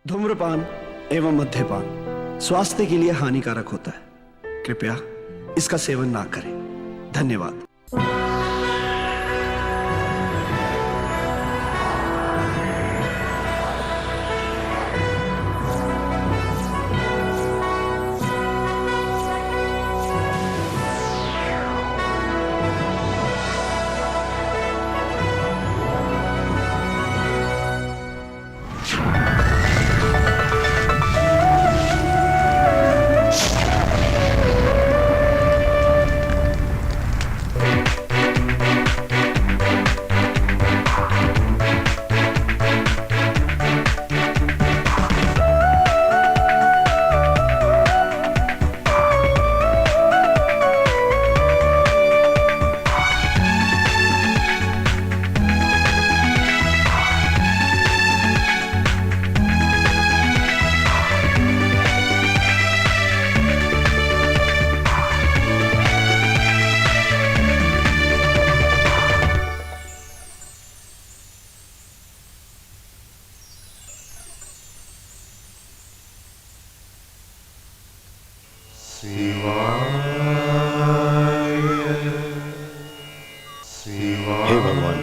धूम्रपान एवं मद्यपान स्वास्थ्य के लिए हानिकारक होता है। कृपया इसका सेवन ना करें। धन्यवाद। हे भगवान,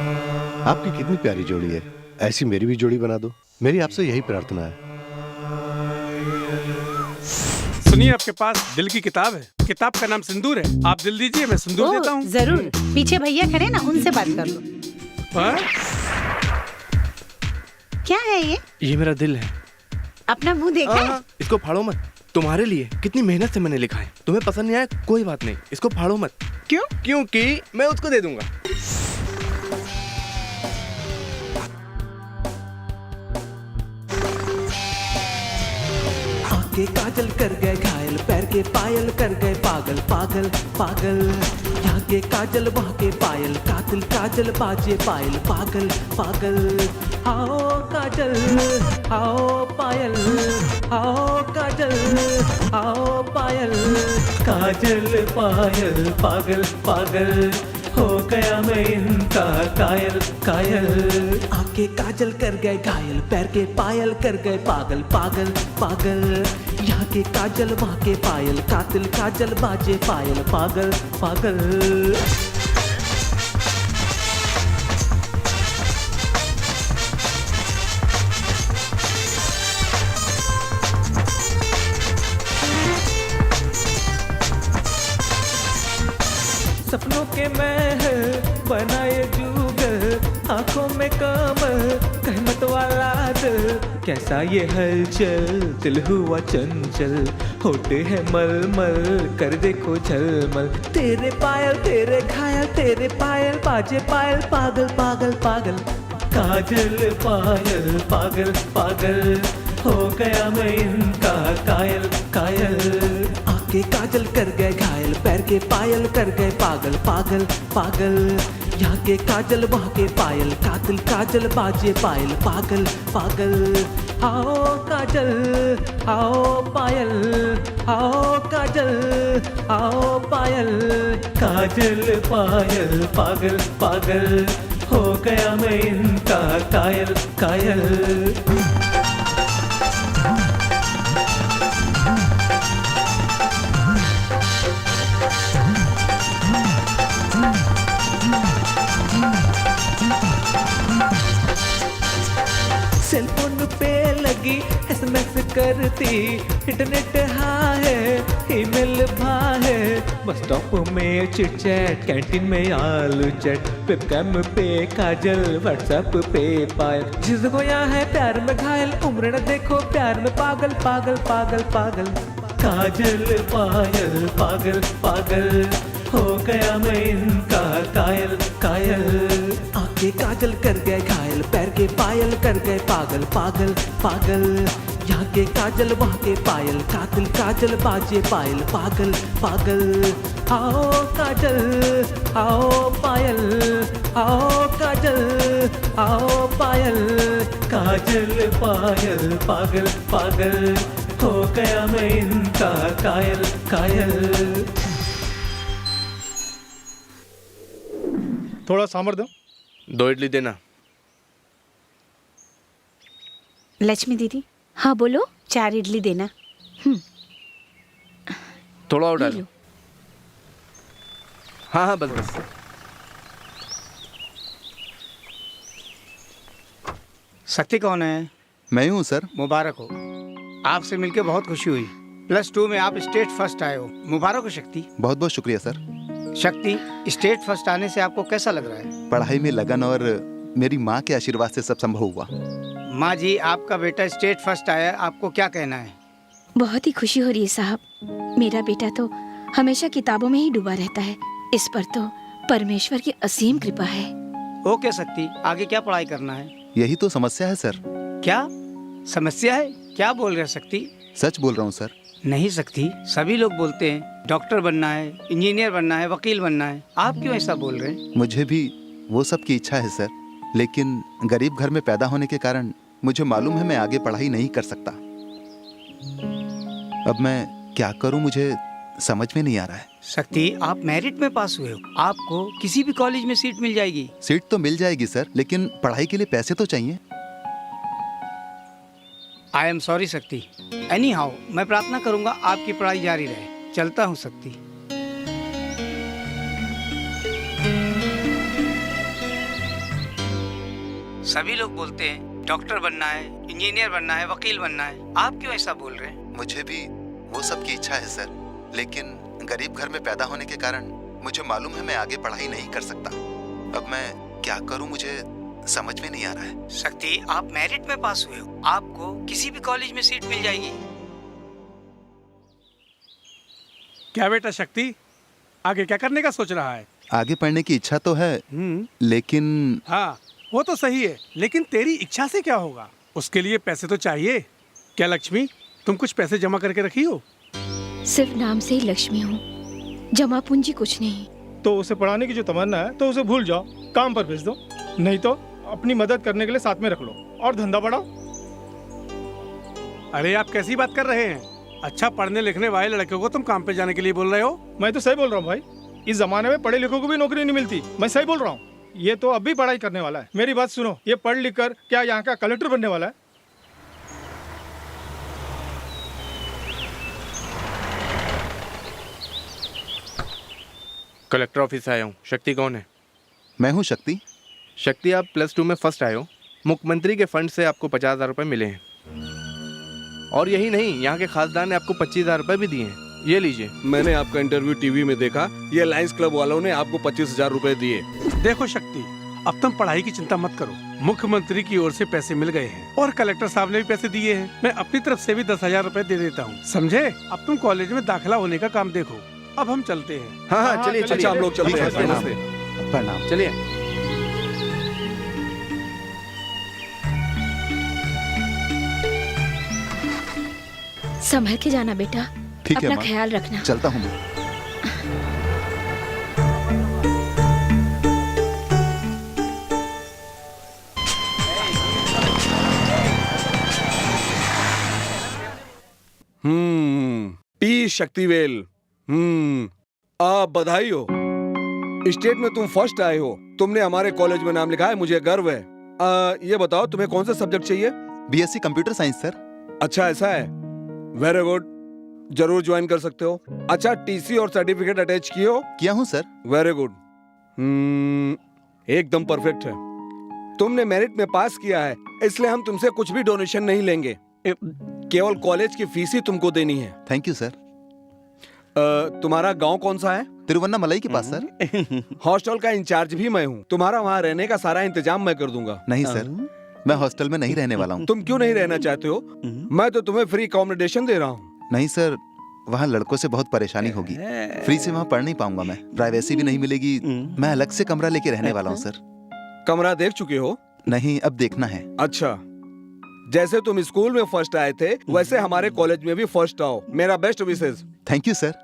आपकी कितनी प्यारी जोड़ी है। ऐसी मेरी भी जोड़ी बना दो। मेरी आपसे यही प्रार्थना है। सुनिए, आपके पास दिल की किताब है। किताब का नाम सिंदूर है। आप दिल दीजिए, मैं सिंदूर देता हूँ। जरूर। पीछे भैया खड़े ना, उनसे बात कर लो। क्या है ये? ये मेरा दिल है। अपना मुंह देखा है? इसको फाड़ो मत। तुम्हारे लिए कितनी मेहनत से मैंने लिखा है। तुम्हें पसंद नहीं आया कोई बात नहीं, इसको फाड़ो मत। क्यों? क्योंकि मैं उसको दे दूंगा। आंखें काजल कर गए घायल, पैर के पायल कर गए पागल पागल पागल। यहाँ के काजल वहाँ के पायल, कातिल काजल बाजे पायल पागल पागल। आओ काजल आओ पायल, आओ काजल आओ पायल, काजल पायल पागल पागल। हो गया मैं इनका कायल कायल। आंखें काजल कर गए घायल, पैर के पायल कर गए पागल पागल पागल। यहाँ के काजल वहाँ के पायल, कातिल काजल बाजे पायल पागल पागल। सपनों के महल बनाए जुगल, आंखों में कमल कहमत वाला दिल। कैसा ये हलचल, दिल हुआ चंचल, होते हैं मलमल कर देखो झलमल। तेरे पायल तेरे घायल, तेरे पायल बाजे पायल पागल पागल पागल। काजल पायल पागल पागल, हो गया मैं इनका कायल कायल। आंखें काजल कर गए घायल, पैर के पायल कर गए पागल पागल पागल। यहाँ के काजल वहाँ के पायल, कातिल काजल बाजे पायल पागल पागल। आओ काजल आओ पायल, आओ काजल आओ पायल, काजल पायल पागल पागल। हो गया मैं इनका कायल कायल। सेलफोन पे लगी SMS करती, इंटरनेट हाँ है ईमेल भा है। बस स्टॉप में चिट चैट, कैंटीन में आलू चट, वेबकैम पे काजल, व्हाट्सएप पे पायल। जिसको यहाँ है प्यार में घायल, उम्र न देखो प्यार में पागल पागल पागल पागल। काजल पायल पागल पागल, हो गया मैं इनका कायल कायल। आंखें काजल कर गए घायल, पैर के पायल कर गए पागल पागल पागल। यहाँ के काजल वहाँ के पायल, कातिल काजल बाजे पायल पागल पागल। आओ काजल आओ पायल, आओ काजल आओ पायल, काजल पायल पागल पागल। हो गया मैं इनका कायल कायल। थोड़ा सांभर दो। 2 इडली देना। लक्ष्मी दीदी, हाँ बोलो। 4 इडली देना। थोड़ा और ये डालो। लो। हाँ हाँ, बस बस। शक्ति कौन है? मैं हूँ सर। मुबारक हो, आपसे मिलकर बहुत खुशी हुई। +2 में आप स्टेट फर्स्ट आए हो, मुबारक हो शक्ति। बहुत बहुत शुक्रिया सर। शक्ति, स्टेट फर्स्ट आने से आपको कैसा लग रहा है? पढ़ाई में लगन और मेरी माँ के आशीर्वाद से सब संभव हुआ। माँ जी, आपका बेटा स्टेट फर्स्ट आया, आपको क्या कहना है? बहुत ही खुशी हो रही है साहब। मेरा बेटा तो हमेशा किताबों में ही डूबा रहता है, इस पर तो परमेश्वर की असीम कृपा है। ओके शक्ति, आगे क्या पढ़ाई करना है? यही तो समस्या है सर। क्या समस्या है? क्या बोल रहे हैं शक्ति? सच बोल रहा हूँ सर। नहीं शक्ति, सभी लोग बोलते हैं डॉक्टर बनना है, इंजीनियर बनना है, वकील बनना है। आप क्यों ऐसा बोल रहे हैं? मुझे भी वो सब की इच्छा है सर, लेकिन गरीब घर में पैदा होने के कारण मुझे मालूम है मैं आगे पढ़ाई नहीं कर सकता। अब मैं क्या करूं, मुझे समझ में नहीं आ रहा है। शक्ति, आप मेरिट में पास हुए हो, आपको किसी भी कॉलेज में सीट मिल जाएगी। सीट तो मिल जाएगी सर, लेकिन पढ़ाई के लिए पैसे तो चाहिए। आई एम सॉरी शक्ति। एनी हाउ, मैं प्रार्थना करूंगा आपकी पढ़ाई जारी रहे। चलता हूँ शक्ति। सभी लोग बोलते हैं डॉक्टर बनना है, इंजीनियर बनना है, वकील बनना है। आप क्यों ऐसा बोल रहे हैं? मुझे भी वो सब की इच्छा है सर, लेकिन गरीब घर में पैदा होने के कारण मुझे मालूम है मैं आगे पढ़ाई नहीं कर सकता। अब मैं क्या करूं, मुझे समझ में नहीं आ रहा है। शक्ति, आप मेरिट में पास हुए हो, आपको किसी भी कॉलेज में सीट मिल जाएगी। क्या बेटा शक्ति, आगे क्या करने का सोच रहा है? आगे पढ़ने की इच्छा तो है, लेकिन हाँ वो तो सही है, लेकिन तेरी इच्छा से क्या होगा? उसके लिए पैसे तो चाहिए। क्या लक्ष्मी, तुम कुछ पैसे जमा करके रखी हो? सिर्फ नाम से ही लक्ष्मी हूँ, जमा पूंजी कुछ नहीं। तो उसे पढ़ाने की जो तमन्ना है तो उसे भूल जाओ, काम पर भेज दो, नहीं तो अपनी मदद करने के लिए साथ में रख लो और धंधा बढ़ाओ। अरे आप कैसी बात कर रहे हैं? अच्छा पढ़ने लिखने वाले लड़के को तुम काम पे जाने के लिए बोल रहे हो? मैं तो सही बोल रहा हूँ भाई, इस जमाने में पढ़े लिखों को भी नौकरी नहीं मिलती। मैं सही बोल रहा हूँ। ये तो अब भी पढ़ाई करने वाला है। मेरी बात सुनो, ये पढ़ लिख कर क्या यहाँ का कलेक्टर बनने वाला है? कलेक्टर ऑफिस आया हूँ। शक्ति कौन है? मैं हूँ शक्ति। शक्ति, आप +2 में फर्स्ट आए हो। मुख्यमंत्री के फंड से आपको 50,000 रुपये मिले हैं, और यही नहीं, यहाँ के खासदार ने आपको 25,000 रुपये भी दिए हैं। ये लीजिए। मैंने आपका इंटरव्यू टीवी में देखा, ये लायंस क्लब वालों ने आपको 25,000 रुपए दिए। देखो शक्ति, अब तुम पढ़ाई की चिंता मत करो। मुख्यमंत्री की ओर से पैसे मिल गए हैं और कलेक्टर साहब ने भी पैसे दिए हैं। मैं अपनी तरफ से भी 10,000 रुपए दे देता हूँ, समझे? अब तुम कॉलेज में दाखिला होने का काम देखो। अब हम चलते हैं। हाँ हाँ, चलिए अच्छा चलिए, हम लोग चलते हैं। नमस्ते। प्रणाम। चलिए। संभल के जाना बेटा, ठीक है अपना माँ, ख्याल रखना। चलता हूँ मैं। पी शक्तिवेल, आप बधाई हो। स्टेट में तुम फर्स्ट आए हो। तुमने हमारे कॉलेज में नाम लिखा है, मुझे गर्व है। ये बताओ तुम्हें कौन सा सब्जेक्ट चाहिए? BSc computer science sir. अच्छा ऐसा है, वेरी गुड, जरूर ज्वाइन कर सकते हो। अच्छा TC और सर्टिफिकेट अटैच किए हो? किया हूँ सर। वेरी गुड, एकदम परफेक्ट है। तुमने मेरिट में पास किया है, इसलिए हम तुमसे कुछ भी डोनेशन नहीं लेंगे। केवल कॉलेज की फीस ही तुमको देनी है। Thank you sir. तुम्हारा गांव कौन सा है? तिरुवन्नामलाई के पास सर। हॉस्टल का इंचार्ज भी मैं हूँ। तुम्हारा वहाँ रहने का सारा इंतजाम मैं कर दूंगा। नहीं सर, मैं हॉस्टल में नहीं रहने वाला हूँ। तुम क्यों नहीं रहना चाहते हो? मैं तो तुम्हें फ्री अकोमोडेशन दे रहा हूँ। नहीं सर, वहाँ लड़कों से बहुत परेशानी होगी। फ्री से वहाँ पढ़ नहीं पाऊंगा मैं, प्राइवेसी भी नहीं मिलेगी। मैं अलग से कमरा लेके रहने वाला हूँ सर। कमरा देख चुके हो? नहीं, अब देखना है। अच्छा, जैसे तुम स्कूल में फर्स्ट आए थे, वैसे हमारे कॉलेज में भी फर्स्ट आओ। मेरा बेस्ट विशेष। Thank you sir.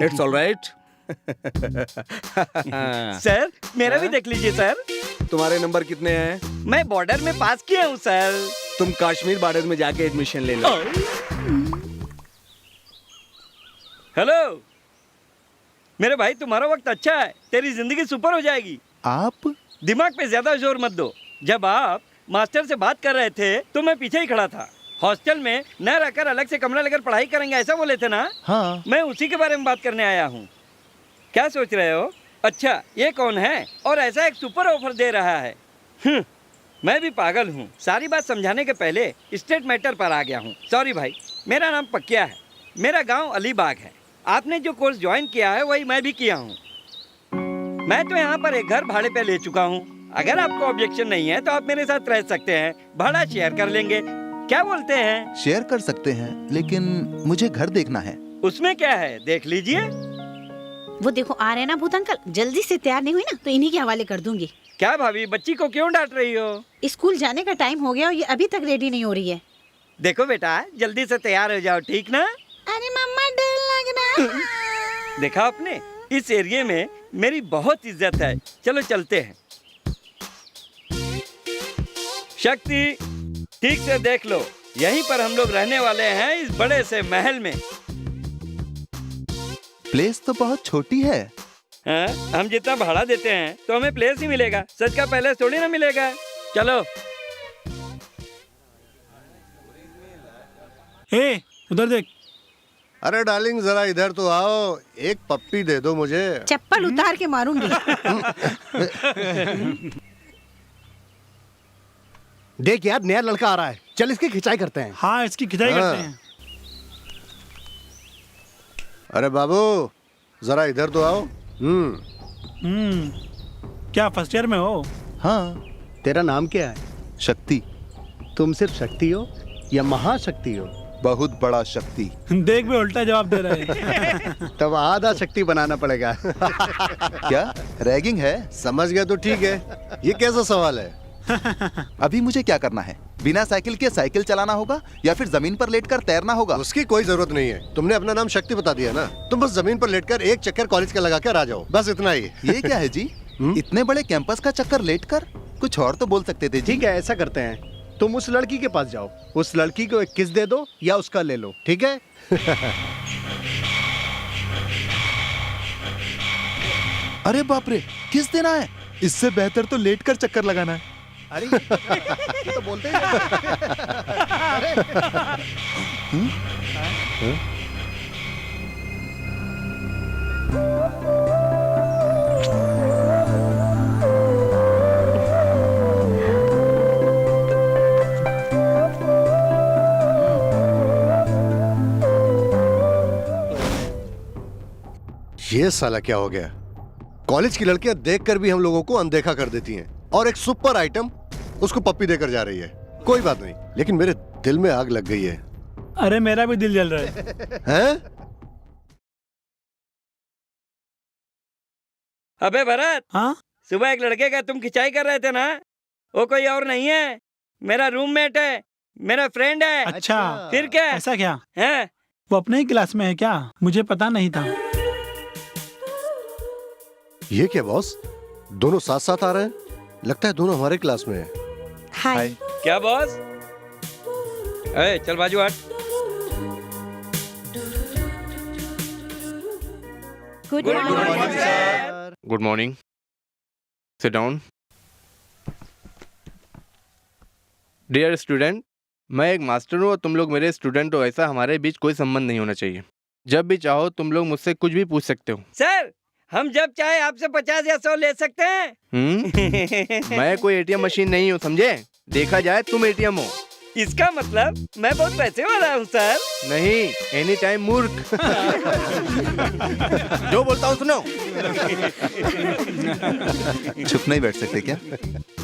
It's alright. Sir, मेरा भी देख लीजिए सर। तुम्हारे नंबर कितने हैं? मैं बॉर्डर में पास किया हूँ सर। तुम कश्मीर बॉर्डर में जाके एडमिशन ले लो। हेलो मेरे भाई, तुम्हारा वक्त अच्छा है, तेरी जिंदगी सुपर हो जाएगी। आप? दिमाग पे ज्यादा जोर मत दो। जब आप मास्टर से बात कर रहे थे तो मैं पीछे ही खड़ा था। हॉस्टल में न रहकर अलग से कमरा लेकर पढ़ाई करेंगे, ऐसा बोले थे ना? हाँ। मैं उसी के बारे में बात करने आया हूँ। क्या सोच रहे हो? अच्छा, ये कौन है और ऐसा एक सुपर ऑफर दे रहा है? मैं भी पागल हूँ, सारी बात समझाने के पहले स्टेट मैटर पर आ गया हूँ। सॉरी भाई, मेरा नाम पक्या है, मेरा गांव अलीबाग है। आपने जो कोर्स ज्वाइन किया है वही मैं भी किया हूँ। मैं तो यहाँ पर एक घर भाड़े पे ले चुका हूँ। अगर आपको ऑब्जेक्शन नहीं है तो आप मेरे साथ रह सकते हैं, भाड़ा शेयर कर लेंगे। क्या बोलते हैं? शेयर कर सकते हैं, लेकिन मुझे घर देखना है। उसमें क्या है, देख लीजिए। वो देखो आ रहे हैं ना भूत अंकल, जल्दी से तैयार नहीं हुई ना तो इन्हीं के हवाले कर दूंगी। क्या भाभी, बच्ची को क्यों डांट रही हो? स्कूल जाने का टाइम हो गया और ये अभी तक रेडी नहीं हो रही है। देखो बेटा, जल्दी से तैयार हो जाओ, ठीक ना? अरे मम्मा डर लग रहा है। देखा आपने, इस एरिया में मेरी बहुत इज्जत है। चलो चलते हैं। शक्ति, ठीक से देख लो, यहीं पर हम लोग रहने वाले हैं, इस बड़े से महल में। प्लेस तो बहुत छोटी है। हाँ, हम जितना भाड़ा देते हैं तो हमें प्लेस ही मिलेगा, सच का पैलेस थोड़ी ना मिलेगा। चलो। ए, उधर देख। अरे डार्लिंग जरा इधर तो आओ, एक पप्पी दे दो मुझे। चप्पल उतार के मारूंगी। देख यार, नया लड़का आ रहा है, चल इसकी खिंचाई करते हैं। हाँ, इसकी खिंचाई करते हैं। अरे बाबू जरा इधर तो आओ। क्या फर्स्ट ईयर में हो? हाँ। तेरा नाम क्या है? शक्ति। तुम सिर्फ शक्ति हो या महाशक्ति हो? बहुत बड़ा शक्ति। देख भी उल्टा जवाब दे रहे हैं। तब आधा शक्ति बनाना पड़ेगा। क्या रैगिंग है? समझ गया तो ठीक है, ये कैसा सवाल है? अभी मुझे क्या करना है? बिना साइकिल के साइकिल चलाना होगा या फिर जमीन पर लेटकर तैरना होगा? उसकी कोई जरूरत नहीं है, तुमने अपना नाम शक्ति बता दिया ना। तुम बस जमीन पर लेटकर एक चक्कर कॉलेज का लगा कर आ जाओ, बस इतना ही। ये क्या है जी? इतने बड़े कैंपस का चक्कर लेटकर? कुछ और तो बोल सकते थे जी। ठीक है, ऐसा करते हैं, तुम उस लड़की के पास जाओ, उस लड़की को एक किस दे दो या उसका ले लो, ठीक है? अरे बाप रे, किस देना है? इससे बेहतर तो लेटकर चक्कर लगाना है। अरे ये तो बोलते हैं। ये साला क्या हो गया? कॉलेज की लड़कियां देखकर भी हम लोगों को अनदेखा कर देती हैं, और एक सुपर आइटम उसको पप्पी देकर जा रही है। कोई बात नहीं, लेकिन मेरे दिल में आग लग गई है। अरे मेरा भी दिल जल रहा है। हैं? अबे भरत, हाँ? सुबह एक लड़के का तुम खिंचाई कर रहे थे ना, वो कोई और नहीं है, मेरा रूममेट है, मेरा फ्रेंड है। अच्छा, फिर क्या? ऐसा क्या है? वो अपने ही क्लास में है क्या? मुझे पता नहीं था। ये क्या बॉस, दोनों साथ साथ आ रहे हैं? लगता है दोनों हमारे क्लास में है। हाय। क्या बॉस? ए, चल बाजू हट। Good morning sir. Good morning. Sit down. Dear student, मैं एक मास्टर हूँ और तुम लोग मेरे स्टूडेंट हो, ऐसा हमारे बीच कोई संबंध नहीं होना चाहिए। जब भी चाहो तुम लोग मुझसे कुछ भी पूछ सकते हो। सर, हम जब चाहे आपसे 50 या 100 ले सकते हैं। मैं कोई एटीएम मशीन नहीं हूँ, समझे? देखा जाए तुम एटीएम हो। इसका मतलब मैं बहुत पैसे वाला हूँ सर। नहीं, एनी टाइम मूर्ख। जो बोलता हूँ सुनो। चुप नहीं बैठ सकते क्या?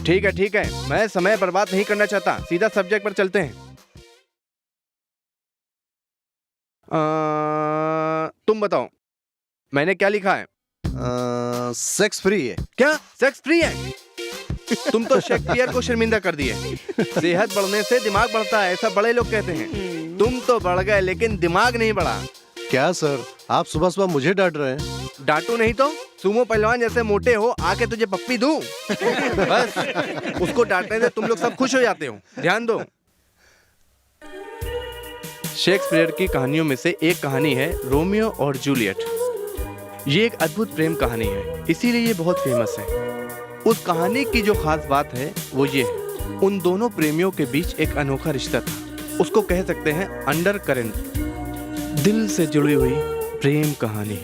ठीक है ठीक है, मैं समय बर्बाद नहीं करना चाहता, सीधा सब्जेक्ट पर चलते हैं। तुम बताओ मैंने क्या लिखा है? सेक्स फ्री है। क्या सेक्स फ्री है? तुम तो शेक्सपियर को शर्मिंदा कर दिए। सेहत बढ़ने से दिमाग बढ़ता है, ऐसा बड़े लोग कहते हैं। तुम तो बढ़ गए लेकिन दिमाग नहीं बढ़ा। क्या सर, आप सुबह सुबह मुझे डांट रहे हैं? डांटू नहीं तो सुमो पहलवान जैसे मोटे हो, आके तुझे पप्पी दूं? बस उसको डांटने से तुम लोग सब खुश हो जाते हो। ध्यान दो, शेक्सपियर की कहानियों में से एक कहानी है रोमियो और जूलियट। ये एक अद्भुत प्रेम कहानी है, इसीलिए ये बहुत फेमस है। उस कहानी की जो खास बात है वो ये है, उन दोनों प्रेमियों के बीच एक अनोखा रिश्ता था। उसको कह सकते हैं अंडर करेंट, दिल से जुड़ी हुई प्रेम कहानी।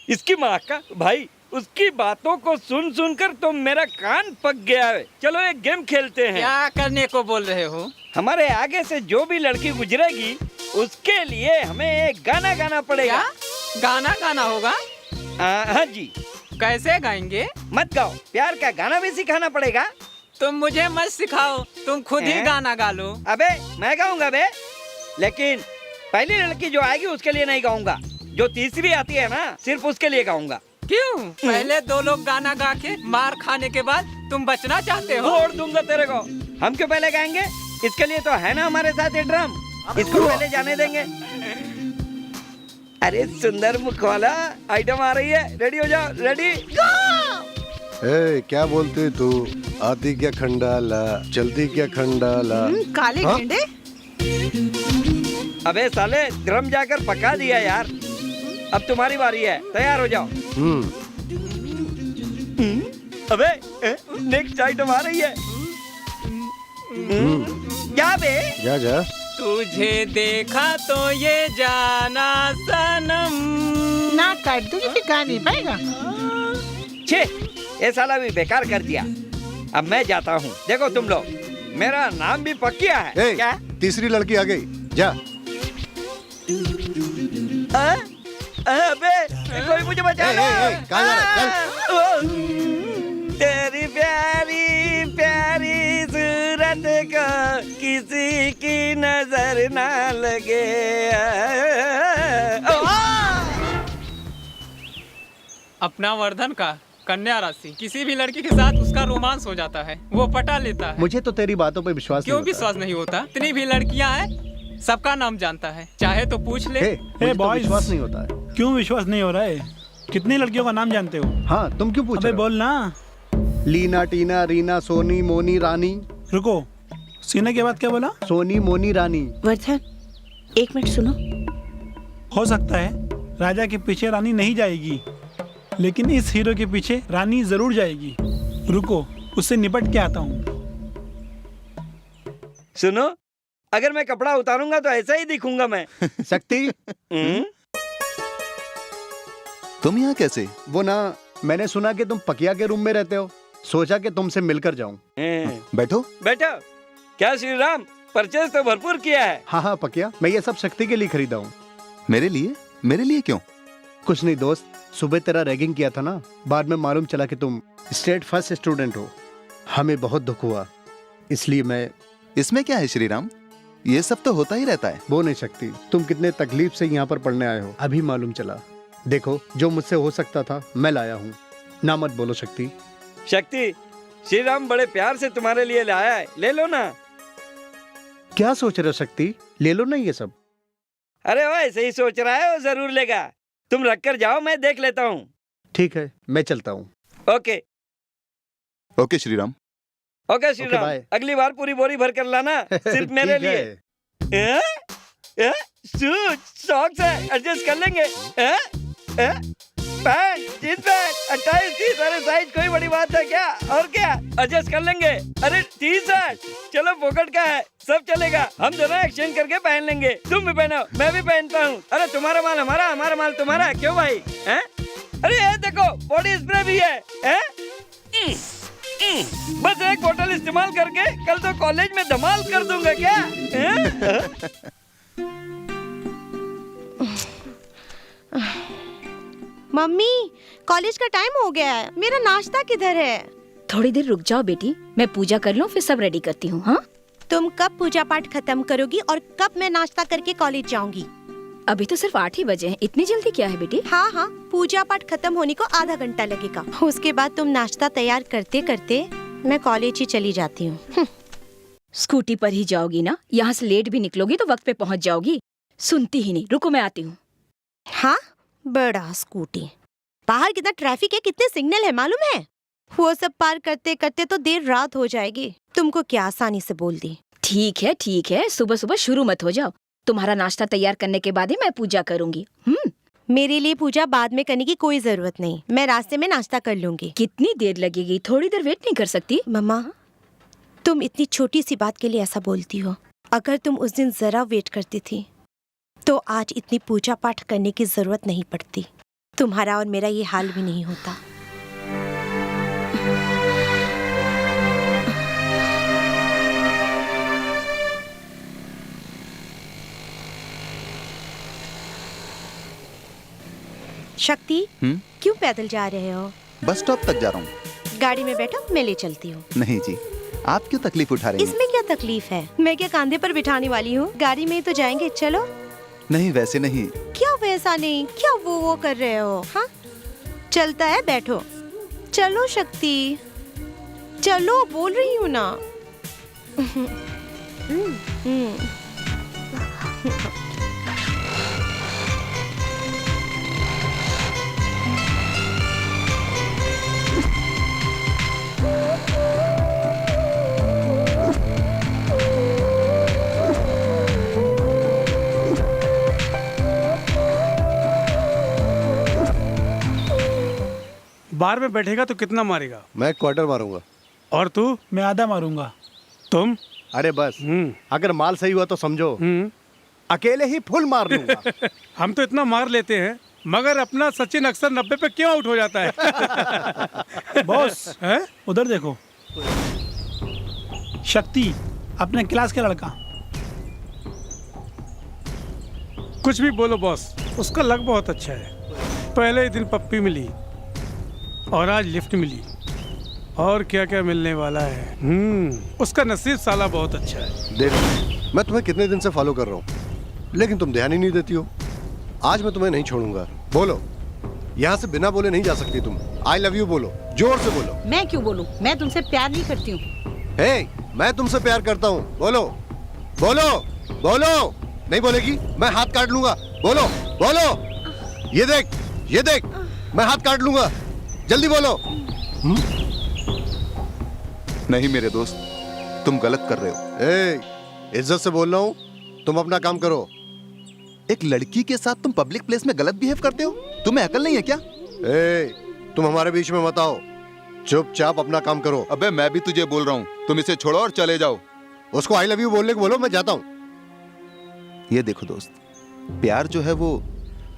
इसकी माँ का भाई, उसकी बातों को सुन सुनकर तो मेरा कान पक गया है। चलो एक गेम खेलते हैं। क्या करने को बोल रहे हो? हमारे आगे से जो भी लड़की गुजरेगी उसके लिए हमें एक गाना गाना पड़ेगा। क्या? गाना गाना होगा? हाँ जी। कैसे गाएंगे? मत गाओ, प्यार का गाना भी सिखाना पड़ेगा। तुम मुझे मत सिखाओ, तुम खुद ही गाना गा लो। अबे मैं गाऊंगा बे, लेकिन पहली लड़की जो आएगी उसके लिए नहीं गाऊंगा, जो तीसरी आती है ना सिर्फ उसके लिए गाऊंगा। क्यों? पहले 2 लोग गाना गा के मार खाने के बाद तुम बचना चाहते हो? फोड़ दूंगा तेरे को। हम क्यों पहले गाएंगे? इसके लिए तो है ना हमारे साथ ये ड्रम, इसको पहले जाने देंगे। अरे सुंदर मुख वाला, आइटम आ रही है, रेडी हो जाओ। रेडी? ए, क्या बोलते तू? आती क्या खंडाला, चलती क्या खंडाला। काले हाँ? गेंडे। अबे साले, ड्रम जाकर पका दिया यार। अब तुम्हारी बारी है, तैयार हो जाओ। अबे नेक्स्ट आइटम आ रही है। जा बे। जा जा। तुझे देखा तो ये जाना सनम। ना काट दूंगी फिर गा नहीं पाएगा। छे, ये साला भी बेकार कर दिया। अब मैं जाता हूँ। देखो तुम लोग, मेरा नाम भी पक्किया है। ए, क्या? तीसरी लड़की आ गई, जा। अबे कोई मुझे बचा लो। कहाँ जा रहा है? तेरी प्यारी प्यारी सूरत को किसी की नजर ना लगे। अपना वर्धन का कन्या राशि किसी भी लड़की के साथ उसका रोमांस हो जाता है, वो पटा लेता है। मुझे तो तेरी बातों पे विश्वास क्यों विश्वास नहीं होता? इतनी भी लड़कियां हैं, सबका नाम जानता है, चाहे तो पूछ ले। मुझे तो विश्वास नहीं होता है। क्यों विश्वास नहीं हो रहा है? कितनी लड़कियों का नाम जानते हो? हाँ, तुम क्यों पूछ अबे रहे हो? बोल ना। लीना, टीना, रीना, सोनी, मोनी, रानी। रुको, सीने के बाद क्या बोला? सोनी, मोनी, रानी। वर्धन, 1 मिनट सुनो। हो सकता है राजा के पीछे रानी नहीं जाएगी, लेकिन इस हीरो के पीछे रानी जरूर जाएगी। रुको, उससे निपट के आता हूँ। सुनो, अगर मैं कपड़ा उतारूंगा तो ऐसा ही दिखूंगा मैं। शक्ति, तुम यहाँ कैसे? वो ना, मैंने सुना कि तुम पकिया के रूम में रहते हो, सोचा कि तुमसे मिलकर जाऊं। बैठो। बैठो। क्या श्री राम, परचेज तो भरपूर किया है। हाँ पकिया, मैं ये सब शक्ति के लिए खरीदा हूँ। मेरे लिए? मेरे लिए क्यों? कुछ नहीं दोस्त, सुबह तेरा रैगिंग किया था ना, बाद में मालूम चला कि तुम स्टेट फर्स्ट स्टूडेंट हो। हमें बहुत दुख हुआ, इसलिए मैं। इसमें क्या है श्री राम, ये सब तो होता ही रहता है। वो नहीं सकती, तुम कितने तकलीफ से यहाँ पर पढ़ने आए हो, अभी मालूम चला। देखो, जो मुझसे हो सकता था मैं लाया हूँ, ना मत बोलो शक्ति। शक्ति, श्री राम बड़े प्यार से तुम्हारे लिए लाया है, ले लो ना। क्या सोच रहे हो शक्ति, ले लो ना ये सब। अरे वो ऐसे ही सोच रहा है, वो जरूर लेगा। तुम रख कर जाओ, मैं देख लेता हूँ। ठीक है, मैं चलता हूँ। Okay okay Shri Ram. Okay Shri Ram, अगली बार पूरी बोरी भर कर लाना, सिर्फ मेरे लिए। सॉक्स है, एडजस्ट कर लेंगे। पैंट, जींस पैंट, 28, 30, अरे साइज कोई बड़ी बात है क्या? और क्या एडजस्ट कर लेंगे। अरे टी-शर्ट, चलो पॉकेट का है, सब चलेगा। हम दोनों एक्सचेंज करके पहन लेंगे। तुम भी पहनो, मैं भी पहनता हूँ। अरे तुम्हारा माल हमारा, हमारा माल तुम्हारा, क्यों भाई? अरे ये देखो, बॉडी स्प्रे भी है। बस एक बोतल इस्तेमाल करके कल तो कॉलेज में धमाल कर दूंगा क्या? मम्मी, कॉलेज का टाइम हो गया है, मेरा नाश्ता किधर है? थोड़ी देर रुक जाओ बेटी, मैं पूजा कर लूं, फिर सब रेडी करती हूँ। हाँ, तुम कब पूजा पाठ खत्म करोगी और कब मैं नाश्ता करके कॉलेज जाऊंगी? अभी तो सिर्फ 8 ही बजे हैं, इतनी जल्दी क्या है बेटी? हाँ, पूजा पाठ खत्म होने को आधा घंटा लगेगा। उसके बाद तुम नाश्ता तैयार करते करते मैं कॉलेज ही चली जाती हूँ। स्कूटी पर ही जाओगी ना? यहाँ से लेट भी निकलोगी तो वक्त पे पहुँच जाओगी। सुनती ही नहीं, रुको मैं आती हूँ। हाँ, बड़ा स्कूटी। बाहर कितना ट्रैफिक है, कितने सिग्नल है मालूम है? वो सब पार करते करते तो देर रात हो जाएगी। तुमको क्या आसानी से बोल दी। ठीक है, सुबह सुबह शुरू मत हो जाओ। तुम्हारा नाश्ता तैयार करने के बाद ही मैं पूजा करूंगी। मेरे लिए पूजा बाद में करने की कोई जरूरत नहीं, मैं रास्ते में नाश्ता कर लूंगी। कितनी देर लगेगी? थोड़ी देर वेट नहीं कर सकती? मम्मा, तुम इतनी छोटी सी बात के लिए ऐसा बोलती हो। अगर तुम उस दिन जरा वेट करती थी तो आज इतनी पूजा पाठ करने की जरूरत नहीं पड़ती। तुम्हारा और मेरा ये हाल भी नहीं होता। शक्ति, क्यों पैदल जा रहे हो? बस स्टॉप तक जा रहा हूँ। गाड़ी में बैठो, मैं ले चलती हूँ। नहीं जी, आप क्यों तकलीफ उठा रही हैं? इसमें क्या तकलीफ है? मैं क्या कांधे पर बिठाने वाली हूँ? गाड़ी में ही तो जाएंगे, चलो। नहीं, वैसे नहीं। क्या वैसा नहीं? क्या वो कर रहे हो? हाँ, चलता है, बैठो। चलो शक्ति, चलो, बोल रही हूँ ना। बार में बैठेगा तो कितना मारेगा? मैं क्वार्टर मारूंगा। और तू? मैं आधा मारूंगा। तुम? अरे बस, अगर माल सही हुआ तो समझो अकेले ही फुल मार लूंगा। हम तो इतना मार लेते हैं, मगर अपना सचिन अक्सर 90 पे क्यों आउट हो जाता है? बॉस, उधर देखो, शक्ति, अपने क्लास का लड़का। कुछ भी बोलो बॉस, उसका लक बहुत अच्छा है। पहले ही दिन पप्पी मिली और आज लिफ्ट मिली, और क्या क्या मिलने वाला है। उसका नसीब साला बहुत अच्छा है। देख, मैं तुम्हें कितने दिन से फॉलो कर रहा हूँ, लेकिन तुम ध्यान ही नहीं देती हो। आज मैं तुम्हें नहीं छोड़ूंगा। बोलो, यहाँ से बिना बोले नहीं जा सकती तुम। आई लव यू बोलो, जोर से बोलो। मैं क्यों बोलूं? मैं तुमसे प्यार नहीं करती हूँ। हे, मैं तुमसे प्यार करता हूँ। बोलो, बोलो, बोलो। नहीं बोलेगी, मैं हाथ काट लूंगा। बोलो, बोलो। ये देख, ये देख, मैं हाथ काट लूंगा। जल्दी बोलो। नहीं मेरे दोस्त, तुम गलत कर रहे हो। ए, इज्जत से बोल रहा हूँ, तुम अपना काम करो। एक लड़की के साथ तुम पब्लिक प्लेस में गलत बिहेव करते हो? तुम्हें अकल नहीं है क्या? ए, तुम हमारे बीच में मत आओ, चुपचाप अपना काम करो। अबे मैं भी तुझे बोल रहा हूँ, तुम इसे छोड़ो और चले जाओ। उसको आई लव यू बोलने को बोलो, मैं जाता हूँ। ये देखो दोस्त, प्यार जो है वो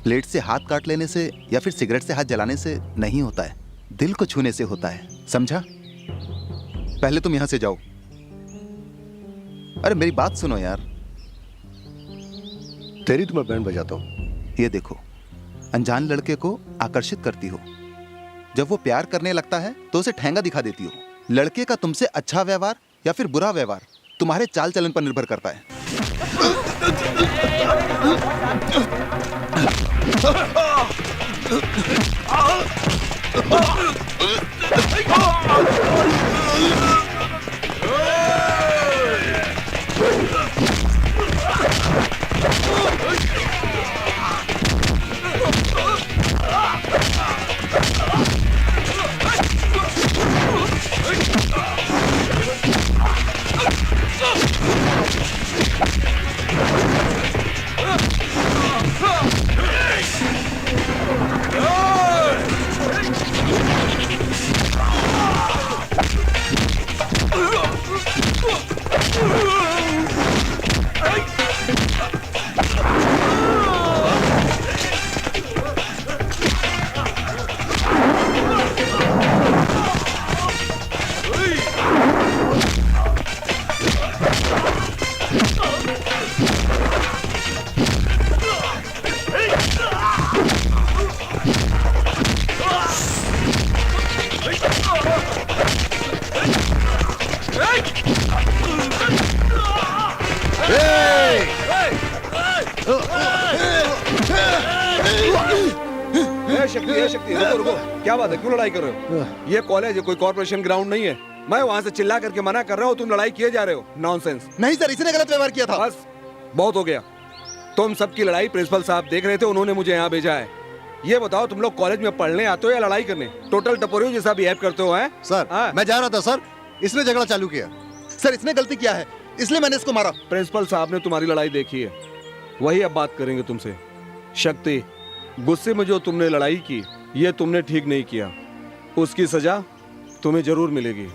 प्लेट से हाथ काट लेने से या फिर सिगरेट से हाथ जलाने से नहीं होता है, दिल को छूने से होता है, समझा? पहले तुम यहां से जाओ। अरे मेरी बात सुनो यार। तेरी तो मैं बैंड बजाता हूं। ये देखो, अनजान लड़के को आकर्षित करती हो, जब वो प्यार करने लगता है तो उसे ठेंगा दिखा देती हो। लड़के का तुमसे अच्छा व्यवहार या फिर बुरा व्यवहार तुम्हारे चाल चलन पर निर्भर करता है। शक्ति, रुको रुको, क्या बात है, क्यों लड़ाई कर रहे हो? ये कॉलेज है, कोई कॉर्पोरेशन ग्राउंड नहीं है। मैं वहाँ से चिल्ला करके मना कर रहा हूँ, तुम लड़ाई किए जा रहे हो। नॉनसेंस। नहीं सर, इसने गलत व्यवहार किया था। बस बहुत हो गया। तुम सबकी लड़ाई प्रिंसिपल साहब देख रहे थे, उन्होंने मुझे यहाँ भेजा है। ये बताओ, तुम लोग कॉलेज में पढ़ने आते हो या लड़ाई करने? टोटल टपोरियों जैसा बिहेव करते हो। सर, मैं जा रहा था सर, इसने झगड़ा चालू किया। सर, इसने गलती किया है, इसलिए मैंने इसको मारा। प्रिंसिपल साहब ने तुम्हारी लड़ाई देखी है, वही अब बात करेंगे तुमसे। शक्ति, गुस्से में जो तुमने लड़ाई की, ये तुमने ठीक नहीं किया। उसकी सजा तुम्हें जरूर मिलेगी।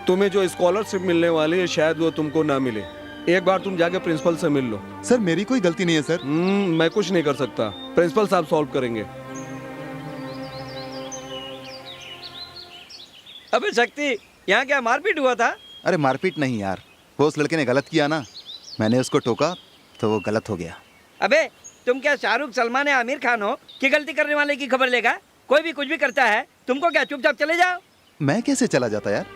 तुम्हें जो स्कॉलरशिप मिलने वाली है शायद वो तुमको ना मिले। एक बार तुम जाके प्रिंसिपल से मिल लो। सर मेरी कोई गलती नहीं है सर। मैं कुछ नहीं कर सकता, प्रिंसिपल साहब सॉल्व करेंगे। अबे शक्ति, यहाँ क्या मारपीट हुआ था? अरे मारपीट नहीं यार, वो उस लड़के ने गलत किया ना, मैंने उसको टोका तो वो गलत हो गया। अबे तुम क्या शाहरुख, सलमान या आमिर खान हो कि गलती करने वाले की खबर लेगा? कोई भी कुछ भी करता है, तुमको क्या चुपचाप चले जाओ? मैं कैसे चला जाता यार,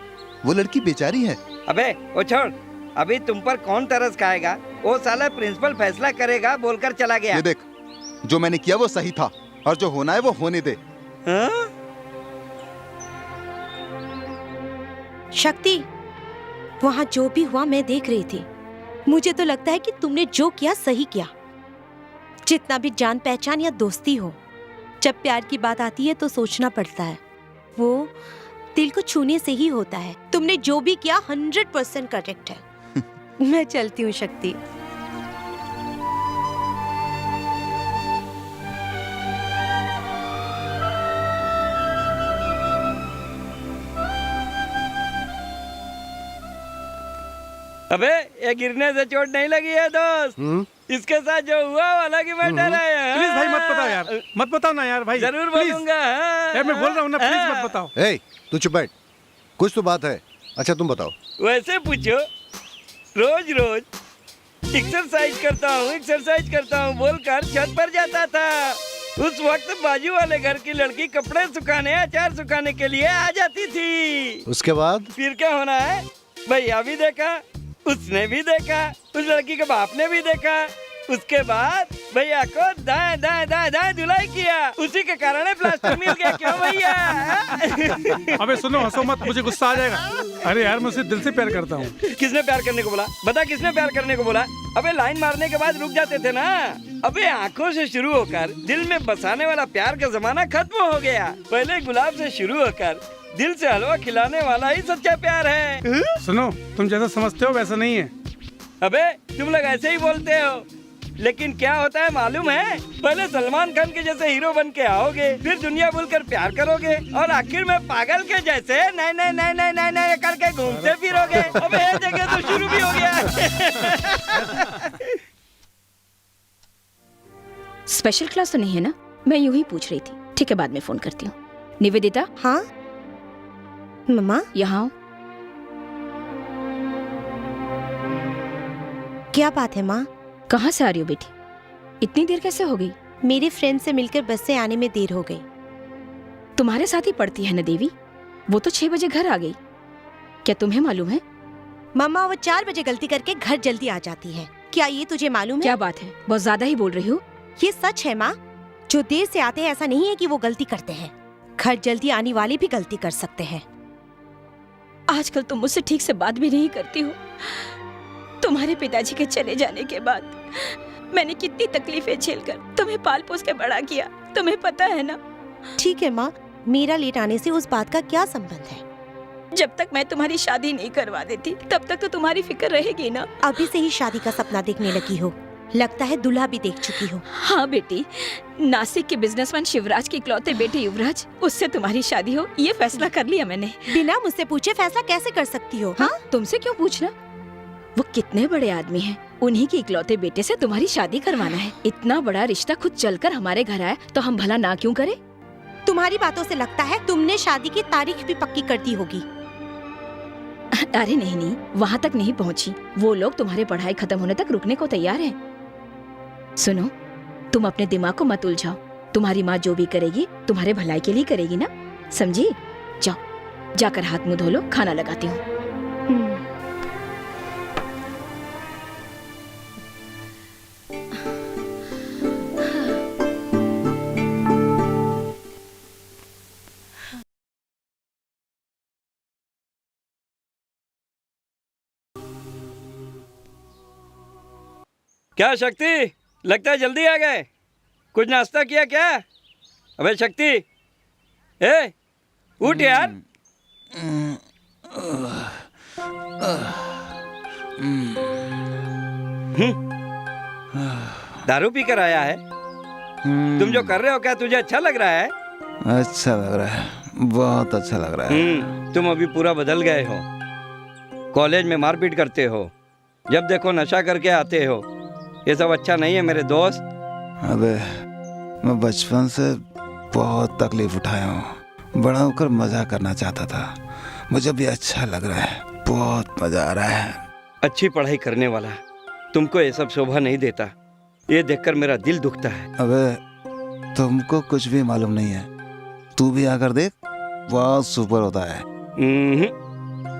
वो लड़की बेचारी है। अबे वो छोड़, अभी तुम पर कौन तरस खाएगा? वो साला प्रिंसिपल फैसला करेगा बोलकर चला गया। ये देख, जो मैंने किया वो सही था और जो होना है वो होने दे। हाँ? शक्ति, वहां जो भी हुआ मैं देख रही थी। मुझे तो लगता है कि तुमने जो किया सही किया। जितना भी जान पहचान या दोस्ती हो, जब प्यार की बात आती है तो सोचना पड़ता है। वो दिल को छूने से ही होता है। तुमने जो भी किया 100% करेक्ट है। मैं चलती हूँ शक्ति। अबे ये गिरने से चोट नहीं लगी है दोस्त। इसके साथ जो हुआ वो अलग ही मैटर है। प्लीज भाई मत बताओ यार, मत बताओ ना यार भाई। जरूर प्लीज। बोलूंगा। यार मैं बोल रहा हूँ ना, प्लीज मत बताओ। ए, तू चुप बैठ, कुछ तो बात है। अच्छा तुम बताओ। वैसे पूछो, रोज रोज एक्सरसाइज करता हूँ बोलकर छत पर जाता था। उस वक्त बाजू वाले घर की लड़की कपड़े सुखाने, अचार सुखाने के लिए आ जाती थी। उसके बाद फिर क्या होना है? भैया भी देखा, उसने भी देखा, उस लड़की के बाप ने भी देखा। उसके बाद भैया को दाएं दाएं दाएं दाएं धुलाई किया। उसी के कारण प्लास्टर मिल गया। क्यों भैया? अबे सुनो, हंसो मत, मुझे गुस्सा आ जाएगा। अरे यार मैं उसे दिल से प्यार करता हूँ। किसने प्यार करने को बोला? बता, किसने प्यार करने को बोला? अबे लाइन मारने के बाद रुक जाते थे ना। अबे आंखों से शुरू होकर दिल में बसाने वाला प्यार का जमाना खत्म हो गया। पहले गुलाब से शुरू होकर दिल से हलवा खिलाने वाला ही सच्चा प्यार है। सुनो, तुम जैसा समझते हो वैसा नहीं है। अबे तुम लोग ऐसे ही बोलते हो, लेकिन क्या होता है मालूम है? पहले सलमान खान के जैसे हीरो बन के आओगे, फिर दुनिया भूलकर प्यार करोगे और आखिर में पागल के जैसे नए नए नए नए नए नए करके घूमते फिरोगे। अबे ये जगह तो शुरू भी हो गया। स्पेशल क्लास तो नहीं है ना? मैं यूं ही पूछ रही थी। ठीक है, बाद में फोन करती हूँ। निवेदिता। हाँ मम्मा। यहाँ आओ। क्या बात है माँ? कहाँ से आ रही हो बेटी? इतनी देर कैसे हो गई? मेरे फ्रेंड से मिलकर बस से आने में देर हो गई। तुम्हारे साथ ही पढ़ती है ना देवी? वो तो 6 बजे घर आ गई। क्या तुम्हें मालूम है? मम्मा वो 4 बजे गलती करके घर जल्दी आ जाती है। क्या ये तुझे मालूम है? क्या बात है, बहुत ज्यादा ही बोल रही हो। ये सच है माँ। जो देर से आते हैं ऐसा नहीं है कि वो गलती करते हैं। घर जल्दी आने वाले भी गलती कर सकते हैं। आजकल तुम मुझसे ठीक से बात भी नहीं करती हो। तुम्हारे पिताजी के चले जाने के बाद मैंने कितनी तकलीफें झेलकर तुम्हें पाल पोस के बड़ा किया, तुम्हें पता है ना? ठीक है माँ, मेरा लेट आने से उस बात का क्या संबंध है? जब तक मैं तुम्हारी शादी नहीं करवा देती तब तक तो तुम्हारी फिक्र रहेगी ना। अभी से ही शादी का सपना देखने लगी हो। लगता है दूल्हा भी देख चुकी हो। हाँ बेटी, नासिक के बिजनेसमैन शिवराज के इकलौते बेटे युवराज, उससे तुम्हारी शादी हो ये फैसला कर लिया मैंने। बिना मुझसे पूछे फैसला कैसे कर सकती हो? हाँ, तुमसे क्यों पूछना? वो कितने बड़े आदमी हैं, उन्हीं के इकलौते बेटे से तुम्हारी शादी करवाना है। इतना बड़ा रिश्ता खुद चलकर हमारे घर आया तो हम भला ना क्यों करें? तुम्हारी बातों से लगता है तुमने शादी की तारीख भी पक्की कर दी होगी। अरे नहीं, वहाँ तक नहीं पहुँची। वो लोग तुम्हारे पढ़ाई खत्म होने तक रुकने को तैयार हैं। सुनो, तुम अपने दिमाग को मत उलझाओ। तुम्हारी माँ जो भी करेगी तुम्हारे भलाई के लिए करेगी ना, समझी? जाओ, जाकर हाथ मुंह धो लो, खाना लगाती हूँ। क्या शक्ति, लगता है जल्दी आ गए। कुछ नाश्ता किया क्या? अबे शक्ति, ए उठ यार। दारू पी कर आया है? तुम जो कर रहे हो क्या तुझे अच्छा लग रहा है? अच्छा लग रहा है, बहुत अच्छा लग रहा है। तुम अभी पूरा बदल गए हो। कॉलेज में मारपीट करते हो, जब देखो नशा करके आते हो। ये सब अच्छा नहीं है मेरे दोस्त। अबे मैं बचपन से बहुत तकलीफ उठाया हूँ, बड़ा होकर मजा करना चाहता था। मुझे भी अच्छा लग रहा है, बहुत मजा आ रहा है। अच्छी पढ़ाई करने वाला तुमको ये सब शोभा नहीं देता, ये देखकर मेरा दिल दुखता है। अबे तुमको कुछ भी मालूम नहीं है, तू भी आकर देख, बहुत सुपर होता है।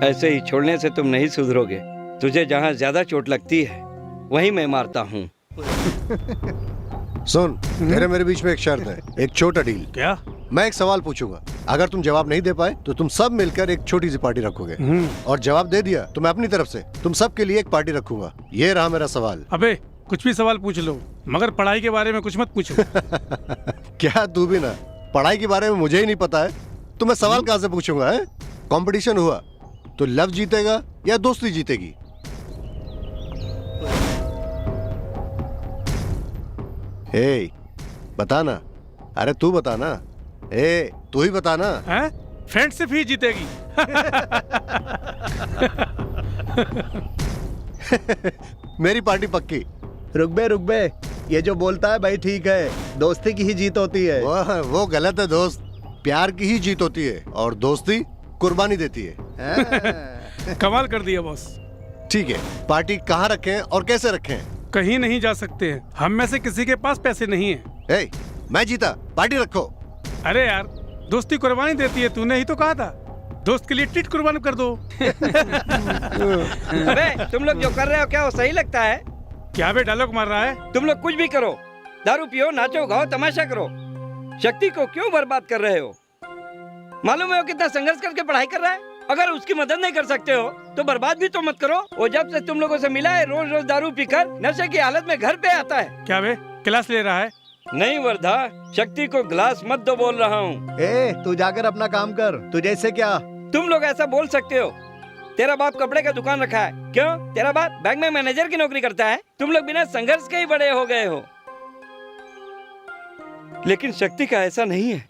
ऐसे ही छोड़ने से तुम नहीं सुधरोगे। तुझे जहाँ ज्यादा चोट लगती है वहीं मैं मारता हूँ। सुन, तेरे मेरे बीच में एक शर्त है, एक छोटा डील। क्या? मैं एक सवाल पूछूंगा, अगर तुम जवाब नहीं दे पाए तो तुम सब मिलकर एक छोटी सी पार्टी रखोगे, और जवाब दे दिया तो मैं अपनी तरफ से तुम सब के लिए एक पार्टी रखूंगा। ये रहा मेरा सवाल। अबे कुछ भी सवाल पूछ लो, मगर पढ़ाई के बारे में कुछ मत पूछो। क्या तू भी ना, पढ़ाई के बारे में मुझे ही नहीं पता है तो मैं सवाल कहाँ से पूछूंगा? है कंपटीशन हुआ तो लव जीतेगा या दोस्ती जीतेगी? ए बता ना, अरे तू बता ना, ए तू ही बता ना। हैं? फ्रेंडशिप ही जीतेगी। मेरी पार्टी पक्की। रुक बे, ये जो बोलता है भाई ठीक है, दोस्ती की ही जीत होती है। वो गलत है दोस्त, प्यार की ही जीत होती है और दोस्ती कुर्बानी देती है। कमाल कर दिया बॉस। ठीक है, पार्टी कहाँ रखें और कैसे रखें? कहीं नहीं जा सकते हैं, हम में से किसी के पास पैसे नहीं है। मैं जीता, पार्टी रखो। अरे यार, दोस्ती कुर्बानी देती है, तूने ही तो कहा था। दोस्त के लिए टिट कुर्बान कर दो। अबे तुम लोग जो कर रहे हो क्या वो सही लगता है? क्या बे डायलॉग मार रहा है? तुम लोग कुछ भी करो, दारू पियो, नाचो, गाओ, तमाशा करो, शक्ति को क्यों बर्बाद कर रहे हो? मालूम है वो कितना संघर्ष करके पढ़ाई कर रहा है। अगर उसकी मदद नहीं कर सकते हो तो बर्बाद भी तो मत करो। वो जब से तुम लोगों से मिला है रोज रोज दारू पीकर नशे की हालत में घर पे आता है। क्या बे क्लास ले रहा है? नहीं वर्धा, शक्ति को ग्लास मत दो बोल रहा हूँ। तू जाकर अपना काम कर, तुझे इससे क्या? तुम लोग ऐसा बोल सकते हो? तेरा बाप कपड़े का दुकान रखा है, क्यों? तेरा बाप बैंक में मैनेजर की नौकरी करता है। तुम लोग बिना संघर्ष के ही बड़े हो गए हो। लेकिन शक्ति का ऐसा नहीं है।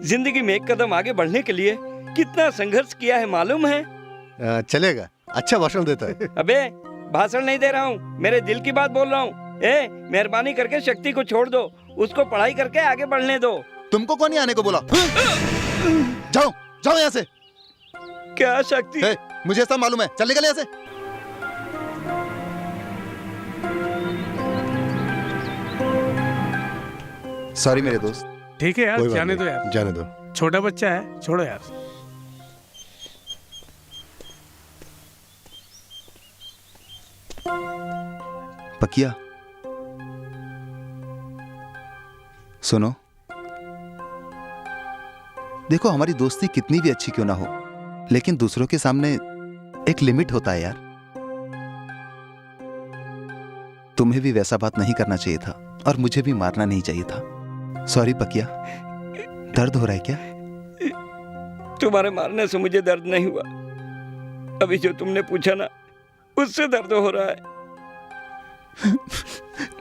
जिंदगी में एक कदम आगे बढ़ने के लिए कितना संघर्ष किया है मालूम है? चलेगा, अच्छा भाषण देता है। अबे भाषण नहीं दे रहा हूँ, मेरे दिल की बात बोल रहा हूँ। मेहरबानी करके शक्ति को छोड़ दो, उसको पढ़ाई करके आगे बढ़ने दो। तुमको कौन आने को बोला? जाओ जाओ यहाँ से। क्या शक्ति? मुझे सब मालूम है, चल निकल यहाँ से। सॉरी मेरे दोस्त। ठीक है यार, जाने दो यार, जाने दो। छोटा बच्चा है, छोड़ो यार। पकिया सुनो, देखो हमारी दोस्ती कितनी भी अच्छी क्यों ना हो, लेकिन दूसरों के सामने एक लिमिट होता है यार। तुम्हें भी वैसा बात नहीं करना चाहिए था और मुझे भी मारना नहीं चाहिए था। सॉरी पकिया। दर्द हो रहा है क्या? तुम्हारे मारने से मुझे दर्द नहीं हुआ, अभी जो तुमने पूछा ना उससे दर्द हो रहा है।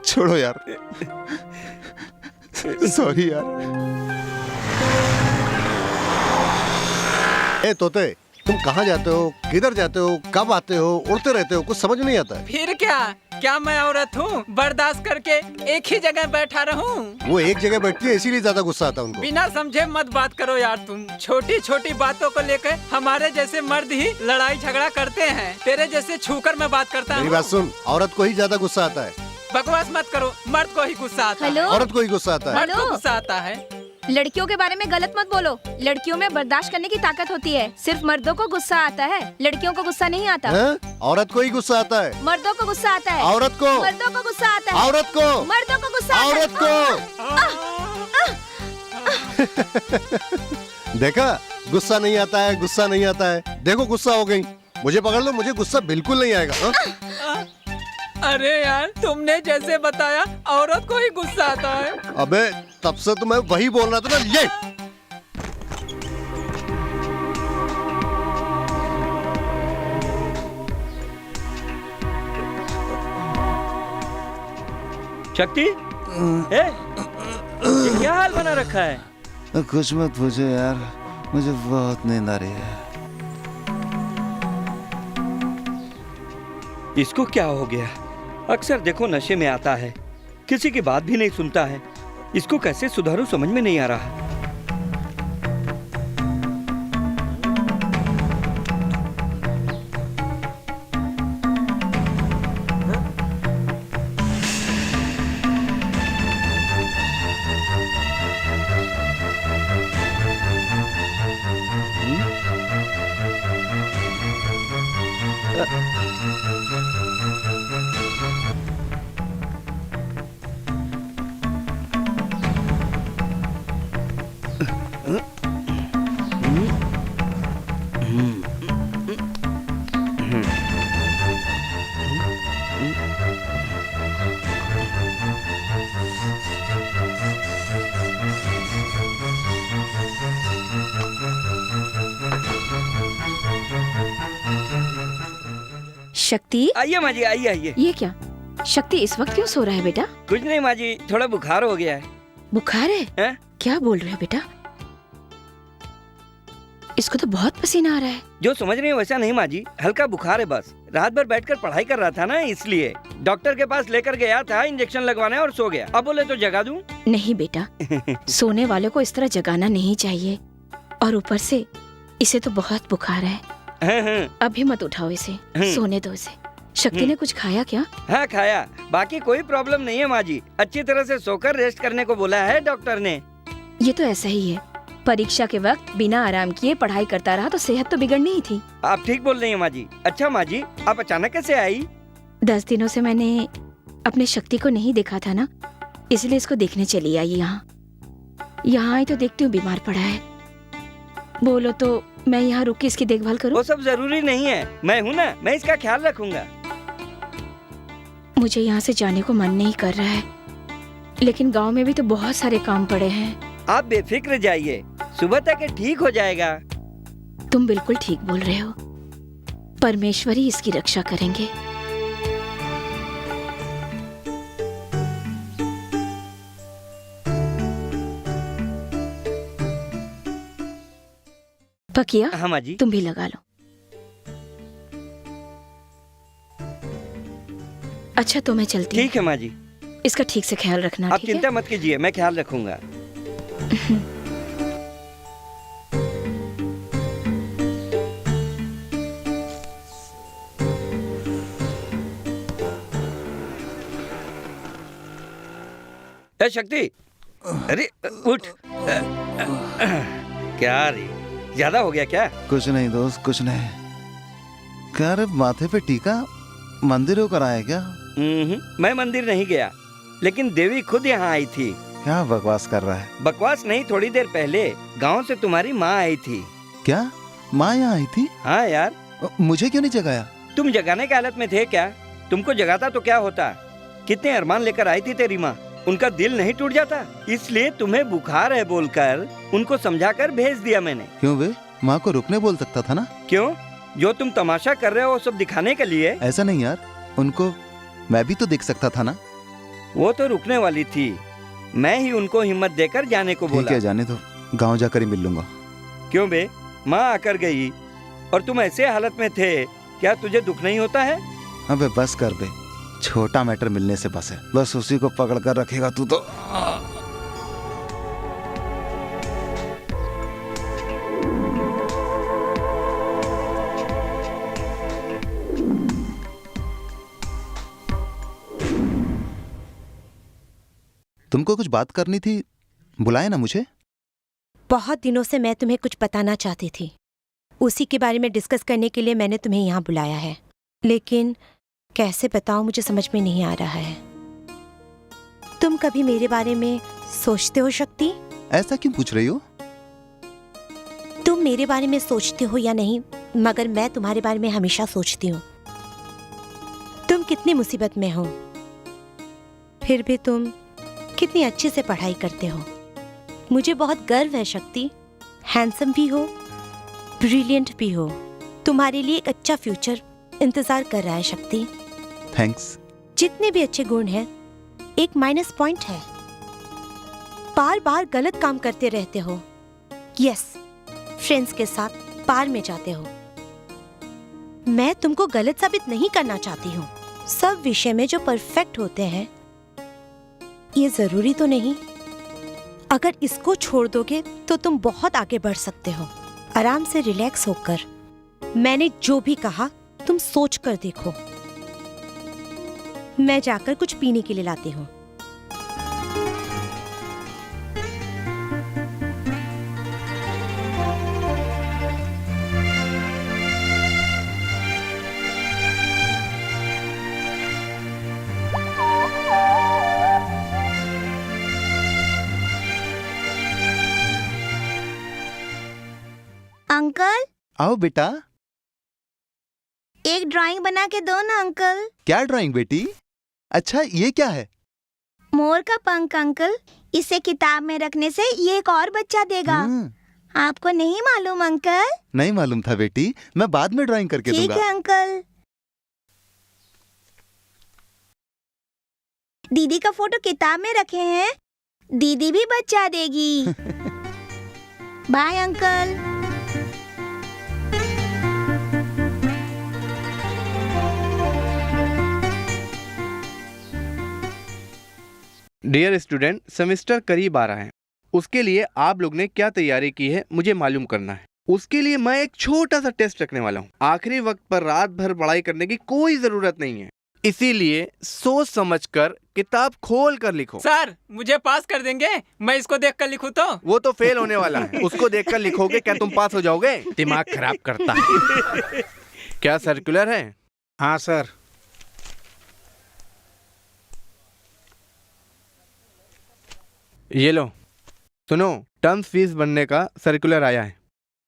छोड़ो यार। सॉरी यार। तोते, तुम कहाँ जाते हो, किधर जाते हो, कब आते हो, उड़ते रहते हो, कुछ समझ नहीं आता है। फिर क्या मैं औरत हूँ बर्दाश्त करके एक ही जगह बैठा रहूं? वो एक जगह बैठती है इसीलिए ज्यादा गुस्सा आता है उनको। बिना समझे मत बात करो यार तुम। छोटी छोटी बातों को लेकर हमारे जैसे मर्द ही लड़ाई झगड़ा करते हैं। तेरे जैसे छूकर मैं बात करता हूँ। मेरी बात सुन, औरत को ही ज्यादा गुस्सा आता है। बकवास मत करो, मर्द को ही गुस्सा आता है। औरत को ही गुस्सा आता है। मर्द को गुस्सा आता है। लड़कियों के बारे में गलत मत बोलो। लड़कियों में बर्दाश्त करने की ताकत होती है, सिर्फ मर्दों को गुस्सा आता है, लड़कियों को गुस्सा नहीं आता। औरत को ही गुस्सा आता है। मर्दों को गुस्सा आता है। औरत को। मर्दों को गुस्सा आता है। औरत को। मर्दों को गुस्सा आता है। औरत को। देखा, गुस्सा नहीं आता है, गुस्सा नहीं आता है। देखो गुस्सा हो गई। मुझे पकड़ लो, मुझे गुस्सा बिल्कुल नहीं आएगा। अरे यार, तुमने जैसे बताया औरत को ही गुस्सा आता है। अबे तब से तो मैं वही बोल रहा था ना। ये शक्ति, ए, ये क्या हाल बना रखा है? कुछ मत पूछो यार, मुझे बहुत नींद आ रही है। इसको क्या हो गया? अक्सर देखो नशे में आता है, किसी की बात भी नहीं सुनता है। इसको कैसे सुधारूं समझ में नहीं आ रहा। शक्ति, आइए माँ जी, आइए आइए। ये क्या? शक्ति इस वक्त क्यों सो रहा है बेटा? कुछ नहीं माँ जी, थोड़ा बुखार हो गया है। बुखार है? क्या बोल रहे हो बेटा? इसको तो बहुत पसीना आ रहा है। जो समझ रही है वैसा नहीं माँ जी, हल्का बुखार है बस। रात भर बैठकर पढ़ाई कर रहा था ना, इसलिए डॉक्टर के पास लेकर गया था इंजेक्शन लगवाने और सो गया। अब बोले तो जगा दूं? नहीं बेटा, सोने वाले को इस तरह जगाना नहीं चाहिए। और ऊपर से इसे तो बहुत बुखार है। अभी मत उठाओ इसे, सोने दो इसे। शक्ति ने कुछ खाया क्या? हाँ खाया, बाकी कोई प्रॉब्लम नहीं है माँ जी। अच्छी तरह से सोकर रेस्ट करने को बोला है डॉक्टर ने। ये तो ऐसा ही है, परीक्षा के वक्त बिना आराम किए पढ़ाई करता रहा तो सेहत तो बिगड़नी ही थी। आप ठीक बोल रही हैं माँ जी। अच्छा माँ जी, आप अचानक कैसे आई? 10 दिनों से मैंने अपने शक्ति को नहीं देखा था ना, इसलिए इसको देखने चली आई। यहाँ आई तो देखती हूँ बीमार पड़ा है। बोलो तो मैं यहाँ रुक के इसकी देखभाल करूँ? वो सब जरूरी नहीं है, मैं हूँ ना, मैं इसका ख्याल रखूंगा। मुझे यहाँ से जाने को मन नहीं कर रहा है, लेकिन गांव में भी तो बहुत सारे काम पड़े हैं। आप बेफिक्र जाइए, सुबह तक ठीक हो जाएगा। तुम बिल्कुल ठीक बोल रहे हो, परमेश्वर ही इसकी रक्षा करेंगे। पकिया, हाँ माँ जी। तुम भी लगा लो। अच्छा तो मैं चलती हूँ। ठीक है माँ जी। इसका ठीक से ख्याल रखना। आप ठीक है? चिंता मत कीजिए, मैं ख्याल रखूंगा। शक्ति, अरे उठ। क्या रे, ज्यादा हो गया क्या? कुछ नहीं दोस्त, कुछ नहीं। क्या रे, माथे पे टीका मंदिरों कराया क्या? मैं मंदिर नहीं गया, लेकिन देवी खुद यहाँ आई थी। क्या बकवास कर रहा है? बकवास नहीं, थोड़ी देर पहले गांव से तुम्हारी माँ आई थी। क्या माँ यहाँ आई थी? हाँ यार। मुझे क्यों नहीं जगाया? तुम जगाने की हालत में थे क्या? तुमको जगाता तो क्या होता? कितने अरमान लेकर आई थी तेरी माँ, उनका दिल नहीं टूट जाता? इसलिए तुम्हें बुखार है बोलकर उनको समझाकर भेज दिया मैंने। क्यों बे, माँ को रुकने बोल सकता था ना? क्यों? जो तुम तमाशा कर रहे हो वो सब दिखाने के लिए? ऐसा नहीं यार, उनको मैं भी तो देख सकता था ना। वो तो रुकने वाली थी, मैं ही उनको हिम्मत देकर जाने को बोला। ठीक है, जाने दो, गाँव जाकर ही मिल लूंगा। क्यों बे, माँ आकर गई और तुम ऐसे हालत में थे, क्या तुझे दुख नहीं होता है? अबे बस कर बे, छोटा मैटर मिलने से बस है, बस उसी को पकड़ कर रखेगा तू तो। तुमको कुछ बात करनी थी, बुलाए ना मुझे? बहुत दिनों से मैं तुम्हें कुछ बताना चाहती थी, उसी के बारे में डिस्कस करने के लिए मैंने तुम्हें यहाँ बुलाया है। लेकिन कैसे बताऊं, मुझे समझ में नहीं आ रहा है। तुम कभी मेरे बारे में सोचते हो शक्ति? ऐसा क्यों पूछ रही हो? तुम मेरे बारे में सोचते हो या नहीं, मगर मैं तुम्हारे बारे में हमेशा सोचती हूँ। तुम कितनी मुसीबत में हो, फिर भी तुम कितनी अच्छे से पढ़ाई करते हो। मुझे बहुत गर्व है शक्ति। हैंडसम भी हो, ब्रिलियंट भी हो। तुम्हारे लिए एक अच्छा फ्यूचर इंतजार कर रहा है शक्ति। थैंक्स। जितने भी अच्छे गुण हैं एक माइनस पॉइंट है। बार बार गलत काम करते रहते हो। यस, फ्रेंड्स के साथ बार में जाते हो। मैं तुमको गलत साबित नहीं करना चाहती हूँ। सब विषय में जो परफेक्ट होते हैं ये जरूरी तो नहीं। अगर इसको छोड़ दोगे तो तुम बहुत आगे बढ़ सकते हो। आराम से रिलैक्स होकर। मैंने जो भी कहा तुम सोच कर देखो। मैं जाकर कुछ पीने के लिए लाती हूँ। अंकल, आओ बेटा। एक ड्राइंग बना के दो ना अंकल। क्या ड्राइंग बेटी? अच्छा, ये क्या है? मोर का पंख अंकल। इसे किताब में रखने से ये एक और बच्चा देगा। आपको नहीं मालूम अंकल? नहीं मालूम था बेटी, मैं बाद में ड्राइंग करके दूंगा। ठीक है अंकल। दीदी का फोटो किताब में रखे हैं, दीदी भी बच्चा देगी। Bye uncle. Dear student, semester करीब आ रहा है। उसके लिए आप लोग ने क्या तैयारी की है मुझे मालूम करना है। उसके लिए मैं एक छोटा सा टेस्ट रखने वाला हूँ। आखिरी वक्त पर रात भर पढ़ाई करने की कोई जरूरत नहीं है, इसीलिए सोच समझकर किताब खोल कर लिखो। सर, मुझे पास कर देंगे? मैं इसको देखकर लिखूं तो? वो तो फेल होने वाला है, उसको देखकर लिखोगे क्या तुम पास हो जाओगे? दिमाग खराब करता है। क्या सर्कुलर है? हाँ सर। ये लो, सुनो, टर्म फीस बनने का सर्कुलर आया है।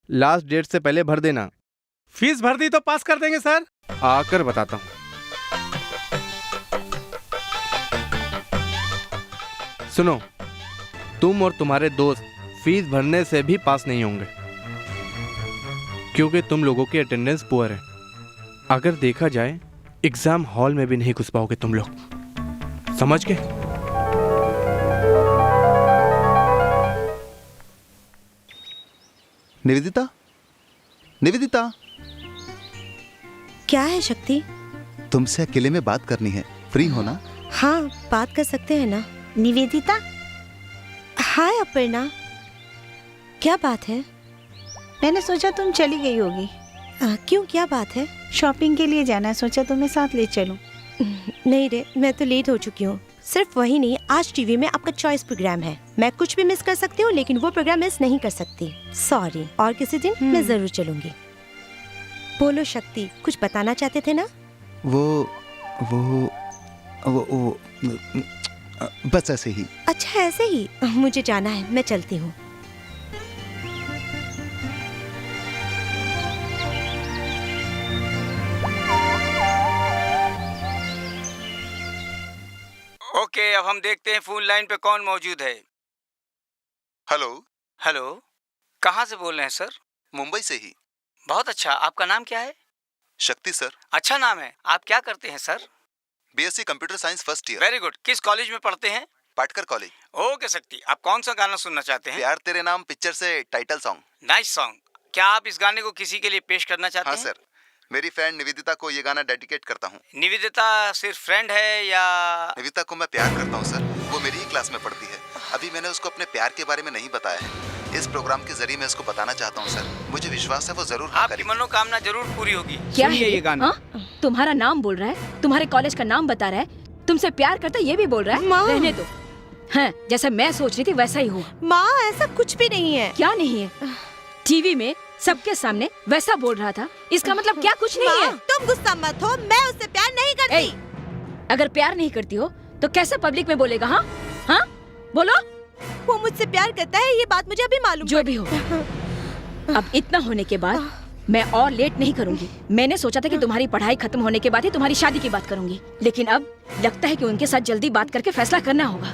लास्ट डेट से पहले भर देना। फीस भर दी तो पास कर देंगे सर। आकर बताता हूँ। सुनो, तुम और तुम्हारे दोस्त फीस भरने से भी पास नहीं होंगे, क्योंकि तुम लोगों की अटेंडेंस पुअर है। अगर देखा जाए एग्जाम हॉल में भी नहीं घुस पाओगे तुम लोग, समझ गए? निवेदिता, निवेदिता। क्या है शक्ति? तुमसे अकेले में बात करनी है, फ्री हो ना? हाँ, बात कर सकते हैं ना। निवेदिता। हाय अपर्णा, क्या बात है? मैंने सोचा तुम चली गई होगी। क्यों, क्या बात है? शॉपिंग के लिए जाना है, सोचा तुम्हें साथ ले चलूं। नहीं रे, मैं तो लेट हो चुकी हूँ। सिर्फ वही नहीं, आज टीवी में आपका चॉइस प्रोग्राम है। मैं कुछ भी मिस कर सकती हूँ, लेकिन वो प्रोग्राम मिस नहीं कर सकती। सॉरी, और किसी दिन मैं जरूर चलूंगी। बोलो शक्ति, कुछ बताना चाहते थे ना? वो बस ऐसे ही। अच्छा, ऐसे ही। मुझे जाना है, मैं चलती हूँ। ओके, अब हम देखते हैं फोन लाइन पे कौन मौजूद है। हेलो। हेलो, कहाँ से बोल रहे हैं सर? मुंबई से ही। बहुत अच्छा, आपका नाम क्या है? शक्ति सर। अच्छा नाम है। आप क्या करते हैं sir? BSc computer science first year. Very good. किस कॉलेज में पढ़ते हैं? पाटकर कॉलेज। ओके शक्ति, आप कौन सा गाना सुनना चाहते हैं? प्यार तेरे नाम पिक्चर से टाइटल सॉन्ग। Nice song. क्या आप इस गाने को किसी के लिए पेश करना चाहते हैं? हाँ सर, मेरी फ्रेंड निवेदिता को ये गाना डेडिकेट करता हूँ। निवेदिता सिर्फ फ्रेंड है या? निवेदिता को मैं प्यार करता हूँ सर, वो मेरी ही क्लास में पढ़ती है। अभी मैंने उसको अपने प्यार के बारे में नहीं बताया है। इस प्रोग्राम के जरिए मैं उसको बताना चाहता हूँ सर। मुझे विश्वास है वो जरूर आपकी मनोकामना जरूर पूरी होगी। क्या है ये गाना? तुम्हारा नाम बोल रहा है, तुम्हारे कॉलेज का नाम बता रहा है, तुमसे प्यार करता है ये भी बोल रहा है। रहने दो। हाँ, जैसा मैं सोच रही थी वैसा ही हुआ। माँ, ऐसा कुछ भी नहीं है। क्या नहीं है? टीवी में सबके सामने वैसा बोल रहा था, इसका मतलब क्या कुछ नहीं है? तुम गुस्सा मत हो, मैं उससे प्यार नहीं करती। अगर प्यार नहीं करती हो तो कैसे पब्लिक में बोलेगा? हाँ हाँ, बोलो। वो मुझसे प्यार करता है, ये बात मुझे अभी मालूम। जो भी हो, अब इतना होने के बाद मैं और लेट नहीं करूंगी। मैंने सोचा था कि तुम्हारी पढ़ाई खत्म होने के बाद ही तुम्हारी शादी की बात करूंगी, लेकिन अब लगता है कि उनके साथ जल्दी बात करके फैसला करना होगा।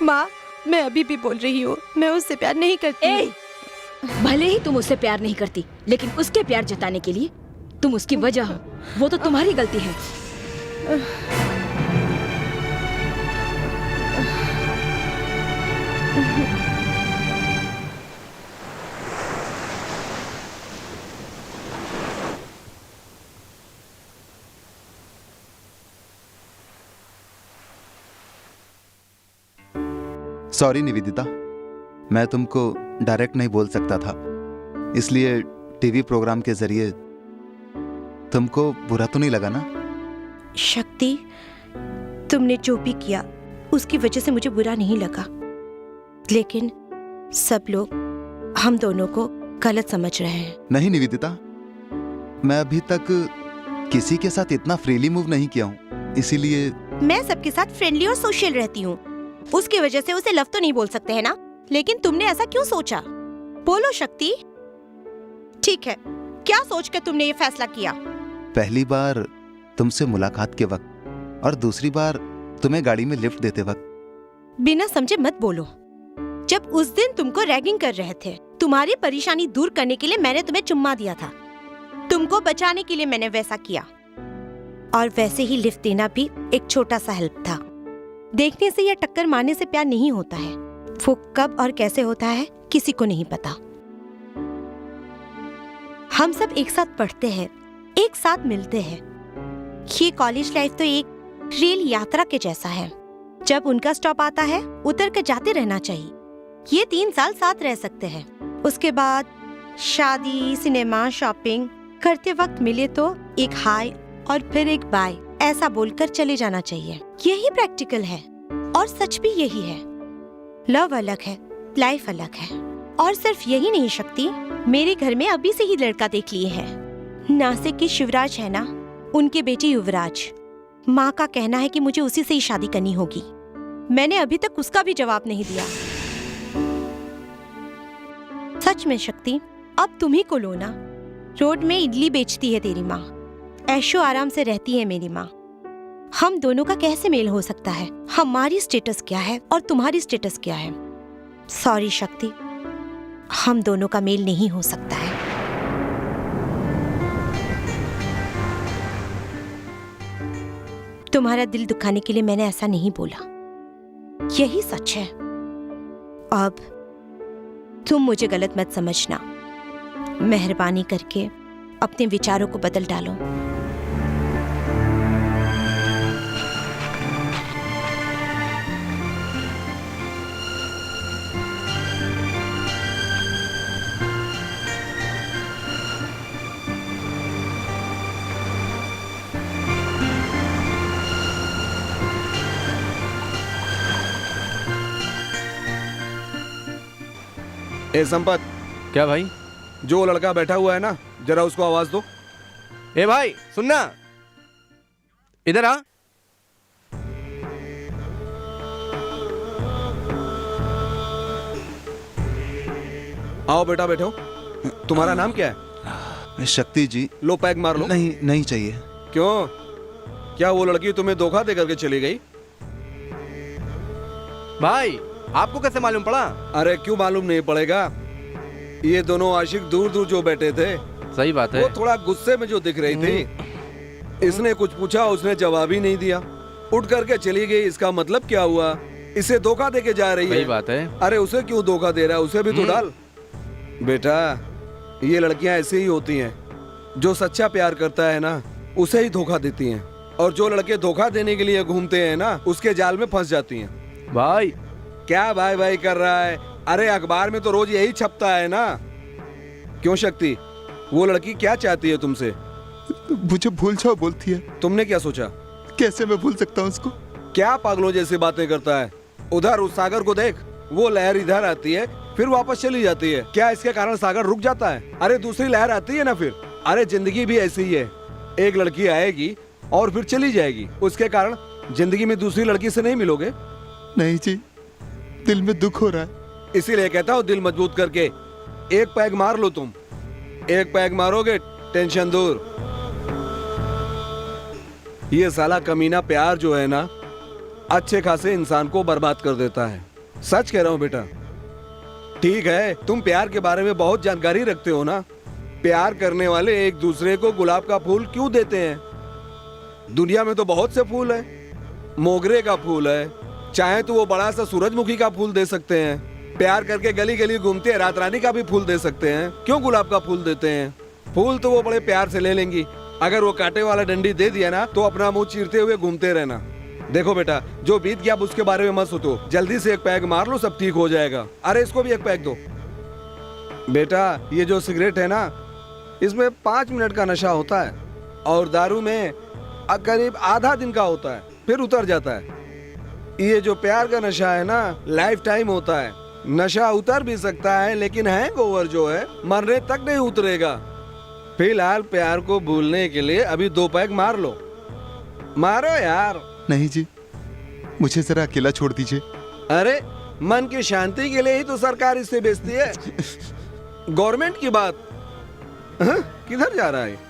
माँ, मैं अभी भी बोल रही हूँ, मैं उससे प्यार नहीं करती। भले ही तुम उससे प्यार नहीं करती, लेकिन उसके प्यार जताने के लिए तुम उसकी वजह हो। वो तो तुम्हारी गलती है। सॉरी निवेदिता, मैं तुमको डायरेक्ट नहीं बोल सकता था, इसलिए टीवी प्रोग्राम के जरिए तुमको बुरा तो नहीं लगा ना? शक्ति, तुमने जो भी किया उसकी वजह से मुझे बुरा नहीं लगा, लेकिन सब लोग हम दोनों को गलत समझ रहे हैं। नहीं निवेदिता, मैं अभी तक किसी के साथ इतना फ्रीली मूव नहीं किया हूँ, इसीलिए मैं सबके साथ फ्रेंडली और सोशल रहती हूँ, उसकी वजह से उसे लव तो नहीं बोल सकते हैं ना? लेकिन तुमने ऐसा क्यों सोचा? बोलो शक्ति। ठीक है, क्या सोचकर तुमने ये फैसला किया? पहली बार तुमसे मुलाकात के वक्त और दूसरी बार तुम्हें गाड़ी में लिफ्ट देते वक्त। बिना समझे मत बोलो। जब उस दिन तुमको रैगिंग कर रहे थे, तुम्हारी परेशानी दूर करने के लिए मैंने तुम्हें चुम्मा दिया था, तुमको बचाने के लिए मैंने वैसा किया, और वैसे ही लिफ्ट देना भी एक छोटा सा हेल्प था। देखने से या टक्कर मारने से प्यार नहीं होता है, वो कब और कैसे होता है किसी को नहीं पता। हम सब एक साथ पढ़ते हैं, एक साथ मिलते हैं। ये कॉलेज लाइफ तो एक रेल यात्रा के जैसा है, जब उनका स्टॉप आता है उतर कर जाते रहना चाहिए। ये 3 साल साथ रह सकते हैं, उसके बाद शादी, सिनेमा, शॉपिंग करते वक्त मिले तो एक हाय और फिर एक बाय ऐसा बोलकर चले जाना चाहिए। यही प्रैक्टिकल है और सच भी यही है। लव अलग है, लाइफ अलग है। और सिर्फ यही नहीं शक्ति, मेरे घर में अभी से ही लड़का देख लिए हैं। नासिक की शिवराज है ना, उनके बेटे युवराज। माँ का कहना है कि मुझे उसी से ही शादी करनी होगी। मैंने अभी तक उसका भी जवाब नहीं दिया। सच में शक्ति, अब तुम ही को लो ना। रोड में इडली बेचती है तेरी माँ, ऐशो आराम से रहती है मेरी माँ। हम दोनों का कैसे मेल हो सकता है? हमारी स्टेटस क्या है और तुम्हारी स्टेटस क्या है? सॉरी शक्ति, हम दोनों का मेल नहीं हो सकता है। तुम्हारा दिल दुखाने के लिए मैंने ऐसा नहीं बोला, यही सच है। अब तुम मुझे गलत मत समझना। मेहरबानी करके अपने विचारों को बदल डालो। ए संपत, क्या भाई? जो लड़का बैठा हुआ है ना, जरा उसको आवाज दो। ए भाई सुनना, इधर आ। आओ बेटा, बैठो। तुम्हारा नाम क्या है? शक्ति जी। लो पैग मार लो। नहीं, नहीं चाहिए। क्यों? क्या वो लड़की तुम्हें धोखा दे करके चली गई? भाई आपको कैसे मालूम पड़ा? अरे क्यों मालूम नहीं पड़ेगा, ये दोनों आशिक दूर दूर जो बैठे थे। सही बात है। वो थोड़ा गुस्से में जो दिख रही थी। इसने कुछ पूछा, उसने जवाब ही नहीं दिया, उठ करके चली गई। इसका मतलब क्या हुआ? इसे धोखा दे के जा रही है। सही बात है। अरे उसे क्यों धोखा दे रहा है? उसे भी तो डाल। बेटा, ये लड़कियां ऐसे ही होती हैं, जो सच्चा प्यार करता है ना, उसे ही धोखा देती हैं, और जो लड़के धोखा देने के लिए घूमते हैं ना, उसके जाल में फंस जाती हैं। भाई क्या भाई भाई कर रहा है? अरे अखबार में तो रोज यही छपता है ना। क्यों शक्ति, वो लड़की क्या चाहती है तुमसे? मुझे भूल जाओ बोलती है। तुमने क्या सोचा? कैसे मैं भूल सकता हूँ उसको? क्या पागलों जैसी बातें करता है? उधर उस सागर को देख, वो लहर इधर आती है फिर वापस चली जाती है। क्या इसके कारण सागर रुक जाता है? अरे दूसरी लहर आती है ना फिर। अरे जिंदगी भी ऐसी ही है, एक लड़की आएगी और फिर चली जाएगी, उसके कारण जिंदगी में दूसरी लड़की से नहीं मिलोगे। नहीं जी, दिल में दुख हो रहा है। इसीलिए कहता हूँ दिल मजबूत करके एक पैग मार लो। तुम एक पैग मारोगे, टेंशन दूर। ये साला कमीना प्यार जो है ना, अच्छे खासे इंसान को बर्बाद कर देता है। सच कह रहा हूँ बेटा। ठीक है, तुम प्यार के बारे में बहुत जानकारी रखते हो ना। प्यार करने वाले एक दूसरे को गुलाब का फूल क्यों देते हैं? दुनिया में तो बहुत से फूल है। मोगरे का फूल है, चाहे तो वो बड़ा सा सूरजमुखी का फूल दे सकते हैं, प्यार करके गली गली घूमते रात रानी का भी फूल दे सकते हैं, क्यों गुलाब का फूल देते हैं? फूल तो वो बड़े प्यार से ले लेंगी, अगर वो कांटे वाला डंडी दे दिया ना तो अपना मुंह चीरते हुए घूमते रहना। देखो बेटा, जो बीत गया अब उसके बारे में मत सोचो, जल्दी से एक पैग मार लो, सब ठीक हो जाएगा। अरे इसको भी एक पैग दो। बेटा ये जो सिगरेट है ना, इसमें 5 मिनट का नशा होता है और दारू में करीब आधा दिन का होता है, फिर उतर जाता है। ये जो प्यार का नशा है ना, लाइफ टाइम होता है। नशा उतर भी सकता है लेकिन हैंगओवर जो है मरने तक नहीं उतरेगा। फिलहाल प्यार को भूलने के लिए अभी 2 पैग मार लो, मारो यार। नहीं जी, मुझे जरा अकेला छोड़ दीजिए। अरे मन की शांति के लिए ही तो सरकार इससे बेचती है। गवर्नमेंट की बात। किधर जा रहा है?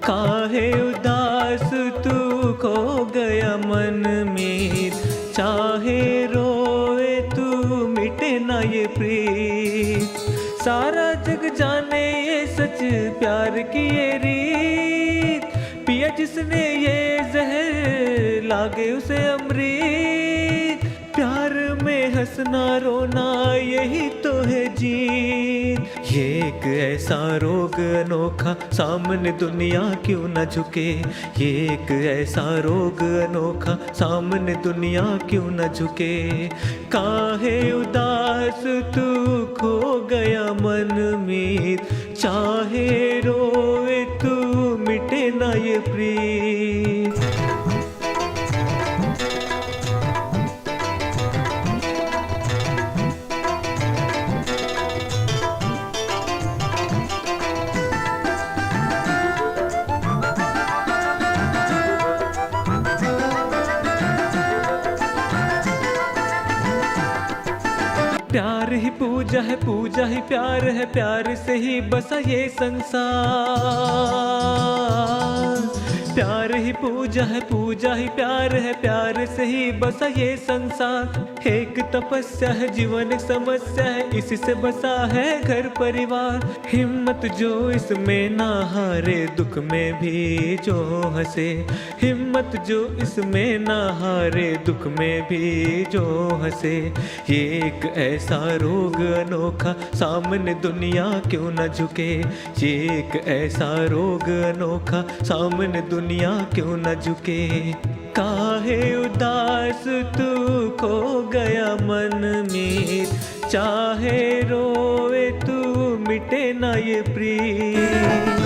काहे उदास तू खो गया मन में, चाहे रोए तू मिटे ना ये प्रीत। सारा जग जाने ये सच प्यार की ये रीत, पिया जिसने ये जहर लागे उसे अमृत। प्यार में हंसना रोना यही तो है जीत। ये एक ऐसा रोग अनोखा सामने दुनिया क्यों न झुके। ये एक ऐसा रोग अनोखा सामने दुनिया क्यों न झुके। काहे उदास तू खो गया मन में, चाहे रोए तू मिटे ना ये प्रीत। प्यार ही पूजा है, पूजा ही प्यार है, प्यार से ही बसा ये संसार। प्यार ही पूजा है, पूजा ही प्यार है, प्यार से ही बसा ये संसार। एक तपस्या है, जीवन एक समस्या है, इसी से बसा है घर परिवार। हिम्मत जो इसमें ना हारे, दुख में भी जो हंसे। हिम्मत जो इसमें ना हारे, दुख में भी जो हंसे। ये एक ऐसा रोग अनोखा सामने दुनिया क्यों न झुके। ये एक ऐसा रोग अनोखा सामने दुनिया क्यों न झुके। काहे उदास तू खो गया मन में, चाहे रोए तू मिटे ना ये प्रीत।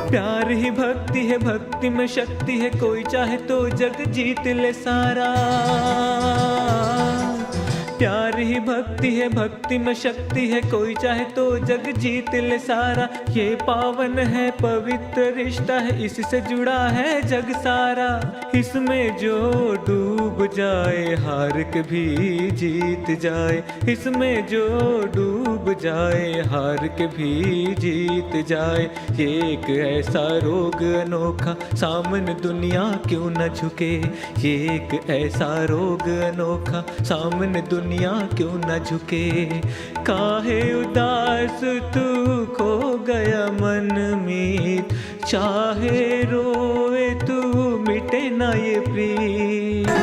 प्यार ही भक्ति है, भक्ति में शक्ति है, कोई चाहे तो जग जीत ले सारा। प्यार ही भक्ति है, भक्ति में शक्ति है, कोई चाहे तो जग जीत ले सारा। ये पावन है, पवित्र रिश्ता है, इससे जुड़ा है जग सारा। इसमें जो डूब जाए हार के भी जीत जाए। इसमें जो डूब जाए हार के भी जीत जाए। ये एक ऐसा रोग अनोखा सामने दुनिया क्यों न झुके। ये एक ऐसा रोग अनोखा सामने दुनिया क्यों न झुके। काहे उदास तू खो गया मन में, चाहे रोए तू मिटे ना ये प्रीत।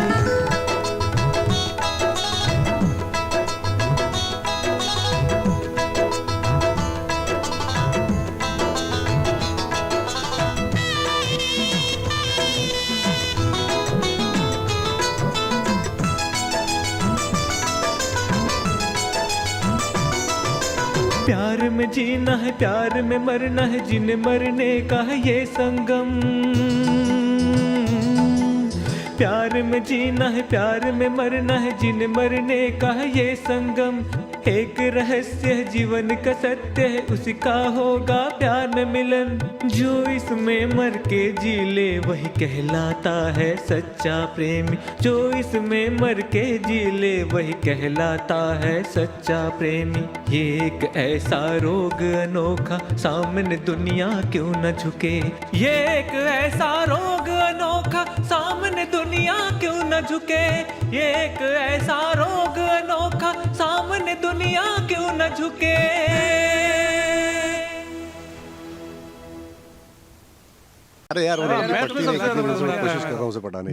प्यार में जीना है, प्यार में मरना है, जिन्हें मरने का है ये संगम। प्यार में जीना है, प्यार में मरना है, जीने मरने का है ये संगम। एक रहस्य है जीवन का सत्य है, उसी का होगा प्यार में मिलन। जो इसमें मर के जी ले वही कहलाता है सच्चा प्रेमी। जो इसमें मर के जी ले वही कहलाता है सच्चा प्रेमी। ये एक ऐसा रोग अनोखा सामने दुनिया क्यों न झुके। ये एक ऐसा रोग अनोखा सामने दुनिया क्यों न झुके। ये एक ऐसा रोग अनोखा सामने दुनिया क्यों न झुके। अरे यार कोशिश कर रहा हूँ उसे पढ़ाने की।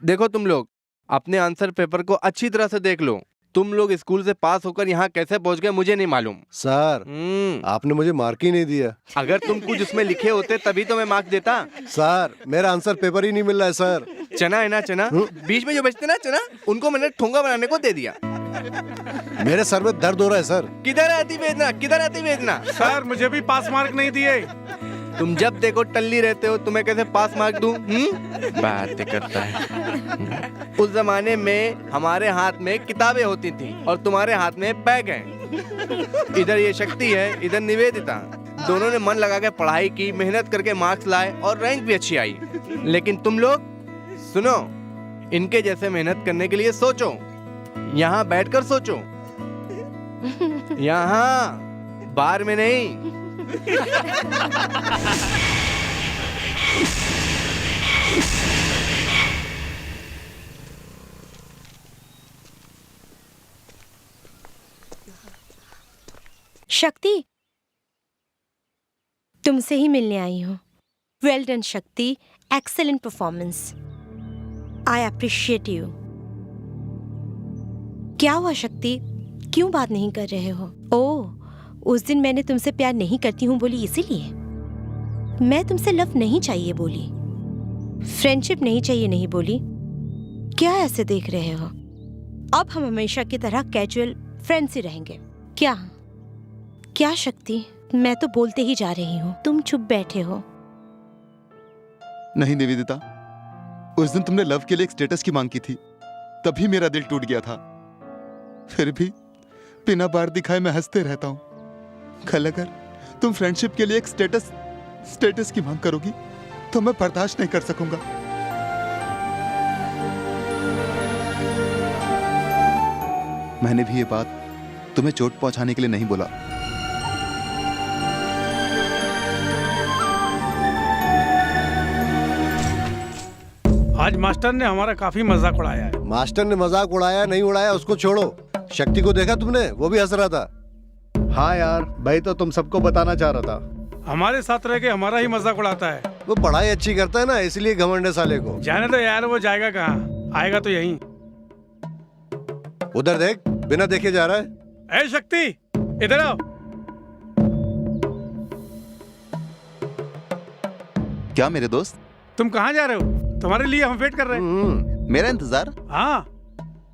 देखो तुम लोग अपने आंसर पेपर को अच्छी तरह से देख लो। तुम लोग स्कूल से पास होकर यहाँ कैसे पहुँच गए मुझे नहीं मालूम। सर आपने मुझे मार्क ही नहीं दिया। अगर तुम कुछ उसमें लिखे होते तभी तो मैं मार्क देता। सर मेरा आंसर पेपर ही नहीं मिल रहा है सर। चना है ना, चना बीच में जो बचते ना चना, उनको मैंने ठोंगा बनाने को दे दिया। मेरे सर में दर्द हो रहा है सर। किधर आती वेदना, किधर आती वेदना। सर मुझे भी पास मार्क नहीं दिए। तुम जब देखो टल्ली रहते हो, तुम्हें कैसे पास मार्क दूं? बात करता है। उस जमाने में हमारे हाथ में किताबें होती थी और तुम्हारे हाथ में बैग है। इधर ये शक्ति है, इधर निवेदिता। दोनों ने मन लगा के पढ़ाई की, मेहनत करके मार्क्स लाए और रैंक भी अच्छी आई। लेकिन तुम लोग सुनो, इनके जैसे मेहनत करने के लिए सोचो, यहाँ बैठकर सोचो, यहाँ बार में नहीं। शक्ति, तुमसे ही मिलने आई हूँ। वेल डन शक्ति, excellent performance. I appreciate you. क्या हुआ शक्ति, क्यों बात नहीं कर रहे हो? ओह, उस दिन मैंने तुमसे प्यार नहीं करती हूँ बोली इसीलिए? मैं तुमसे लव नहीं चाहिए बोली, फ्रेंडशिप नहीं चाहिए नहीं बोली। क्या ऐसे देख रहे हो? अब हम हमेशा की तरह कैजुअल फ्रेंड्स ही रहेंगे क्या? क्या शक्ति, मैं तो बोलते ही जा रही हूँ, तुम चुप बैठे हो। नहीं निवेदिता, उस दिन तुमने लव के लिए एक स्टेटस की मांग की थी, तभी मेरा दिल टूट गया था। फिर भी बिना बार दिखाए मैं हंसते रहता हूँ। कल अगर तुम फ्रेंडशिप के लिए एक स्टेटस की मांग करोगी तो मैं बर्दाश्त नहीं कर सकूंगा। मैंने भी ये बात तुम्हें चोट पहुंचाने के लिए नहीं बोला। आज मास्टर ने हमारा काफी मजाक उड़ाया है। मास्टर ने मजाक उड़ाया नहीं उड़ाया उसको छोड़ो। शक्ति को देखा तुमने? वो भी हंस रहा था। हाँ यार, भाई तो तुम सबको बताना चाह रहा था। हमारे साथ रह के हमारा ही मजाक उड़ाता है। वो पढ़ाई अच्छी करता है ना, इसलिए घमंड है साले को। जाने तो यार, वो जाएगा कहाँ, आएगा तो यहीं। उधर देख, बिना देखे जा रहा है। ए शक्ति, इधर आओ। क्या मेरे दोस्त? तुम कहाँ जा रहे हो? तुम्हारे लिए हम वेट कर रहे हैं। मेरा इंतजार? हाँ,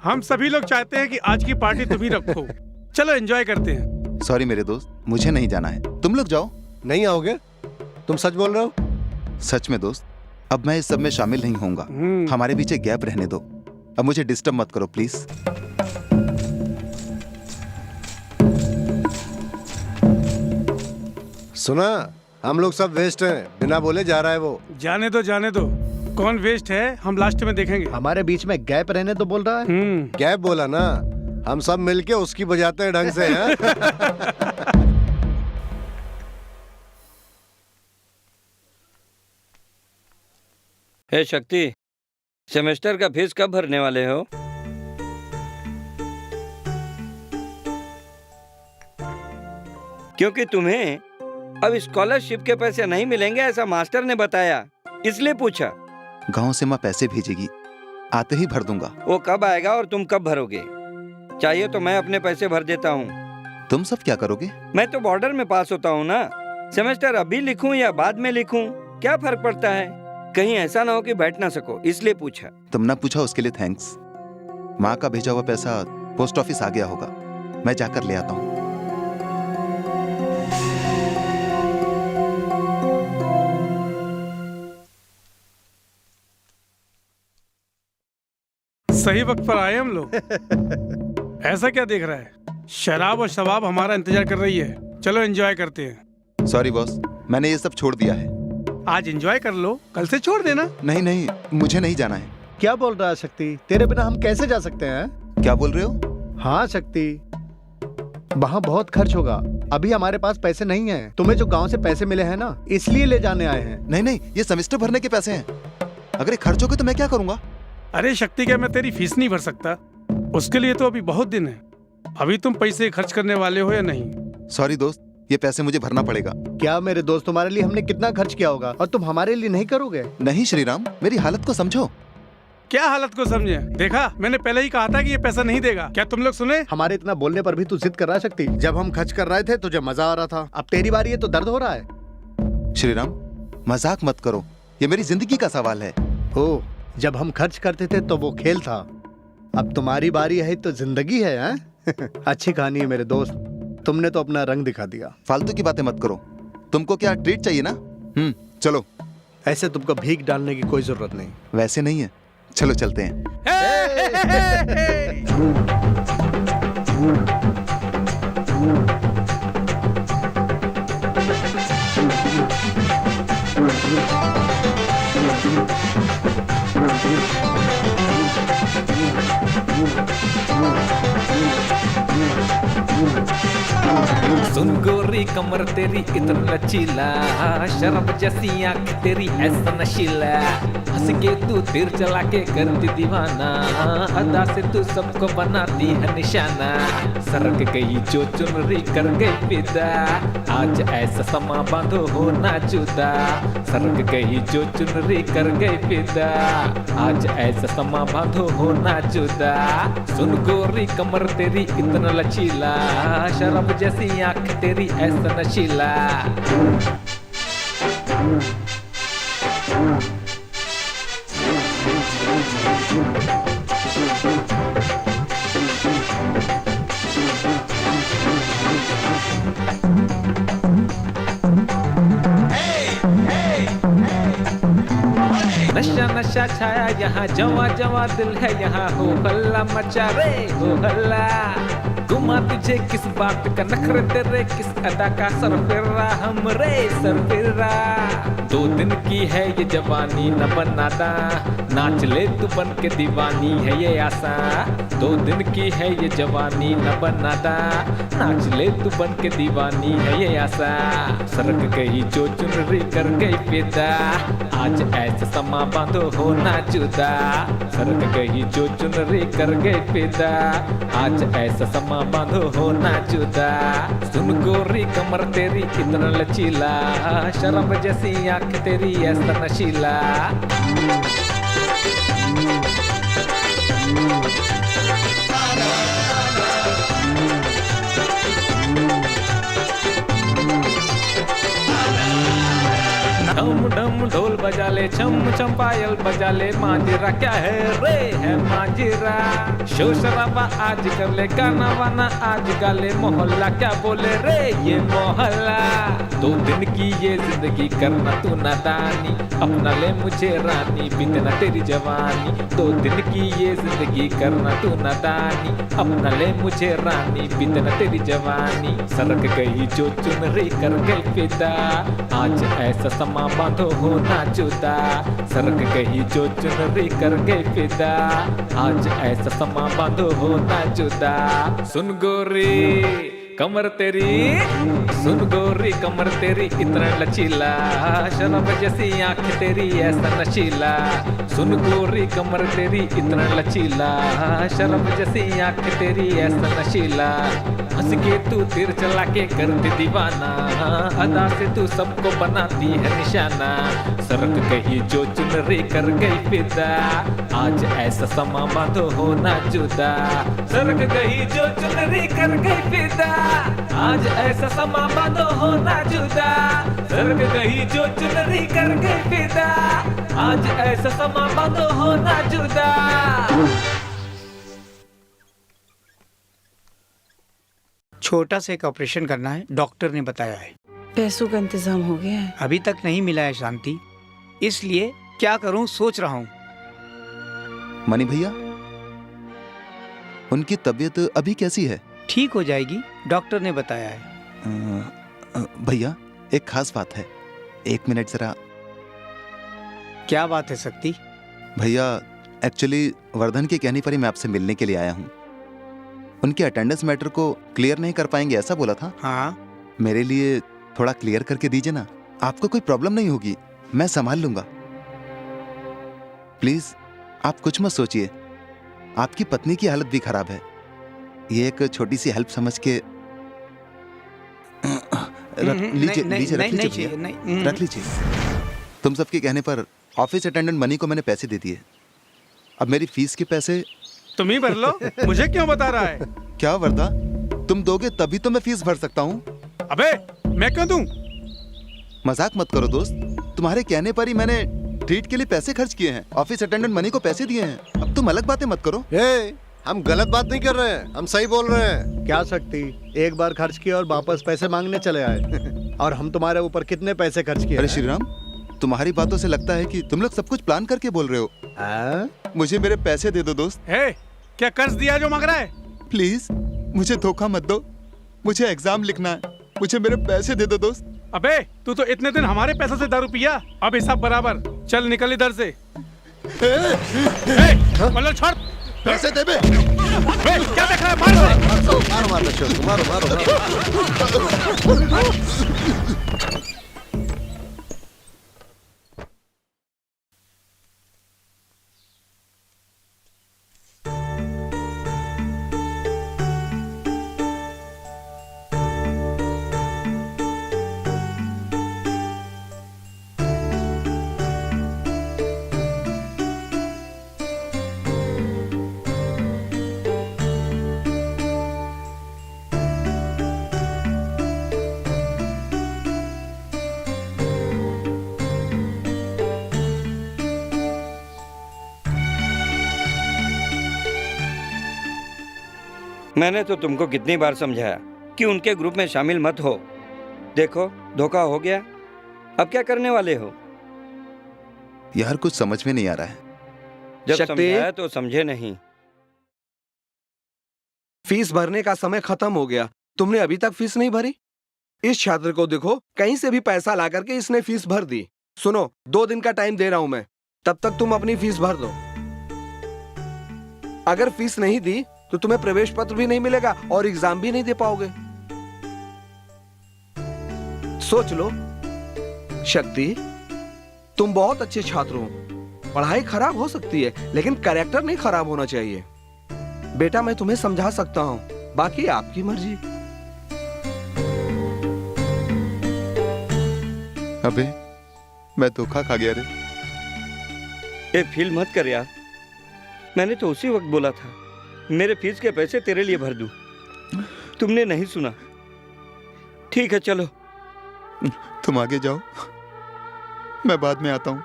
हम सभी लोग चाहते हैं कि आज की पार्टी तुम ही रखो। चलो एंजॉय करते हैं। सॉरी मेरे दोस्त, मुझे नहीं जाना है, तुम लोग जाओ। नहीं आओगे? तुम सच बोल रहे हो? सच में दोस्त, अब मैं इस सब में शामिल नहीं होऊंगा। हमारे बीच एक गैप रहने दो। अब मुझे डिस्टर्ब मत करो प्लीज। सुना, हम लोग सब वेस्ट हैं, बिना बोले जा रहा है वो। जाने दो, जाने दो, कौन वेस्ट है हम लास्ट में देखेंगे। हमारे बीच में गैप रहने तो बोल रहा है। गैप बोला ना, हम सब मिलके उसकी बजाते हैं ढंग से। हे शक्ति, सेमेस्टर का फीस कब भरने वाले हो? क्योंकि तुम्हें अब स्कॉलरशिप के पैसे नहीं मिलेंगे ऐसा मास्टर ने बताया, इसलिए पूछा। गांव से माँ पैसे भेजेगी, आते ही भर दूंगा। वो कब आएगा और तुम कब भरोगे? चाहिए तो मैं अपने पैसे भर देता हूँ। तुम सब क्या करोगे? मैं तो बॉर्डर में पास होता हूँ ना। सेमेस्टर अभी लिखूं या बाद में लिखूं, क्या फर्क पड़ता है? कहीं ऐसा ना हो कि बैठ ना सको, इसलिए पूछा। तुमने पूछा उसके लिए थैंक्स। माँ का भेजा हुआ पैसा पोस्ट ऑफिस आ गया होगा, मैं जाकर ले आता हूँ। सही वक्त पर आए हम लोग। ऐसा क्या देख रहा है? शराब और शबाब हमारा इंतजार कर रही है। चलो एंजॉय करते हैं। सॉरी बॉस, मैंने ये सब छोड़ दिया है। आज एंजॉय कर लो, कल से छोड़ देना। नहीं नहीं, मुझे नहीं जाना है। क्या बोल रहा है शक्ति? तेरे बिना हम कैसे जा सकते हैं? क्या बोल रहे हो? हाँ शक्ति, वहाँ बहुत खर्च होगा। अभी हमारे पास पैसे नहीं हैं। तुम्हें जो गांव से पैसे मिले हैं ना, इसलिए ले जाने आए हैं। नहीं नहीं, ये सेमेस्टर भरने के पैसे हैं। अगर ये खर्च हो गए तो मैं क्या करूंगा? अरे शक्ति, क्या मैं तेरी फीस नहीं भर सकता? उसके लिए तो अभी बहुत दिन है। अभी तुम पैसे खर्च करने वाले हो या नहीं? सॉरी दोस्त, ये पैसे मुझे भरना पड़ेगा। क्या मेरे दोस्त, तुम्हारे लिए हमने कितना खर्च किया होगा और तुम हमारे लिए नहीं करोगे? नहीं श्रीराम, मेरी हालत को समझो। क्या हालत को समझे? देखा, मैंने पहले ही कहा था कि ये पैसा नहीं देगा। क्या तुम लोग सुने? हमारे इतना बोलने पर भी तू जिद कर रहा है शक्ति। जब हम खर्च कर रहे थे तुझे मजा आ रहा था, अब तेरी बारी है तो दर्द हो रहा है। श्रीराम, मजाक मत करो, ये मेरी जिंदगी का सवाल है। ओ, जब हम खर्च करते थे तो वो खेल था, अब तुम्हारी बारी है तो जिंदगी है, हैं? अच्छी कहानी है मेरे दोस्त, तुमने तो अपना रंग दिखा दिया। फालतू की बातें मत करो। तुमको क्या ट्रीट चाहिए ना? चलो। ऐसे तुमको भीख डालने की कोई जरूरत नहीं। वैसे नहीं है, चलो चलते हैं। सुन गोरी कमर तेरी इतना लचीला, शराब जैसी आंख तेरी ऐसा नशीला, हंस के तू तीर चला के करती दीवाना, अदा से तू सबको बनाती है निशाना, सरक गई जो चुनरी कर गई फिदा, आज ऐसा समा बांधो हो ना जुदा, सरक गई जो चुनरी कर गई फिदा, आज ऐसा समा बांधो हो ना जुदा। सुन गोरी कमर तेरी इतना लचीला, शराब जैसी आंख तेरी ऐसा नशीला। नशा नशा छाया यहाँ, जवा जवा दिल है यहाँ, हो हल्ला मचा रे हो हल्ला, घुमा तुझे किस बात का नखरे तेरे, किस अदा का सरफिरा हम रे सरफिरा। 2 दिन की है ये जवानी न बनाता, नाच ले तू बन के दीवानी है ये आशा। 2 दिन की है ये जवानी न बनाता, नाच ले तू बन के दीवानी है ये आशा। सरक गई जो चुनरी कर गई फिदा, आज ऐसा समा बांधो हो ना जुदा, सरक गई जो चुनरी कर गई फिदा, आज ऐसा समा बांधो हो ना जुदा। सुन गोरी कमर तेरी इतना लचीला, शराब जैसी आंख तेरी ऐसा नशीला। डम डम ढोल बजा ले, छम छम पायल बजा ले, मांजरा क्या है रे है मांजरा। शोर शराबा आज कर ले, गाना वाना आज गा ले, मोहल्ला क्या बोले रे ये मोहल्ला। 2 दिन की ये जिंदगी करना तू नादानी, अपना ले मुझे रानी बीतना तेरी जवानी। 2 दिन की ये जिंदगी करना तू नादानी, अपना ले मुझे रानी बीतना तेरी जवानी। सरक गई जो चुनरी कर गई फिदा, आज ऐसा समा बांधो हो ना जुदा, सरक गई जो चुनरी कर गई फिदा, आज ऐसा समा बांधो हो ना जुदा। सुन गोरी कमर तेरी, सुन गोरी कमर तेरी इतना लचीला, शराब जैसी आंख तेरी ऐसा नशीला। सुन गोरी कमर तेरी इतना लचीला, शराब जैसी आंख तेरी ऐसा नशीला, हंस के तू तीर चला के करती दीवाना, अदा से तू सबको बनाती है निशाना। सरक गई जो चुनरी कर गई फिदा, आज ऐसा समा बांधो हो ना जुदा, सरक गई जो चुनरी कर गई फिदा, आज ऐसा समा बांधो हो ना जुदा, सरक गई जो चुनरी कर गई फिदा, आज ऐसा समा बांधो हो ना जुदा। छोटा सा एक ऑपरेशन करना है, डॉक्टर ने बताया है। पैसों का इंतजाम हो गया है? अभी तक नहीं मिला है शांति, इसलिए क्या करूं सोच रहा हूं। मनी भैया, उनकी तबीयत अभी कैसी है? ठीक हो जाएगी, डॉक्टर ने बताया है। भैया एक खास बात है, 1 मिनट जरा। क्या बात है शक्ति? भैया एक्चुअली वर्धन के कहने पर ही मैं आपसे मिलने के लिए आया हूँ। उनके अटेंडेंस मैटर को क्लियर नहीं कर पाएंगे ऐसा बोला था। हाँ, मेरे लिए थोड़ा क्लियर करके दीजिए ना, आपको कोई प्रॉब्लम नहीं होगी, मैं संभाल लूंगा। प्लीज आप कुछ मत सोचिए, आपकी पत्नी की हालत भी खराब है, ये एक छोटी सी हेल्प समझ के लीजिए लीजिए, रख लीजिए भैया, रख लीजिए। तुम सबके कहने पर ऑफिस अटेंडेंट मनी को मैंने पैसे दे दिए, अब मेरी फीस के पैसे तुम ही भर लो, मुझे क्यों बता रहा है? क्या वर्दा, तुम दोगे तभी तो मैं फीस भर सकता हूँ। अबे मैं क्यों दूं? मजाक मत करो दोस्त, तुम्हारे कहने पर ही मैंने ट्रीट के लिए पैसे खर्च किए हैं, ऑफिस अटेंडेंट मनी को पैसे दिए हैं, अब तुम अलग बातें मत करो। हम गलत बात नहीं कर रहे हैं, हम सही बोल रहे हैं। क्या सकती, एक बार खर्च किया और वापस पैसे मांगने चले आए और हम तुम्हारे ऊपर कितने पैसे खर्च किए? अरे श्रीराम, तुम्हारी बातों से लगता है कि तुम लोग सब कुछ प्लान करके बोल रहे हो। मुझे मेरे पैसे दे दो दोस्त। क्या कर्ज दिया जो मांग रहा है? प्लीज मुझे धोखा मत दो, मुझे एग्जाम लिखना है, मुझे मेरे पैसे दे दो दोस्त। अबे तू तो इतने दिन हमारे पैसों से दारू पिया, अब हिसाब बराबर। चल निकल इधर से। मतलब छोड़, पैसे दे बे। क्या देख रहा है? मारो मारो मारो मारो। मैंने तो तुमको कितनी बार समझाया कि उनके ग्रुप में शामिल मत हो। देखो धोखा हो गया, अब क्या करने वाले हो? यार कुछ समझ में नहीं आ रहा है। जब समझाया तो समझे नहीं। फीस भरने का समय खत्म हो गया, तुमने अभी तक फीस नहीं भरी। इस छात्र को देखो, कहीं से भी पैसा ला करके इसने फीस भर दी। सुनो, 2 दिन का टाइम दे रहा हूं मैं, तब तक तुम अपनी फीस भर दो। अगर फीस नहीं दी तो तुम्हें प्रवेश पत्र भी नहीं मिलेगा और एग्जाम भी नहीं दे पाओगे। सोच लो। शक्ति, तुम बहुत अच्छे छात्र हो, पढ़ाई खराब हो सकती है लेकिन कैरेक्टर नहीं खराब होना चाहिए। बेटा मैं तुम्हें समझा सकता हूं, बाकी आपकी मर्जी। अबे मैं धोखा खा गया रे। ये फील मत कर यार, मैंने तो उसी वक्त बोला था मेरे फीस के पैसे तेरे लिए भर दूं, तुमने नहीं सुना। ठीक है चलो। तुम आगे जाओ, मैं बाद में आता हूं।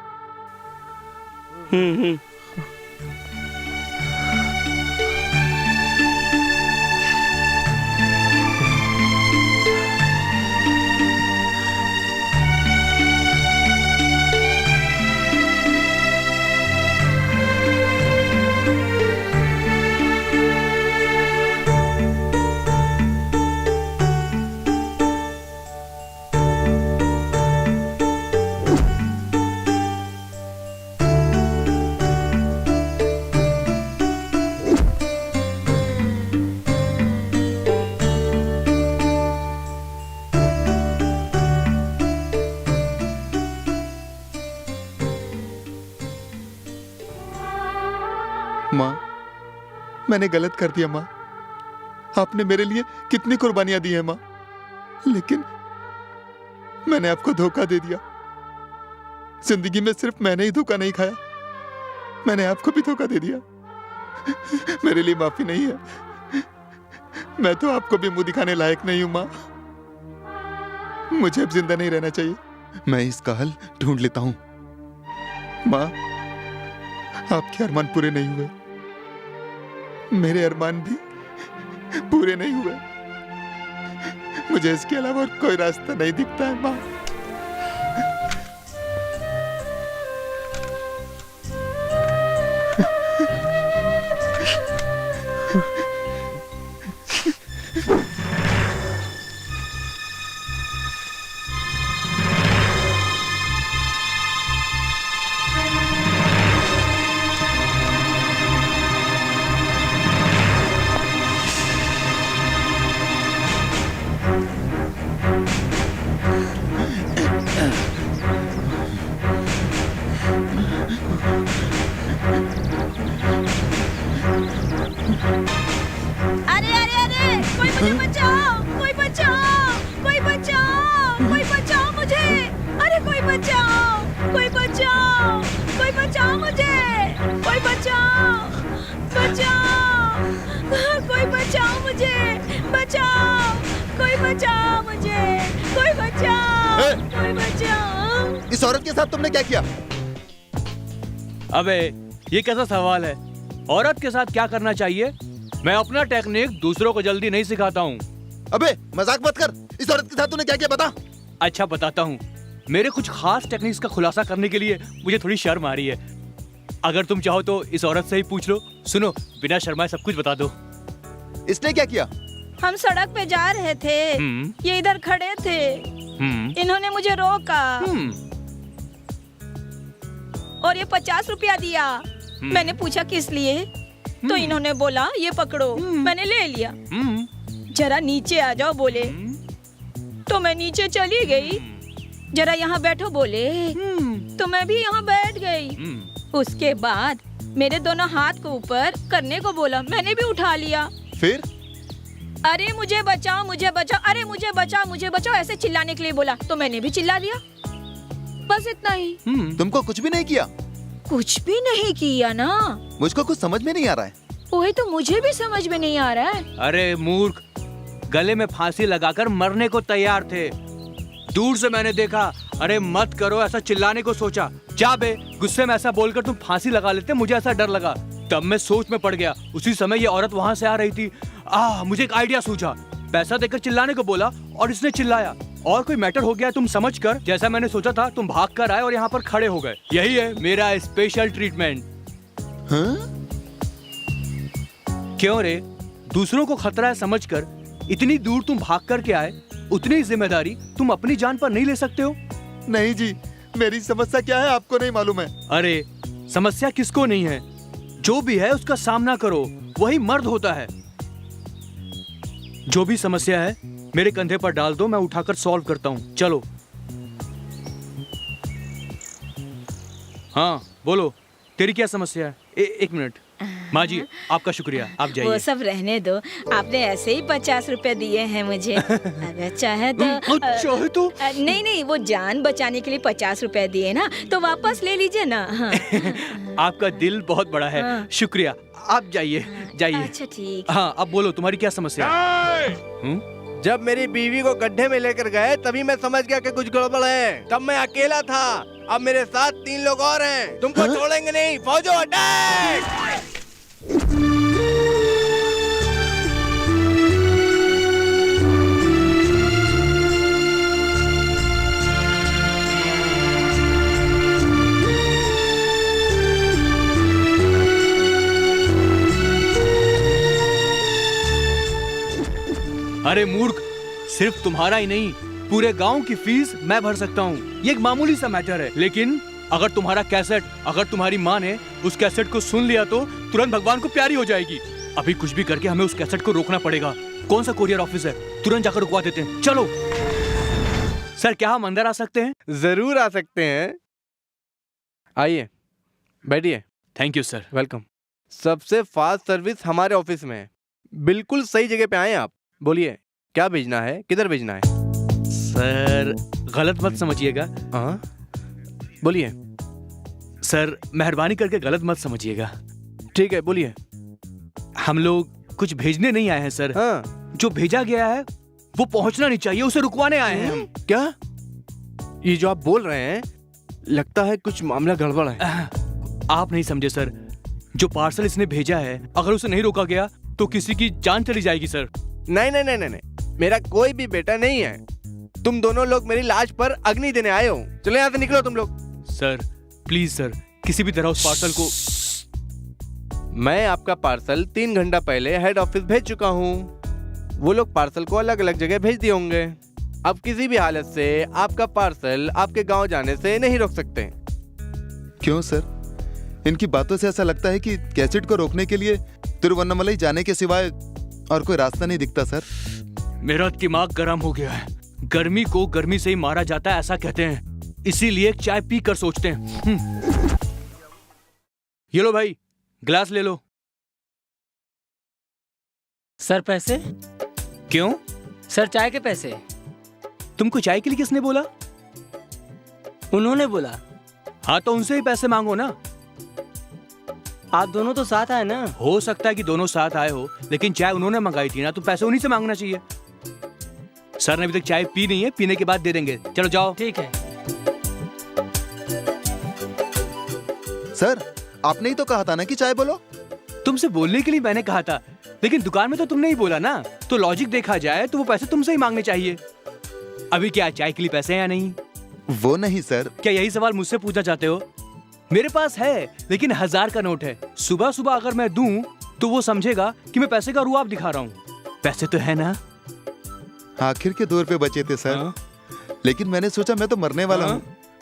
माँ, मैंने गलत कर दिया माँ, आपने मेरे लिए कितनी कुर्बानियां दी हैं माँ, लेकिन मैंने आपको धोखा दे दिया। जिंदगी में सिर्फ मैंने ही धोखा नहीं खाया, मैंने आपको भी धोखा दे दिया। मेरे लिए माफी नहीं है, मैं तो आपको भी मुंह दिखाने लायक नहीं हूं माँ। मुझे अब जिंदा नहीं रहना चाहिए, मैं इसका हल ढूंढ लेता हूं। माँ, आपके अरमान पूरे नहीं हुए, मेरे अरमान भी पूरे नहीं हुए। मुझे इसके अलावा और कोई रास्ता नहीं दिखता है माँ। बचाओ मुझे, कोई बचाओ, कोई बचाओ। इस औरत के साथ तुमने क्या किया? अबे ये कैसा सवाल है? औरत के साथ क्या करना चाहिए? मैं अपना टेक्निक दूसरों को जल्दी नहीं सिखाता हूँ। अबे मजाक मत कर। इस औरत के साथ तूने क्या किया बता। अच्छा बताता हूँ। मेरे कुछ खास टेक्निक्स का खुलासा करने के लिए मुझे थोड़ी शर्म आ रही है। अगर तुम चाहो तो इस औरत से ही पूछ लो। सुनो, बिना शर्माए सब कुछ बता दो। इसने क्या किया? हम सड़क पे जा रहे थे, ये इधर खड़े थे, इन्होंने मुझे रोका और ये 50 रुपया दिया। मैंने पूछा किस लिए, तो इन्होंने बोला ये पकड़ो। मैंने ले लिया। जरा नीचे आ जाओ बोले, तो मैं नीचे चली गई। जरा यहाँ बैठो बोले, तो मैं भी यहाँ बैठ गई। उसके बाद मेरे दोनों हाथ को ऊपर करने को बोला, मैंने भी उठा लिया। फिर? अरे मुझे बचाओ, मुझे बचाओ, अरे मुझे बचाओ, मुझे बचाओ, ऐसे चिल्लाने के लिए बोला, तो मैंने भी चिल्ला दिया। बस इतना ही। तुमको कुछ भी नहीं किया? कुछ भी नहीं किया ना। मुझको कुछ समझ में नहीं आ रहा है। वही तो मुझे भी समझ में नहीं आ रहा है। अरे मूर्ख, गले में फांसी लगाकर मरने को तैयार थे। दूर से मैंने देखा, अरे मत करो ऐसा चिल्लाने को सोचा। जा बे, गुस्से में ऐसा बोलकर तुम फांसी लगा लेते, मुझे ऐसा डर लगा। तब मैं सोच में पड़ गया। उसी समय ये औरत वहाँ से आ रही थी। मुझे एक आइडिया सूझा। पैसा देकर चिल्लाने को बोला और इसने चिल्लाया और कोई मैटर हो गया। तुम समझ कर, जैसा मैंने सोचा था, तुम भाग कर आए और यहाँ पर खड़े हो गए। यही है मेरा स्पेशल ट्रीटमेंट। क्यों रे, दूसरों को खतरा है समझकर इतनी दूर तुम भाग कर के आए, उतनी जिम्मेदारी तुम अपनी जान पर नहीं ले सकते हो? नहीं जी, मेरी समस्या क्या है आपको नहीं मालूम है। अरे समस्या किसको नहीं है, जो भी है उसका सामना करो, वही मर्द होता है। जो भी समस्या है मेरे कंधे पर डाल दो, मैं उठाकर सॉल्व करता हूँ। चलो। हाँ बोलो, तेरी क्या समस्या है? एक मिनट। माँ जी आपका शुक्रिया, आप जाइए। वो सब रहने दो, आपने ऐसे ही 50 रुपए दिए हैं मुझे। अगर चाहे तो चाहे तो नहीं नहीं, वो जान बचाने के लिए 50 रुपए दिए ना, तो वापस ले लीजिए ना। हाँ। आपका दिल बहुत बड़ा है। हाँ। शुक्रिया, आप जाइए जाइए। अच्छा ठीक। हाँ अब बोलो, तुम्हारी क्या समस्या है? जब मेरी बीवी को गड्ढे में लेकर गए तभी मैं समझ गया कि कुछ गड़बड़ है। तब मैं अकेला था, अब मेरे साथ 3 लोग और हैं। तुमको छोड़ेंगे नहीं। फौजो अटैक! अरे मूर्ख, सिर्फ तुम्हारा ही नहीं, पूरे गांव की फीस मैं भर सकता हूँ। ये एक मामूली सा मैटर है, लेकिन अगर तुम्हारा कैसेट, अगर तुम्हारी माँ ने उस कैसेट को सुन लिया तो तुरंत भगवान को प्यारी हो जाएगी। अभी कुछ भी करके हमें उस कैसेट को रोकना पड़ेगा। कौन सा कोरियर ऑफिस है? तुरंत जाकर रुकवा देते हैं। चलो। सर क्या हम अंदर आ सकते हैं? जरूर आ सकते हैं, आइए बैठिए। Thank you sir. वेलकम। सबसे फास्ट सर्विस हमारे ऑफिस में है। बिल्कुल सही जगह पे आए आप। बोलिए क्या भेजना है, किधर भेजना है? सर गलत मत समझिएगा। हाँ बोलिए। सर मेहरबानी करके गलत मत समझिएगा। ठीक है बोलिए। हम लोग कुछ भेजने नहीं आए हैं सर। हाँ। जो भेजा गया है वो पहुंचना नहीं चाहिए, उसे रुकवाने आए हैं हम। क्या ये जो आप बोल रहे हैं, लगता है कुछ मामला गड़बड़ है। आप नहीं समझे सर, जो पार्सल इसने भेजा है अगर उसे नहीं रोका गया तो किसी की जान चली जाएगी सर। नहीं नहीं नहीं नहीं, मेरा कोई भी बेटा नहीं है। तुम दोनों लोग मेरी लाश पर अग्नि देने आए हो। चलो यहाँ से निकलो तुम लोग। सर प्लीज सर, किसी भी तरह उस पार्सल को। मैं आपका पार्सल 3 घंटा पहले हेड ऑफिस भेज चुका हूँ। वो लोग पार्सल को अलग अलग जगह भेज दिए होंगे। अब किसी भी हालत से आपका पार्सल आपके गांव जाने से नहीं रोक सकते। क्यों सर? इनकी बातों से ऐसा लगता है कि कैसेट को रोकने के लिए तिरुवन्नमलई जाने के सिवाय और कोई रास्ता नहीं दिखता सर। मेरा दिमाग गर्म हो गया है। गर्मी को गर्मी से ही मारा जाता है ऐसा कहते हैं, इसीलिए चाय पी कर सोचते हैं। ये लो भाई, गिलास ले लो। सर पैसे? क्यों? सर चाय के पैसे। तुमको चाय के लिए किसने बोला? उन्होंने बोला। हाँ तो उनसे ही पैसे मांगो ना। आप दोनों तो साथ आए ना। हो सकता है कि दोनों साथ आए हो, लेकिन चाय उन्होंने मंगाई थी ना, तो पैसे उन्हीं से मांगना चाहिए। सर ने अभी तक चाय पी नहीं है, पीने के बाद दे देंगे। चलो जाओ। ठीक है। सर आपने ही तो कहा था ना कि चाय बोलो। तुमसे बोलने के लिए मैंने कहा था, लेकिन दुकान में तो तुमने ही बोला ना, तो लॉजिक देखा जाए तो वो पैसे तुमसे ही मांगने चाहिए। अभी क्या चाय के लिए पैसे हैं या नहीं? वो नहीं सर। क्या यही सवाल मुझसे पूछना चाहते हो? मेरे पास है, लेकिन 1000 का नोट है। सुबह सुबह अगर मैं दूं तो वो समझेगा कि मैं पैसे का रुआब दिखा रहा हूँ। पैसे तो है ना? आखिर के 2 रुपए बचे थे सर। लेकिन मैंने सोचा मैं तो मरने वाला हूँ,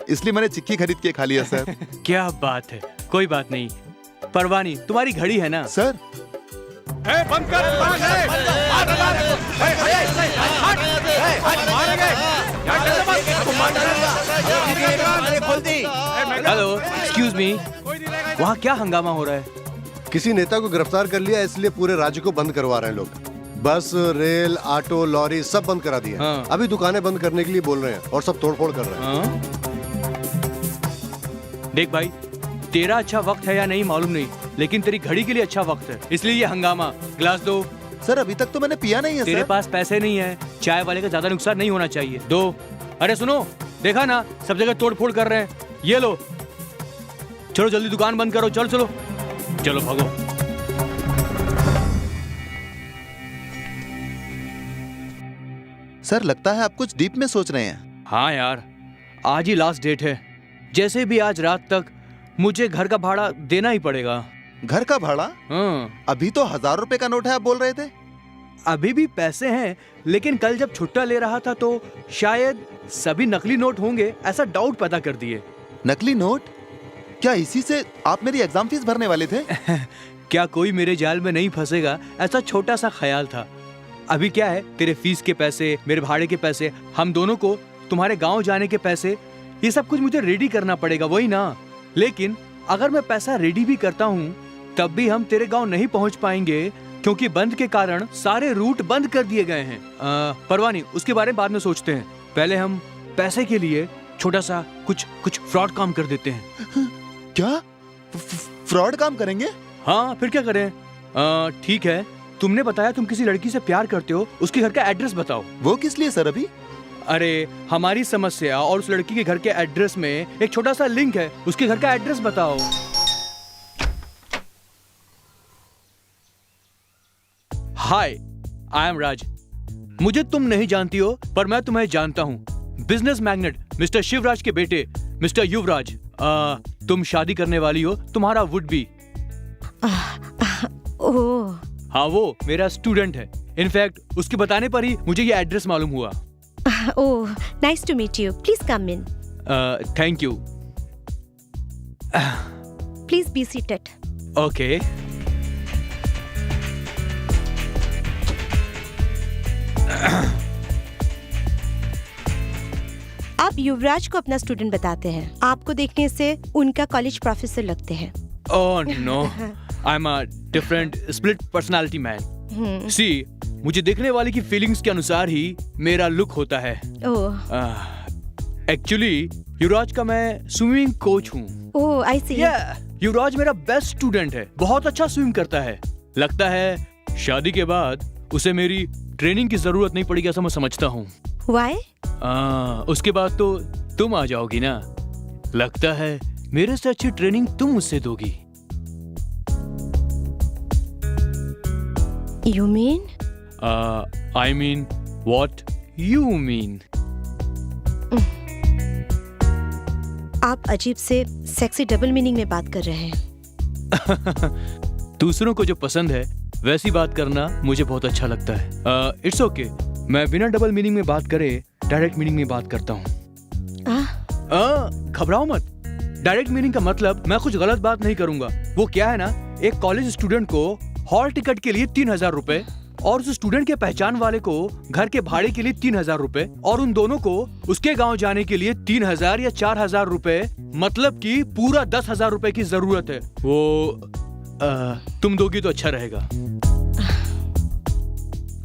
इसलिए मैंने चिक्की खरीद के खा लिया सर। क्या बात है, कोई बात नहीं। परवाह नहीं, तुम्हारी घड़ी है ना? सर बंद कर, हेलो, एक्सक्यूज मी, वहाँ क्या हंगामा हो रहा है? किसी नेता को गिरफ्तार कर लिया, इसलिए पूरे राज्य को बंद करवा रहे हैं लोग। बस, रेल, ऑटो, लॉरी सब बंद करा दिया। अभी दुकानें बंद करने के लिए बोल रहे हैं और सब तोड़फोड़ कर रहे हैं। देख भाई, तेरा अच्छा वक्त है या नहीं मालूम नहीं, लेकिन तेरी घड़ी के लिए अच्छा वक्त है, इसलिए ये हंगामा। गिलास दो। सर अभी तक तो मैंने पिया नहीं है। तेरे सर पास पैसे नहीं है, चाय वाले का ज्यादा नुकसान नहीं होना चाहिए। दो। अरे सुनो, देखा ना सब जगह तोड़ फोड़ कर रहे हैं। ये लो, चलो जल्दी दुकान बंद करो। चलो चलो चलो भागो। सर लगता है आप कुछ डीप में सोच रहे हैं। हाँ यार, आज ही लास्ट डेट है। जैसे भी आज रात तक मुझे घर का भाड़ा देना ही पड़ेगा। घर का भाड़ा? अभी तो 1000 रुपए का नोट है, आप बोल रहे थे। अभी भी पैसे हैं, लेकिन कल जब छुट्टा ले रहा था तो शायद सभी नकली नोट होंगे, ऐसा डाउट पैदा कर दिए। नकली नोट? क्या इसी से आप मेरी एग्जाम फीस भरने वाले थे? क्या कोई मेरे जाल में नहीं फंसेगा, ऐसा छोटा सा ख्याल था। अभी क्या है, तेरे फीस के पैसे, मेरे भाड़े के पैसे, हम दोनों को तुम्हारे गांव जाने के पैसे, ये सब कुछ मुझे रेडी करना पड़ेगा, वही ना। लेकिन अगर मैं पैसा रेडी भी करता हूँ तब भी हम तेरे गांव नहीं पहुंच पाएंगे, क्योंकि बंद के कारण सारे रूट बंद कर दिए गए हैं। परवाह नहीं, उसके बारे में बाद में सोचते हैं। पहले हम पैसे के लिए छोटा सा कुछ फ्रॉड काम कर देते हैं। क्या फ्रॉड काम करेंगे? हाँ, फिर क्या करें। ठीक है, तुमने बताया तुम किसी लड़की से प्यार करते हो, उसके घर का एड्रेस बताओ। वो किस लिए सर? अभी अरे हमारी समस्या और उस लड़की के घर के एड्रेस में एक छोटा सा लिंक है, उसके घर का एड्रेस बताओ। हाय, आई एम राज। मुझे तुम नहीं जानती हो, पर मैं तुम्हें जानता हूँ। बिजनेस मैग्नेट मिस्टर शिवराज के बेटे मिस्टर युवराज। तुम शादी करने वाली हो, तुम्हारा वुड बी। ओह हाँ, वो मेरा स्टूडेंट है। इनफैक्ट उसके बताने पर ही मुझे ये एड्रेस मालूम हुआ। Oh, nice to meet you. Please come in. Thank you. Please be seated. Okay. आप युवराज को अपना स्टूडेंट बताते हैं। आपको देखने से उनका कॉलेज प्रोफेसर लगते हैं। Oh no, I'm a different split personality man. See, मुझे देखने वाले की फीलिंग्स के अनुसार ही मेरा लुक होता है। एक्चुअली युवराज का मैं स्विमिंग कोच हूँ। ओह, I see. युवराज मेरा बेस्ट स्टूडेंट है, बहुत अच्छा स्विम करता है। लगता है शादी के बाद उसे मेरी ट्रेनिंग की जरूरत नहीं पड़ेगी, ऐसा मैं समझता हूँ। Why? उसके बाद तो तुम आ जाओगी ना। लगता है मेरे से अच्छी ट्रेनिंग तुम मुझसे दोगी। You mean? I mean what you mean. आप अजीब से सेक्सी डबल मीनिंग में बात कर रहे हैं। दूसरों को जो पसंद है वैसी बात करना मुझे बहुत अच्छा लगता है। इट्स ओके, मैं बिना डबल मीनिंग में बात करे डायरेक्ट मीनिंग में बात करता हूँ। घबराओ मत। डायरेक्ट मीनिंग का मतलब मैं कुछ गलत बात नहीं करूंगा। वो क्या है ना, एक कॉलेज स्टूडेंट को हॉल टिकट के लिए 3000 रुपए और उस स्टूडेंट के पहचान वाले को घर के भाड़े के लिए 3000 रुपए और उन दोनों को उसके गांव जाने के लिए 3000 या 4000 रुपए, मतलब कि पूरा 10,000 रुपए की जरूरत है। वो तुम दोगी तो अच्छा रहेगा।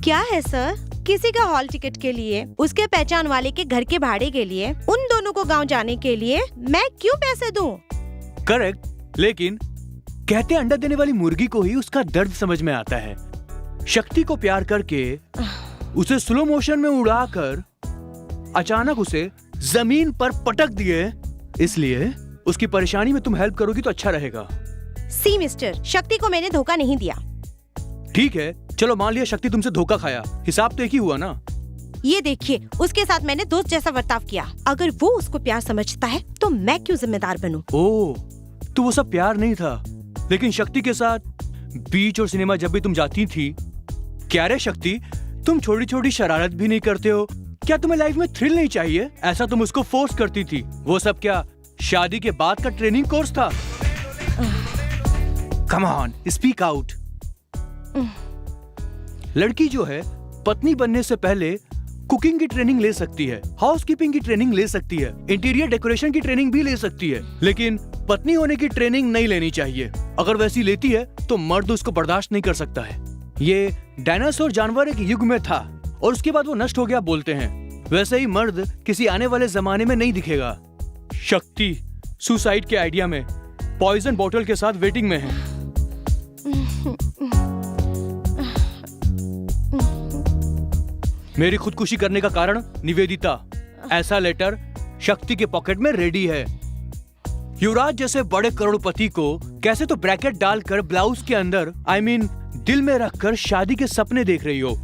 क्या है सर? किसी का हॉल टिकट के लिए, उसके पहचान वाले के घर के भाड़े के लिए, उन दोनों को गांव जाने के लिए मैं क्यों पैसे दूं? करेक्ट, लेकिन कहते अंडा देने वाली मुर्गी को ही उसका दर्द समझ में आता है। शक्ति को प्यार करके उसे स्लो मोशन में उड़ाकर अचानक उसे जमीन पर पटक दिए। इसलिए उसकी परेशानी में तुम हेल्प करोगी तो अच्छा रहेगा। सी मिस्टर, शक्ति को मैंने धोखा नहीं दिया। ठीक है, चलो मान लिया शक्ति तुमसे धोखा खाया, हिसाब तो एक ही हुआ ना। ये देखिए, उसके साथ मैंने दोस्त जैसा बर्ताव किया। अगर वो उसको प्यार समझता है तो मैं क्यों जिम्मेदार बनूं? ओह, तो वो सब प्यार नहीं था। लेकिन शक्ति के साथ बीच और सिनेमा जब भी तुम जाती थी, क्या रे शक्ति, तुम छोटी छोटी शरारत भी नहीं करते हो? क्या तुम्हें लाइफ में थ्रिल नहीं चाहिए? ऐसा तुम उसको फोर्स करती थी। वो सब क्या शादी के बाद का ट्रेनिंग कोर्स था? Come on, speak out. लड़की जो है पत्नी बनने से पहले कुकिंग की ट्रेनिंग ले सकती है, हाउसकीपिंग की ट्रेनिंग ले सकती है, इंटीरियर डेकोरेशन की ट्रेनिंग भी ले सकती है, लेकिन पत्नी होने की ट्रेनिंग नहीं लेनी चाहिए। अगर वैसी लेती है तो मर्द उसको बर्दाश्त नहीं कर सकता है। ये डायनासोर जानवर एक युग में था और उसके बाद वो नष्ट हो गया बोलते हैं। वैसे ही मर्द किसी आने वाले जमाने में नहीं दिखेगा। शक्ति सुसाइड के आइडिया में पॉइजन बोतल के साथ वेटिंग में है। मेरी खुदकुशी करने का कारण निवेदिता। ऐसा लेटर शक्ति के पॉकेट में रेडी है। युवराज जैसे बड़े करोड़पति को कैसे तो ब्रैकेट डालकर ब्लाउज के अंदर दिल में रखकर शादी के सपने देख रही हो।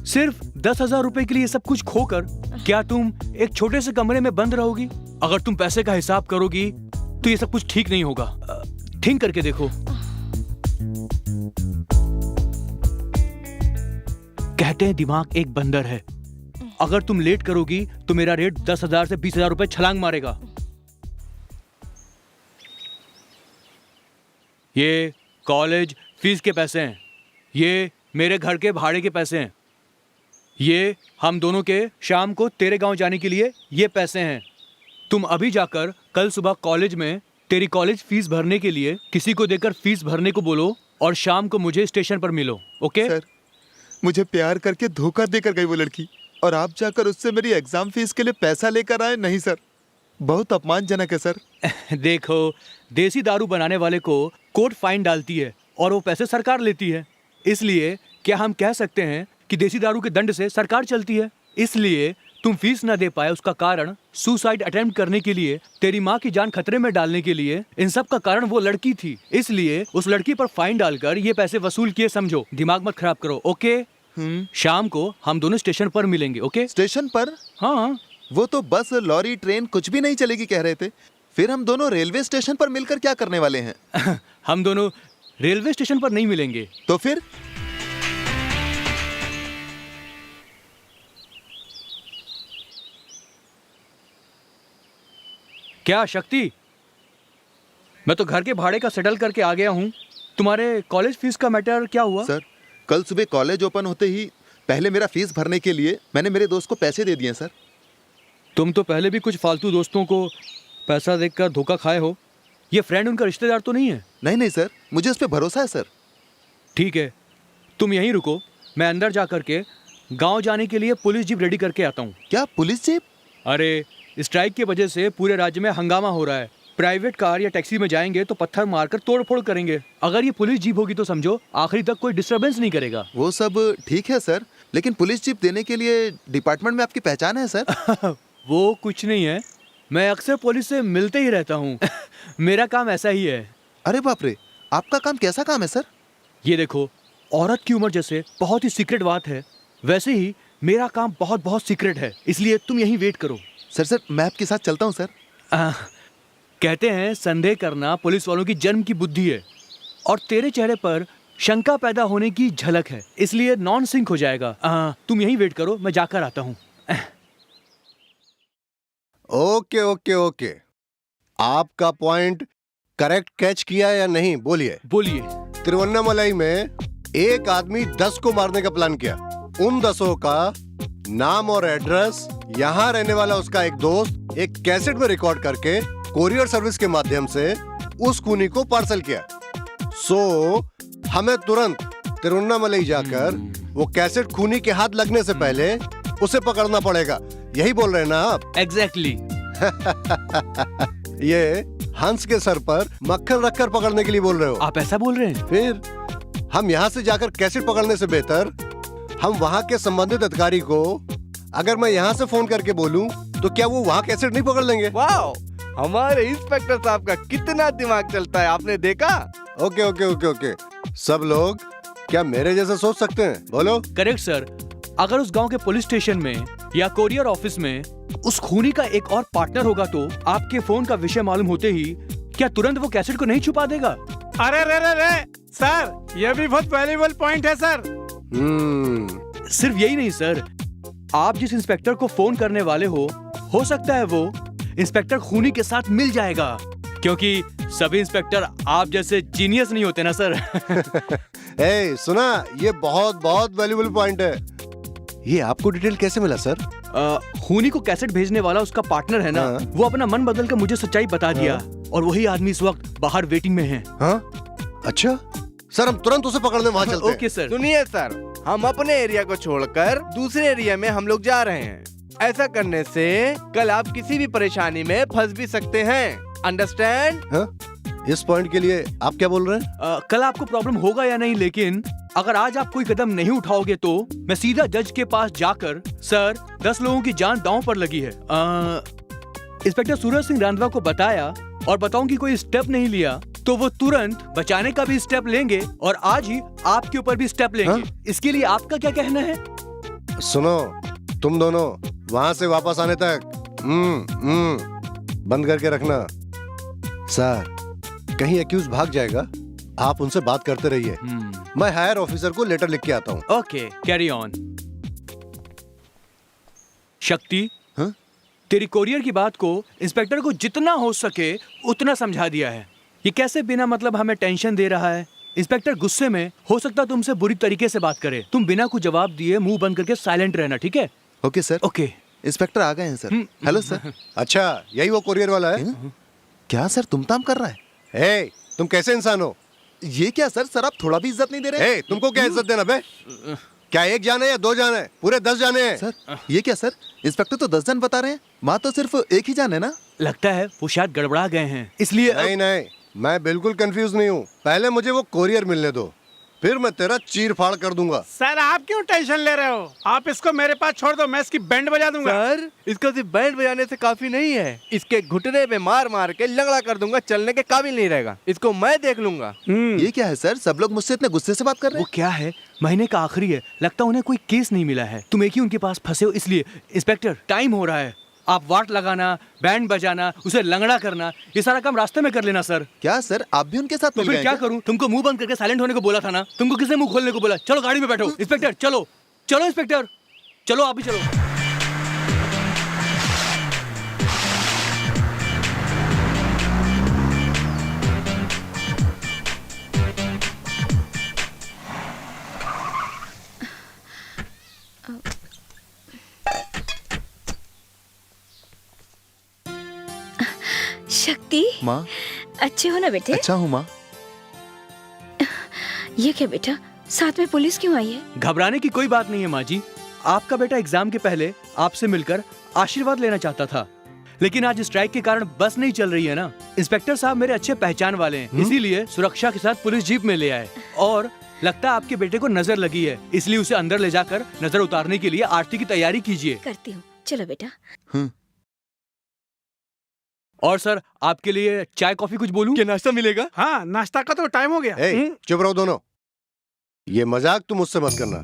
सिर्फ 10,000 रुपए के लिए सब कुछ खोकर क्या तुम एक छोटे से कमरे में बंद रहोगी? अगर तुम पैसे का हिसाब करोगी तो ये सब कुछ ठीक नहीं होगा। थिंक करके देखो। कहते हैं दिमाग एक बंदर है। अगर तुम लेट करोगी तो मेरा रेट 10,000 से 20,000 रुपए छलांग मारेगा। ये कॉलेज फीस के पैसे हैं, ये मेरे घर के भाड़े के पैसे हैं, ये हम दोनों के शाम को तेरे गांव जाने के लिए ये पैसे हैं। तुम अभी जाकर कल सुबह कॉलेज में तेरी कॉलेज फीस भरने के लिए किसी को देकर फीस भरने को बोलो और शाम को मुझे स्टेशन पर मिलो। ओके सर, मुझे प्यार करके धोखा देकर गई वो लड़की और आप जाकर उससे मेरी एग्जाम फीस के लिए पैसा लेकर आए? नहीं सर, बहुत अपमानजनक है सर। देखो, देसी दारू बनाने वाले को कोर्ट फाइन डालती है और वो पैसे सरकार लेती है। इसलिए क्या हम कह सकते हैं कि देसी दारू के दंड से सरकार चलती है? इसलिए तुम फीस न दे पाए उसका कारण सुसाइड अटेम्प्ट करने के लिए, तेरी माँ की जान खतरे में डालने के लिए, इन सब का कारण वो लड़की थी। इसलिए उस लड़की पर फाइन डालकर ये पैसे वसूल किए, समझो। दिमाग मत खराब करो। ओके? शाम को हम दोनों स्टेशन पर मिलेंगे। ओके? स्टेशन पर? हाँ। वो तो बस, लॉरी, ट्रेन कुछ भी नहीं चलेगी कह रहे थे। फिर हम दोनों रेलवे स्टेशन पर मिलकर क्या करने वाले हैं? हम दोनों रेलवे स्टेशन पर नहीं मिलेंगे। तो फिर? क्या शक्ति, मैं तो घर के भाड़े का सेटल करके आ गया हूँ। तुम्हारे कॉलेज फीस का मैटर क्या हुआ? सर, कल सुबह कॉलेज ओपन होते ही पहले मेरा फीस भरने के लिए मैंने मेरे दोस्त को पैसे दे दिए सर। तुम तो पहले भी कुछ फालतू दोस्तों को पैसा देकर धोखा खाए हो। ये फ्रेंड उनका रिश्तेदार तो नहीं है? नहीं सर, मुझे उस पर भरोसा है सर। ठीक है, तुम यहीं रुको, मैं अंदर जा करके गांव जाने के लिए पुलिस जीप रेडी करके आता हूँ। क्या पुलिस जीप? अरे, स्ट्राइक की वजह से पूरे राज्य में हंगामा हो रहा है। प्राइवेट कार या टैक्सी में जाएंगे तो पत्थर मारकर तोड़फोड़ करेंगे। अगर ये पुलिस जीप होगी तो समझो आखिरी तक कोई डिस्टरबेंस नहीं करेगा। वो सब ठीक है सर, लेकिन पुलिस जीप देने के लिए डिपार्टमेंट में आपकी पहचान है सर? वो कुछ नहीं है, मैं अक्सर पुलिस से मिलते ही रहता हूँ। मेरा काम ऐसा ही है। अरे बाप रे, आपका काम कैसा काम है सर? ये देखो, औरत की उम्र जैसे बहुत ही सीक्रेट बात है, वैसे ही मेरा काम बहुत बहुत सीक्रेट है। इसलिए तुम यहीं वेट करो। सर, मैं आपके साथ चलता हूँ सर। कहते हैं संदेह करना पुलिस वालों की जन्म की बुद्धि है, और तेरे चेहरे पर शंका पैदा होने की झलक है, इसलिए नॉन सिंक हो जाएगा। तुम यहीं वेट करो, मैं जाकर आता हूँ। ओके ओके ओके, आपका पॉइंट करेक्ट कैच किया या नहीं? बोलिए बोलिए। तिरुवन्नामलाई में एक आदमी 10 को मारने का प्लान किया। उन 10 का नाम और एड्रेस, यहाँ रहने वाला उसका एक दोस्त एक कैसेट में रिकॉर्ड करके कोरियर सर्विस के माध्यम से उस खूनी को पार्सल किया। सो हमें तुरंत तिरुवन्नामलाई जाकर वो कैसेट खूनी के हाथ लगने से पहले उसे पकड़ना पड़ेगा। यही बोल रहे हैं ना आप? एग्जैक्टली। ये हंस के सर पर मक्खन रखकर पकड़ने के लिए बोल रहे हो? आप ऐसा बोल रहे हैं? फिर हम यहाँ से जाकर कैसेट पकड़ने से बेहतर हम वहाँ के संबंधित अधिकारी को अगर मैं यहाँ से फोन करके बोलूँ तो क्या वो वहाँ कैसेट नहीं पकड़ लेंगे? वाह, हमारे इंस्पेक्टर साहब का कितना दिमाग चलता है, आपने देखा? ओके ओके ओके ओके, सब लोग क्या मेरे जैसा सोच सकते हैं? बोलो। Correct sir. अगर उस गांव के पुलिस स्टेशन में या कोरियर ऑफिस में उस खूनी का एक और पार्टनर होगा तो आपके फोन का विषय मालूम होते ही क्या तुरंत वो कैसेट को नहीं छुपा देगा? अरे रे रे रे सर, ये भी बहुत वैल्यूएबल पॉइंट है सर। सिर्फ यही नहीं सर, आप जिस इंस्पेक्टर को फोन करने वाले हो सकता है वो इंस्पेक्टर खूनी के साथ मिल जाएगा, क्योंकि सभी इंस्पेक्टर आप जैसे जीनियस नहीं होते ना सर। ए, सुना, ये बहुत बहुत वैल्यूएबल पॉइंट है। ये आपको डिटेल कैसे मिला सर? खूनी को कैसेट भेजने वाला उसका पार्टनर है ना, वो अपना मन बदल कर मुझे सच्चाई बता दिया और वही आदमी इस वक्त बाहर वेटिंग में है। अच्छा सर, हम तुरंत उसे पकड़ने वहाँ चलते हैं। Okay sir. सुनिए सर, हम अपने एरिया को छोड़कर दूसरे एरिया में हम लोग जा रहे हैं। ऐसा करने से कल आप किसी भी परेशानी में फंस भी सकते हैं, अंडरस्टैंड? इस पॉइंट के लिए आप क्या बोल रहे हैं? कल आपको प्रॉब्लम होगा या नहीं, लेकिन अगर आज आप कोई कदम नहीं उठाओगे तो मैं सीधा जज के पास जाकर, सर 10 लोगों की जान दांव पर लगी है, इंस्पेक्टर सूरज सिंह रांधवा को बताया और बताऊं कि कोई स्टेप नहीं लिया तो वो तुरंत बचाने का भी स्टेप लेंगे और आज ही आपके ऊपर भी स्टेप लेंगे। इसके लिए आपका क्या कहना है? सुनो, तुम दोनों वहाँ से वापस आने तक बंद करके रखना। सर, कहीं एक्यूज भाग जाएगा, आप उनसे बात करते रहिए। मैं हायर ऑफिसर को लेटर लिख के आता हूँ। Okay, carry on. शक्ति, तेरी कोरियर की बात को इंस्पेक्टर को जितना हो सके उतना समझा दिया है। ये कैसे बिना मतलब हमें टेंशन दे रहा है। इंस्पेक्टर गुस्से में हो सकता तुमसे बुरी तरीके से बात करे, तुम बिना कुछ जवाब दिए मुंह बंद करके साइलेंट रहना, ठीक है? Okay sir. ओके। इंस्पेक्टर आ गए हैं सर। Hello sir. अच्छा, यही वो कोरियर वाला है? क्या सर तुम ताम कर रहा है? ए, तुम कैसे इंसान हो? ये क्या सर आप थोड़ा भी इज्जत नहीं दे रहे? ए, तुमको क्या इज्जत देना बे? क्या एक जान है या 2 जान है? पूरे 10 जाने हैं। सर ये क्या सर, इंस्पेक्टर तो 10 जान बता रहे हैं, वहाँ तो सिर्फ एक ही जान है ना? लगता है वो शायद गड़बड़ा गए हैं, इसलिए। नहीं नहीं, मैं बिल्कुल कंफ्यूज नहीं हूँ। पहले मुझे वो कोरियर मिलने दो, फिर मैं तेरा चीर फाड़ कर दूंगा। सर आप क्यों टेंशन ले रहे हो? आप इसको मेरे पास छोड़ दो, मैं इसकी बैंड बजा दूंगा। सर, इसको सिर्फ बैंड बजाने से काफी नहीं है, इसके घुटने पे मार मार के लंगड़ा कर दूंगा, चलने के काबिल नहीं रहेगा। इसको मैं देख लूंगा। ये क्या है सर, सब लोग मुझसे इतने गुस्से से बात कर रहे हैं? वो क्या है, महीने का आखिरी है, लगता उन्हें कोई केस नहीं मिला है, तुम एक ही उनके पास फंसे हो इसलिए। इंस्पेक्टर, टाइम हो रहा है, आप वाट लगाना, बैंड बजाना, उसे लंगड़ा करना, ये सारा काम रास्ते में कर लेना सर। क्या सर, आप भी उनके साथ तो फिर क्या करूं? तुमको मुंह बंद करके साइलेंट होने को बोला था ना, तुमको किसने मुंह खोलने को बोला? चलो गाड़ी में बैठो। इंस्पेक्टर चलो, चलो इंस्पेक्टर, चलो आप भी चलो। शक्ति, माँ अच्छे हो ना बेटे? अच्छा हूँ माँ। ये क्या बेटा, साथ में पुलिस क्यों आई है? घबराने की कोई बात नहीं है माँ जी, आपका बेटा एग्जाम के पहले आपसे मिलकर आशीर्वाद लेना चाहता था, लेकिन आज स्ट्राइक के कारण बस नहीं चल रही है ना। इंस्पेक्टर साहब मेरे अच्छे पहचान वाले हैं, इसीलिए सुरक्षा के साथ पुलिस जीप में ले आए और लगता है आपके बेटे को नजर लगी है, इसलिए उसे अंदर ले जाकर नजर उतारने के लिए आरती की तैयारी कीजिए। करती हूँ, चलो बेटा। और सर, आपके लिए चाय कॉफी कुछ बोलूं? क्या नाश्ता मिलेगा? हाँ, नाश्ता का तो टाइम हो गया। चुप रहो दोनों, ये मजाक तुम मुझसे मत करना।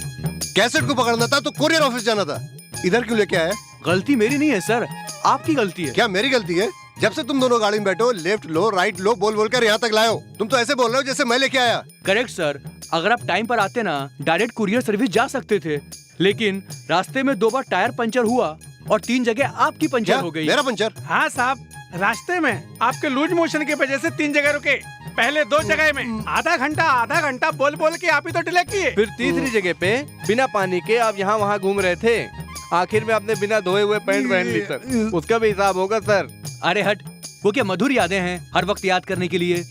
कैसेट को पकड़ना था तो कोरियर ऑफिस जाना था, इधर क्यों लेके आया? गलती मेरी नहीं है सर, आपकी गलती है। क्या मेरी गलती है? जब से तुम दोनों गाड़ी में बैठो, लेफ्ट लो राइट लो बोल बोल कर यहाँ तक लाए हो। तुम तो ऐसे बोल रहे हो जैसे मैं लेके आया। करेक्ट सर, अगर आप टाइम पर आते ना, डायरेक्ट कुरियर सर्विस जा सकते थे, लेकिन रास्ते में 2 बार टायर पंचर हुआ और 3 जगह आपकी पंचर हो गई। मेरा पंचर? हाँ साहब, रास्ते में आपके लूज मोशन की वजह से 3 जगह रुके, पहले 2 जगह में आधा घंटा बोल बोल के आप ही तो डिले किए। फिर तीसरी जगह पे बिना पानी के आप यहाँ वहाँ घूम रहे थे, आखिर में आपने बिना धोए हुए पैंट पहन ली सर, उसका भी हिसाब होगा सर। अरे हट, वो क्या मधुर यादें हैं हर वक्त याद करने के लिए।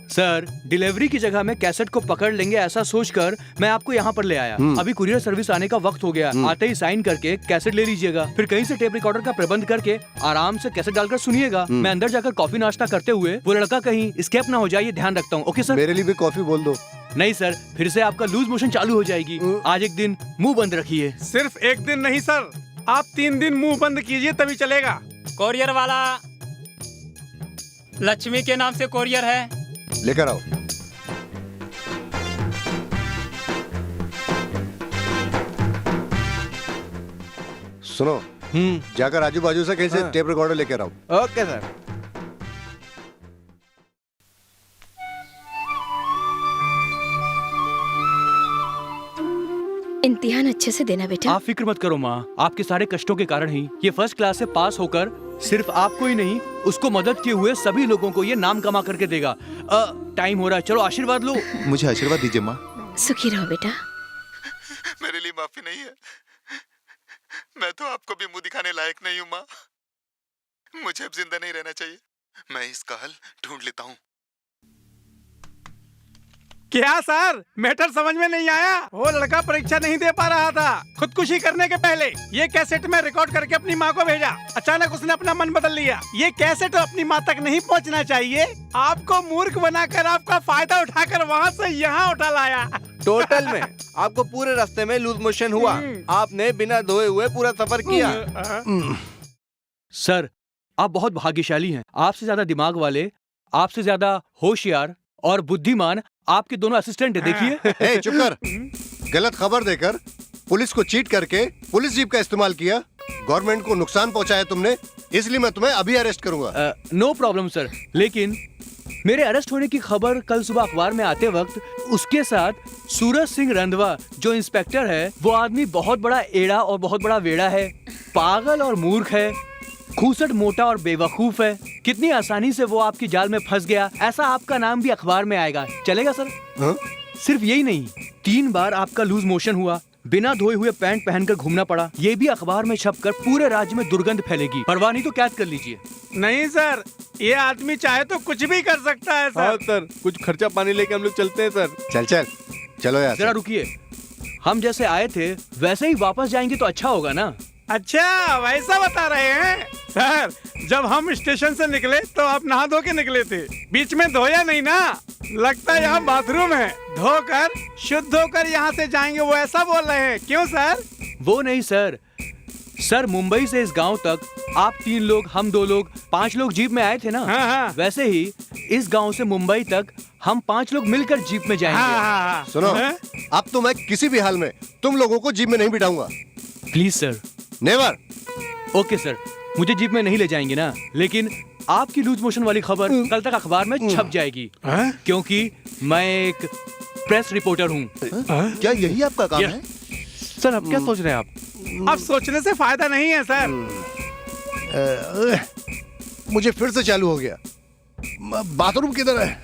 सर, डिलीवरी की जगह में कैसेट को पकड़ लेंगे ऐसा सोचकर मैं आपको यहाँ पर ले आया। अभी कुरियर सर्विस आने का वक्त हो गया, आते ही साइन करके कैसेट ले लीजिएगा, फिर कहीं से टेप रिकॉर्डर का प्रबंध करके आराम से कैसेट डालकर सुनिएगा। मैं अंदर जाकर कॉफी नाश्ता करते हुए वो लड़का कहीं स्केप ना हो जाए, ये ध्यान रखता हूँ। Okay sir? मेरे लिए भी कॉफी बोल दो। नहीं सर, फिर से आपका लूज मोशन चालू हो जाएगी। आज एक दिन मुंह बंद रखिए। सिर्फ एक दिन नहीं सर, आप 3 दिन मुंह बंद कीजिए तभी चलेगा। कोरियर वाला, लक्ष्मी के नाम से कोरियर है, लेकर आओ। सुनो, जाकर आजू बाजू से कहीं से टेप रिकॉर्डर लेकर आओ। Okay sir. इम्तिहान अच्छे से देना बेटा। आप फिक्र मत करो माँ, आपके सारे कष्टों के कारण ही ये फर्स्ट क्लास से पास होकर सिर्फ आपको ही नहीं, उसको मदद किए हुए सभी लोगों को ये नाम कमा करके देगा। टाइम हो रहा है, चलो आशीर्वाद लो। मुझे आशीर्वाद दीजिए माँ। सुखी रहो बेटा। मेरे लिए माफी नहीं है, मैं तो आपको भी मुंह दिखाने लायक नहीं हूँ माँ। मुझे अब जिंदा नहीं रहना चाहिए, मैं इसका हल ढूंढ लेता हूँ। क्या सर, मैटर समझ में नहीं आया? वो लड़का परीक्षा नहीं दे पा रहा था, खुदकुशी करने के पहले ये कैसेट में रिकॉर्ड करके अपनी माँ को भेजा। अचानक उसने अपना मन बदल लिया। ये कैसेट अपनी माँ तक नहीं पहुँचना चाहिए, आपको मूर्ख बनाकर, आपका फायदा उठाकर वहाँ से यहाँ उठा लाया। टोटल में आपको पूरे रास्ते में लूज मोशन हुआ, आपने बिना धोए हुए पूरा सफर किया। सर, आप बहुत भाग्यशाली हैं। आपसे ज्यादा दिमाग वाले, आपसे ज्यादा होशियार और बुद्धिमान आपके दोनों असिस्टेंट है। देखिए। चुप कर। गलत खबर देकर पुलिस को चीट करके पुलिस जीप का इस्तेमाल किया, गवर्नमेंट को नुकसान पहुंचाया तुमने, इसलिए मैं तुम्हें अभी अरेस्ट करूंगा। नो प्रॉब्लम सर, लेकिन मेरे अरेस्ट होने की खबर कल सुबह अखबार में आते वक्त उसके साथ सूरज सिंह रंधवा जो इंस्पेक्टर है, वो आदमी बहुत बड़ा एड़ा और बहुत बड़ा वेड़ा है, पागल और मूर्ख है, खूसट मोटा और बेवकूफ है। कितनी आसानी से वो आपकी जाल में फंस गया, ऐसा आपका नाम भी अखबार में आएगा। चलेगा सर? सिर्फ यही नहीं, 3 बार आपका लूज मोशन हुआ, बिना धोए हुए पैंट पहनकर घूमना पड़ा, ये भी अखबार में छपकर पूरे राज्य में दुर्गंध फैलेगी। परवाह नहीं तो कैद कर लीजिए। नहीं सर, ये आदमी चाहे तो कुछ भी कर सकता है सर। हाँ सर, कुछ खर्चा पानी लेके हम लोग चलते हैं सर। चल चलो यार। जरा रुकिए, हम जैसे आए थे वैसे ही वापस जाएंगे तो अच्छा होगा ना? अच्छा, वैसा बता रहे हैं सर। जब हम स्टेशन से निकले तो आप नहा धो के निकले थे, बीच में धोया नहीं ना? लगता है यहाँ बाथरूम है, धोकर शुद्ध होकर यहाँ से जाएंगे, वो ऐसा बोल रहे हैं। क्यों सर? वो नहीं सर, सर मुंबई से इस गांव तक आप 3 लोग, हम 2 लोग, 5 लोग जीप में आए थे ना? हाँ। वैसे ही इस गांव से मुंबई तक हम 5 लोग मिलकर जीप में जाएंगे। हाँ। सुनो, अब तो मैं किसी भी हाल में तुम लोगों को जीप में नहीं बिठाऊंगा। Please sir. Never. Okay sir, मुझे जीप में नहीं ले जाएंगे ना, लेकिन आपकी लूज मोशन वाली खबर कल तक अखबार में छप जाएगी, क्योंकि मैं एक प्रेस रिपोर्टर हूँ। क्या यही आपका काम है? सर, अब क्या सोच रहे हैं आप? अब सोचने से फायदा नहीं है सर। मुझे फिर से चालू हो गया। बाथरूम किधर है?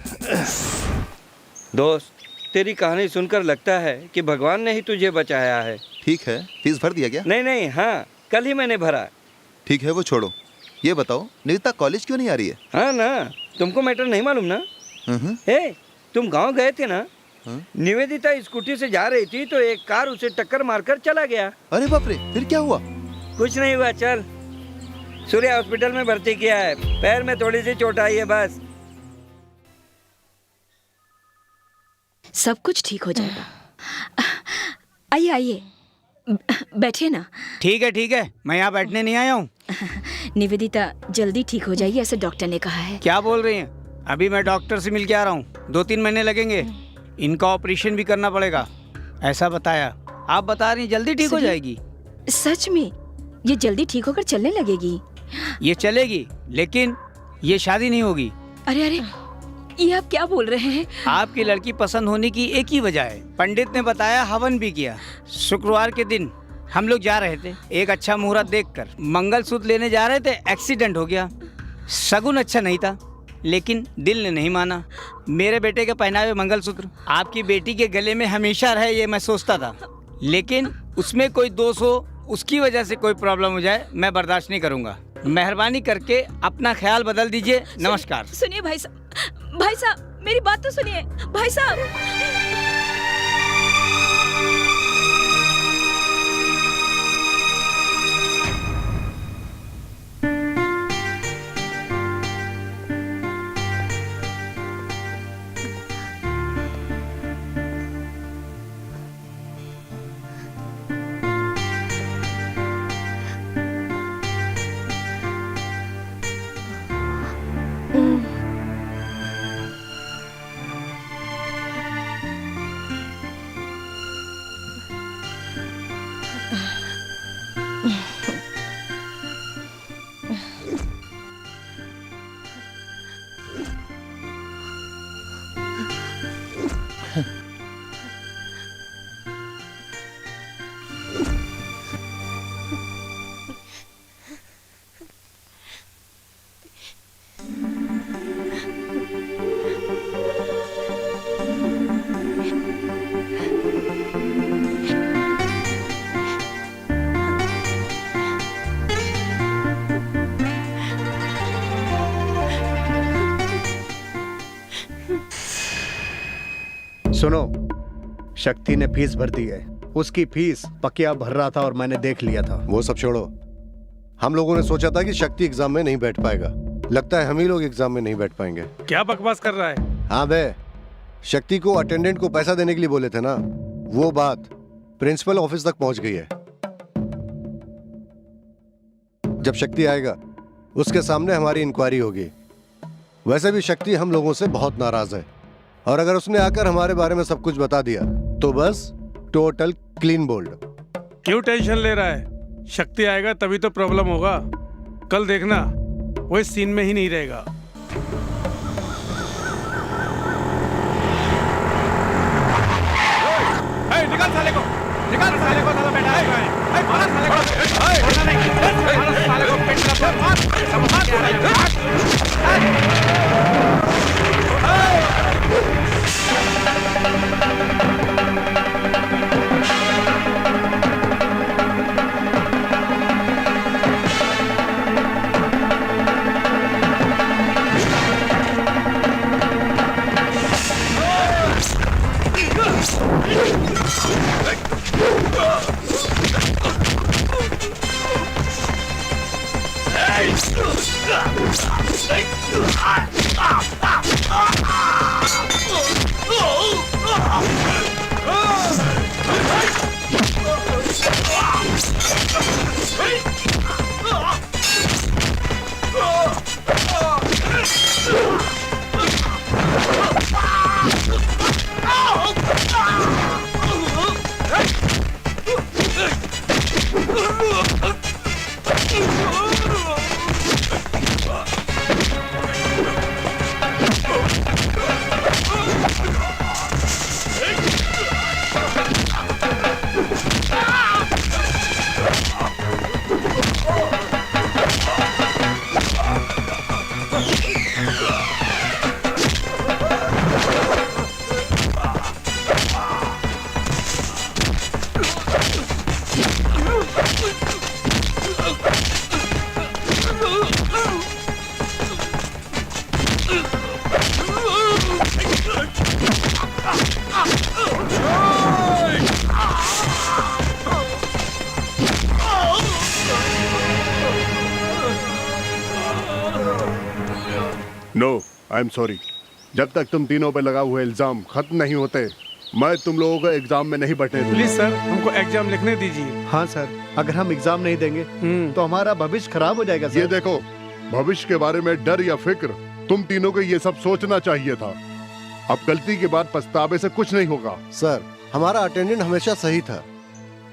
दोस्त, तेरी कहानी सुनकर लगता है कि भगवान ने ही तुझे बचाया है। ठीक है, फीस भर दिया क्या? नहीं, हाँ, कल ही मैंने भरा। ठीक है, वो छोड़ो, ये बताओ निविता कॉलेज क्यों नहीं आ रही है? हाँ ना, तुमको मैटर नहीं मालूम ना? हे, तुम गांव गए थे ना? निवेदिता स्कूटी से जा रही थी तो एक कार उसे टक्कर मारकर चला गया। अरे बाप रे, फिर क्या हुआ? कुछ नहीं हुआ, चल सूर्या हॉस्पिटल में भर्ती किया है, पैर में थोड़ी सी चोट आई है बस। सब कुछ ठीक हो जाएगा। आइए आइए, बैठिए ना। ठीक है, मैं यहाँ बैठने नहीं आया हूँ। निवेदिता जल्दी ठीक हो जाएगी, ऐसे डॉक्टर ने कहा है। क्या बोल रही हैं? अभी मैं डॉक्टर से मिल के आ रहा हूँ, 2-3 महीने लगेंगे, इनका ऑपरेशन भी करना पड़ेगा, ऐसा बताया। आप बता रही हैं जल्दी ठीक हो जाएगी? सच में ये जल्दी ठीक होकर चलने लगेगी? ये चलेगी, लेकिन ये शादी नहीं होगी। अरे अरे, ये आप क्या बोल रहे हैं? आपकी लड़की पसंद होने की एक ही वजह है, पंडित ने बताया, हवन भी किया। शुक्रवार के दिन हम लोग जा रहे थे, एक अच्छा मुहूर्त देखकर मंगलसूत्र लेने जा रहे थे, एक्सीडेंट हो गया। शगुन अच्छा नहीं था, लेकिन दिल ने नहीं माना। मेरे बेटे के पहनावे मंगलसूत्र आपकी बेटी के गले में हमेशा रहे, ये मैं सोचता था, लेकिन उसमें कोई दोष हो, उसकी वजह से कोई प्रॉब्लम हो जाए, मैं बर्दाश्त नहीं करूँगा। मेहरबानी करके अपना ख्याल बदल दीजिए। नमस्कार। सुनिए भाई साहब, मेरी बात तो सुनिए भाई साहब। सुनो, शक्ति ने फीस भर दी है। उसकी फीस पकिया भर रहा था और मैंने देख लिया था। वो सब छोड़ो, हम लोगों ने सोचा था कि शक्ति एग्जाम में नहीं बैठ पाएगा। लगता है हम ही लोग एग्जाम में नहीं बैठ पाएंगे। क्या बकवास कर रहा है? हाँ बे, शक्ति को अटेंडेंट को पैसा देने के लिए बोले थे ना, वो बात प्रिंसिपल ऑफिस तक पहुंच गई है। जब शक्ति आएगा उसके सामने हमारी इंक्वायरी होगी। वैसे भी शक्ति हम लोगों से बहुत नाराज है, और अगर उसने आकर हमारे बारे में सब कुछ बता दिया तो बस टोटल क्लीन बोल्ड। क्यों टेंशन ले रहा है? शक्ति आएगा तभी तो प्रॉब्लम होगा। कल देखना वो इस सीन में ही नहीं रहेगा। निकाल साले को, निकाल साले को, साला बैठा है। मारा साले को, मारा साले को, पेट का मार, नो, आई एम सॉरी। जब तक तुम तीनों पे लगा हुआ इल्जाम खत्म नहीं होते, मैं तुम लोगों को एग्जाम में नहीं बैठने दूंगा। प्लीज सर, हमको एग्जाम लिखने दीजिए। हाँ सर, अगर हम एग्जाम नहीं देंगे तो हमारा भविष्य खराब हो जाएगा सर। ये देखो, भविष्य के बारे में डर या फिक्र, तुम तीनों को ये सब सोचना चाहिए था। अब गलती के बाद पछतावे से कुछ नहीं होगा। सर, हमारा अटेंडेंट हमेशा सही था,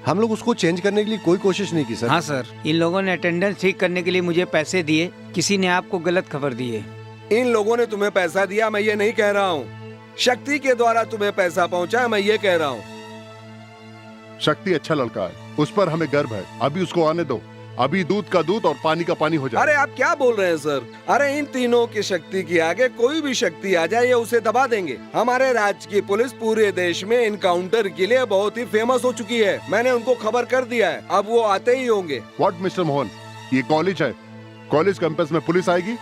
हम लोग उसको चेंज करने के लिए कोई कोशिश नहीं की सर। हाँ सर, इन लोगों ने अटेंडेंस ठीक करने के लिए मुझे पैसे दिए, किसी ने आपको गलत खबर दी है। इन लोगों ने तुम्हें पैसा दिया, मैं ये नहीं कह रहा हूँ। शक्ति के द्वारा तुम्हें पैसा पहुँचा, मैं ये कह रहा हूँ। शक्ति अच्छा लड़का है, उस पर हमें गर्व है। अभी उसको आने दो, अभी दूध का दूध और पानी का पानी हो जाए। अरे आप क्या बोल रहे हैं सर? अरे इन तीनों की शक्ति के आगे कोई भी शक्ति आ जाए, ये उसे दबा देंगे। हमारे राज्य की पुलिस पूरे देश में इनकाउंटर के लिए बहुत ही फेमस हो चुकी है। मैंने उनको खबर कर दिया है, अब वो आते ही होंगे। व्हाट मिस्टर मोहन, ये कॉलेज है, कॉलेज कैंपस में पुलिस आएगी?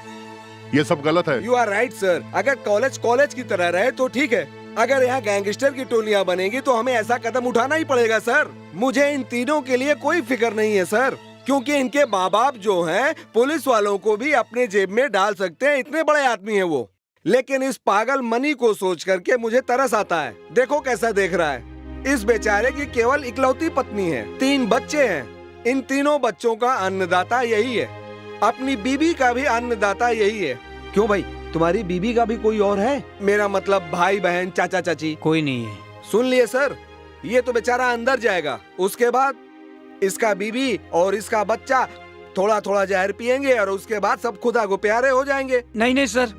ये सब गलत है। यू आर राइट सर, अगर कॉलेज कॉलेज की तरह रहे तो ठीक है। अगर यहाँ गैंगस्टर की टोलियाँ बनेगी तो हमें ऐसा कदम उठाना ही पड़ेगा सर। मुझे इन तीनों के लिए कोई फिक्र नहीं है सर, क्योंकि इनके माँ बाप जो हैं पुलिस वालों को भी अपने जेब में डाल सकते हैं, इतने बड़े आदमी हैं वो। लेकिन इस पागल मनी को सोच करके मुझे तरस आता है। देखो कैसा देख रहा है। इस बेचारे की केवल इकलौती पत्नी है, 3 बच्चे हैं। इन तीनों बच्चों का अन्नदाता यही है, अपनी बीबी का भी अन्नदाता यही है। क्यों भाई, तुम्हारी बीबी का भी कोई और है? मेरा मतलब भाई बहन चाचा चाची कोई नहीं है। सुन लिए सर, ये तो बेचारा अंदर जाएगा, उसके बाद इसका बीबी और इसका बच्चा थोड़ा थोड़ा जहर पिएंगे और उसके बाद सब खुदा को प्यारे हो जाएंगे। नहीं नहीं सर,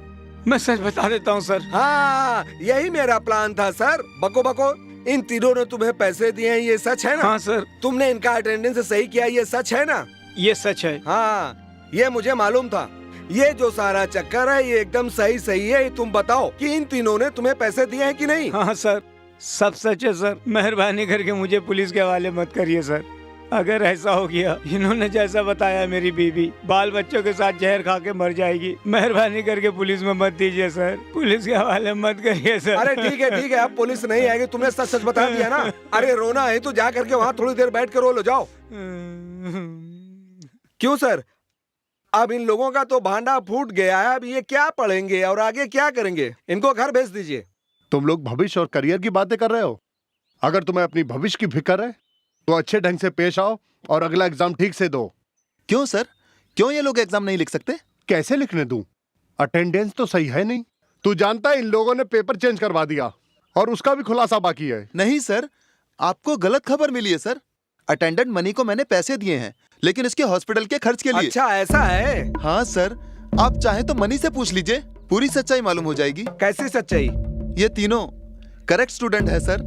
मैं सच बता देता हूँ सर। हाँ, यही मेरा प्लान था सर। बको बको, इन तीनों ने तुम्हें पैसे दिए हैं, ये सच है ना? हाँ सर। तुमने इनका अटेंडेंस सही किया, ये सच है ना? ये सच है। हाँ, ये मुझे मालूम था। ये जो सारा चक्कर है ये एकदम सही है। तुम बताओ कि इन तीनों ने तुम्हें पैसे दिए हैं कि नहीं? हाँ सर, सब सच है सर। मेहरबानी करके मुझे पुलिस के हवाले मत करिए सर। अगर ऐसा हो गया, इन्होंने जैसा बताया, मेरी बीवी बाल बच्चों के साथ जहर खा के मर जाएगी। मेहरबानी करके पुलिस में मत दीजिए सर, पुलिस के हवाले मत करिए सर। अरे ठीक है, अब पुलिस नहीं आएगी। तुमने सच बता दिया ना। अरे रोना है तो जा करके वहाँ थोड़ी देर बैठ कर रो लो, जाओ। क्यों सर? अब इन लोगों का तो भांडा फूट गया है। अब ये क्या पढ़ेंगे और आगे क्या करेंगे? इनको घर भेज दीजिए। तुम लोग भविष्य और करियर की बातें कर रहे हो। अगर तुम्हें अपनी भविष्य की फिक्र है तो अच्छे ढंग से पेश आओ और अगला एग्जाम ठीक से दो। क्यों सर? क्यों ये लोग एग्जाम नहीं लिख सकते? कैसे लिखने दूं? अटेंडेंस तो सही है नहीं। तू जानता है इन लोगों ने पेपर चेंज करवा दिया और उसका भी खुलासा बाकी है। नहीं सर, आपको गलत खबर मिली है सर। अटेंडेंट मनी को मैंने पैसे दिए हैं, लेकिन इसके हॉस्पिटल के खर्च के लिए। अच्छा ऐसा है? हाँ सर, आप चाहे तो मनी से पूछ लीजिए, पूरी सच्चाई मालूम हो जाएगी। कैसी सच्चाई? ये तीनों करेक्ट स्टूडेंट है सर।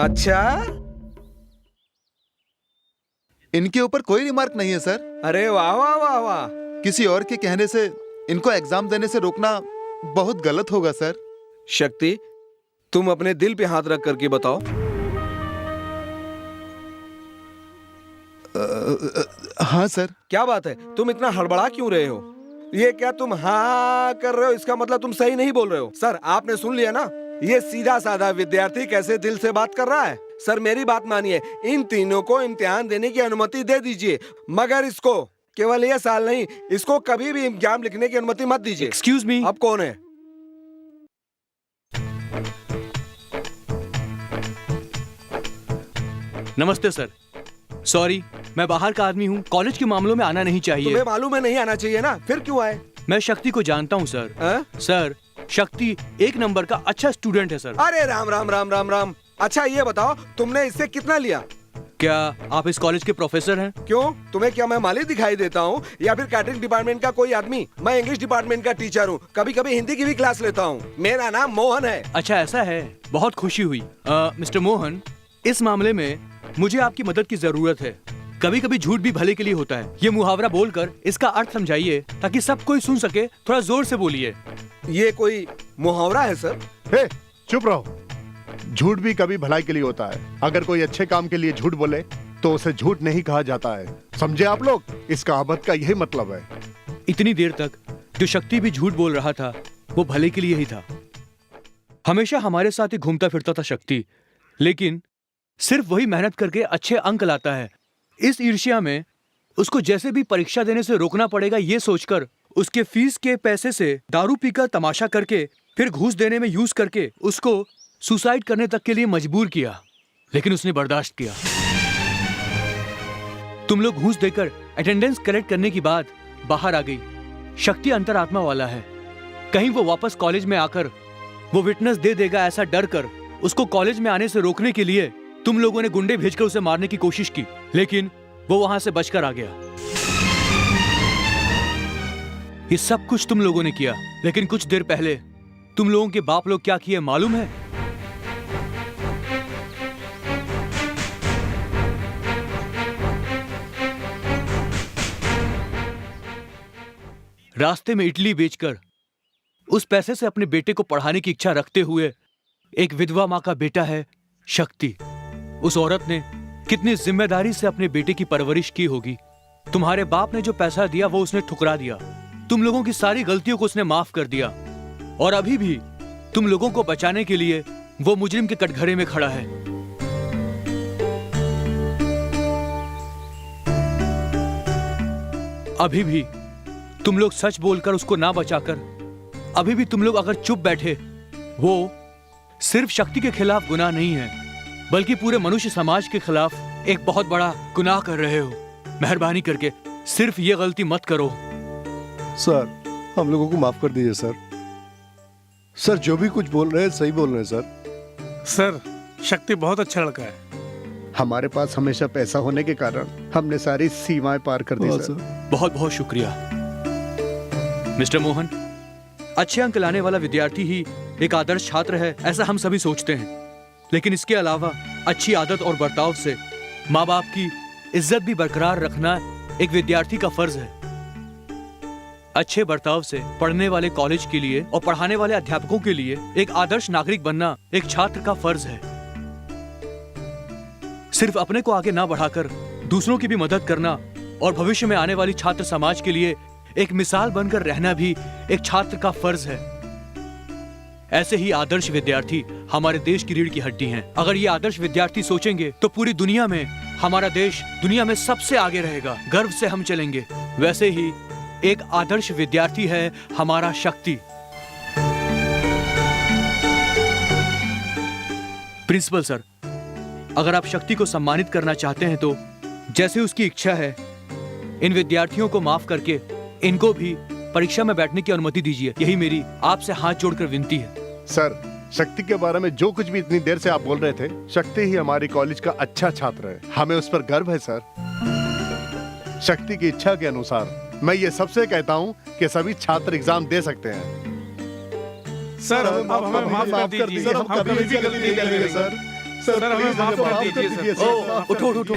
अच्छा, इनके ऊपर कोई रिमार्क नहीं है सर। अरे वाह वाह वाह वाह। किसी और के कहने से इनको एग्जाम देने से रोकना बहुत गलत होगा सर। शक्ति, तुम अपने दिल पे हाथ रख करके बताओ। हाँ सर। क्या बात है, तुम इतना हड़बड़ा क्यों रहे हो? ये क्या तुम हाँ कर रहे हो? इसका मतलब तुम सही नहीं बोल रहे हो। सर आपने सुन लिया ना, ये सीधा साधा विद्यार्थी कैसे दिल से बात कर रहा है। सर मेरी बात मानिए, इन तीनों को इम्तिहान देने की अनुमति दे दीजिए, मगर इसको केवल ये साल नहीं, इसको कभी भी एग्जाम लिखने की अनुमति मत दीजिए। Excuse me. अब कौन है? नमस्ते सर। सॉरी, मैं बाहर का आदमी हूँ, कॉलेज के मामलों में आना नहीं चाहिए। तुम्हें मालूम है नहीं आना चाहिए ना, फिर क्यों आए? मैं शक्ति को जानता हूँ सर। सर, शक्ति एक नंबर का अच्छा स्टूडेंट है सर। अरे राम राम राम राम राम। अच्छा ये बताओ, तुमने इससे कितना लिया? क्या आप इस कॉलेज के प्रोफेसर हैं? क्यों, तुम्हें क्या मैं माली दिखाई देता हूँ या फिर कैटरिंग डिपार्टमेंट का कोई आदमी? मैं इंग्लिश डिपार्टमेंट का टीचर हूँ, कभी कभी हिंदी की भी क्लास लेता हूँ। मेरा नाम मोहन है। अच्छा ऐसा है, बहुत खुशी हुई। मिस्टर मोहन, इस मामले में मुझे आपकी मदद की जरूरत है। कभी कभी झूठ भी भले के लिए होता है। ये मुहावरा बोलकर इसका अर्थ समझाइए ताकि सब कोई सुन सके। थोड़ा जोर से बोलिए। ये कोई मुहावरा है सर? हे, चुप रहो। झूठ भी कभी भलाई के लिए होता है। अगर कोई अच्छे काम के लिए झूठ बोले तो उसे झूठ नहीं कहा जाता है। समझे आप लोग? इस कहावत का यही मतलब है। इतनी देर तक जो शक्ति भी झूठ बोल रहा था वो भले के लिए ही था। हमेशा हमारे साथ ही घूमता फिरता था शक्ति, लेकिन सिर्फ वही मेहनत करके अच्छे अंक लाता है। इस ईर्ष्या में उसको जैसे भी परीक्षा देने से रोकना पड़ेगा, ये सोचकर उसके फीस के पैसे से दारू पीकर तमाशा करके फिर घूस देने में यूज करके उसको सुसाइड करने तक के लिए मजबूर किया, लेकिन उसने बर्दाश्त किया। तुम लोग घूस देकर अटेंडेंस करेक्ट करने की बात बाहर आ गई। शक्ति अंतरात्मा वाला है, कहीं वो वापस कॉलेज में आकर वो विटनेस दे देगा ऐसा डर कर उसको कॉलेज में आने से रोकने के लिए तुम लोगों ने गुंडे भेजकर उसे मारने की कोशिश की, लेकिन वो वहां से बचकर आ गया। ये सब कुछ तुम लोगों ने किया, लेकिन कुछ देर पहले तुम लोगों के बाप लोग क्या किए मालूम है? रास्ते में इडली बेचकर उस पैसे से अपने बेटे को पढ़ाने की इच्छा रखते हुए, एक विधवा मां का बेटा है शक्ति, उस औरत ने कितनी जिम्मेदारी से अपने बेटे की परवरिश की होगी। तुम्हारे बाप ने जो पैसा दिया वो उसने ठुकरा दिया। तुम लोगों की सारी गलतियों को उसने माफ कर दिया, और अभी भी तुम लोगों को बचाने के लिए वो मुजरिम के कटघरे में खड़ा है। अभी भी तुम लोग सच बोलकर उसको ना बचाकर, अभी भी तुम लोग अगर चुप बैठे, वो सिर्फ शक्ति के खिलाफ गुनाह नहीं है, बल्कि पूरे मनुष्य समाज के खिलाफ एक बहुत बड़ा गुनाह कर रहे हो। मेहरबानी करके सिर्फ ये गलती मत करो। सर, हम लोगों को माफ कर दीजिए सर। सर, जो भी कुछ बोल रहे हैं सही बोल रहे हैं सर। सर, शक्ति बहुत अच्छा लड़का है। हमारे पास हमेशा पैसा होने के कारण हमने सारी सीमाएं पार कर दी सर। बहुत बहुत शुक्रिया। मिस्टर मोहन, अच्छे अंक लाने वाला विद्यार्थी ही एक आदर्श छात्र है, ऐसा हम सभी सोचते हैं। लेकिन इसके अलावा अच्छी आदत और बर्ताव से माँ बाप की इज्जत भी बरकरार रखना एक विद्यार्थी का फर्ज है। अच्छे बर्ताव से पढ़ने वाले कॉलेज के लिए और पढ़ाने वाले अध्यापकों के लिए एक आदर्श नागरिक बनना एक छात्र का फर्ज है। सिर्फ अपने को आगे ना बढ़ाकर दूसरों की भी मदद करना और भविष्य में आने वाली छात्र समाज के लिए एक मिसाल बनकर रहना भी एक छात्र का फर्ज है। ऐसे ही आदर्श विद्यार्थी हमारे देश की रीढ़ की हड्डी हैं। अगर ये आदर्श विद्यार्थी सोचेंगे तो पूरी दुनिया में हमारा देश दुनिया में सबसे आगे रहेगा, गर्व से हम चलेंगे। वैसे ही एक आदर्श विद्यार्थी है हमारा शक्ति। प्रिंसिपल सर, अगर आप शक्ति को सम्मानित करना चाहते हैं तो जैसे उसकी इच्छा है, इन विद्यार्थियों को माफ करके इनको भी परीक्षा में बैठने की अनुमति दीजिए। यही मेरी आपसे हाथ जोड़कर विनती है। सर, शक्ति के बारे में जो कुछ भी इतनी देर से आप बोल रहे थे, शक्ति ही हमारी कॉलेज का अच्छा छात्र है। हमें उस पर गर्व है सर। शक्ति की इच्छा के अनुसार मैं ये सबसे कहता हूँ कि सभी छात्र एग्जाम दे सकते हैं। सर, अब हमें माफ कर दीजिए। हम कभी भी गलती नहीं करेंगे सर। सर, हमें माफ कर दीजिए सर। उठो उठो उठो।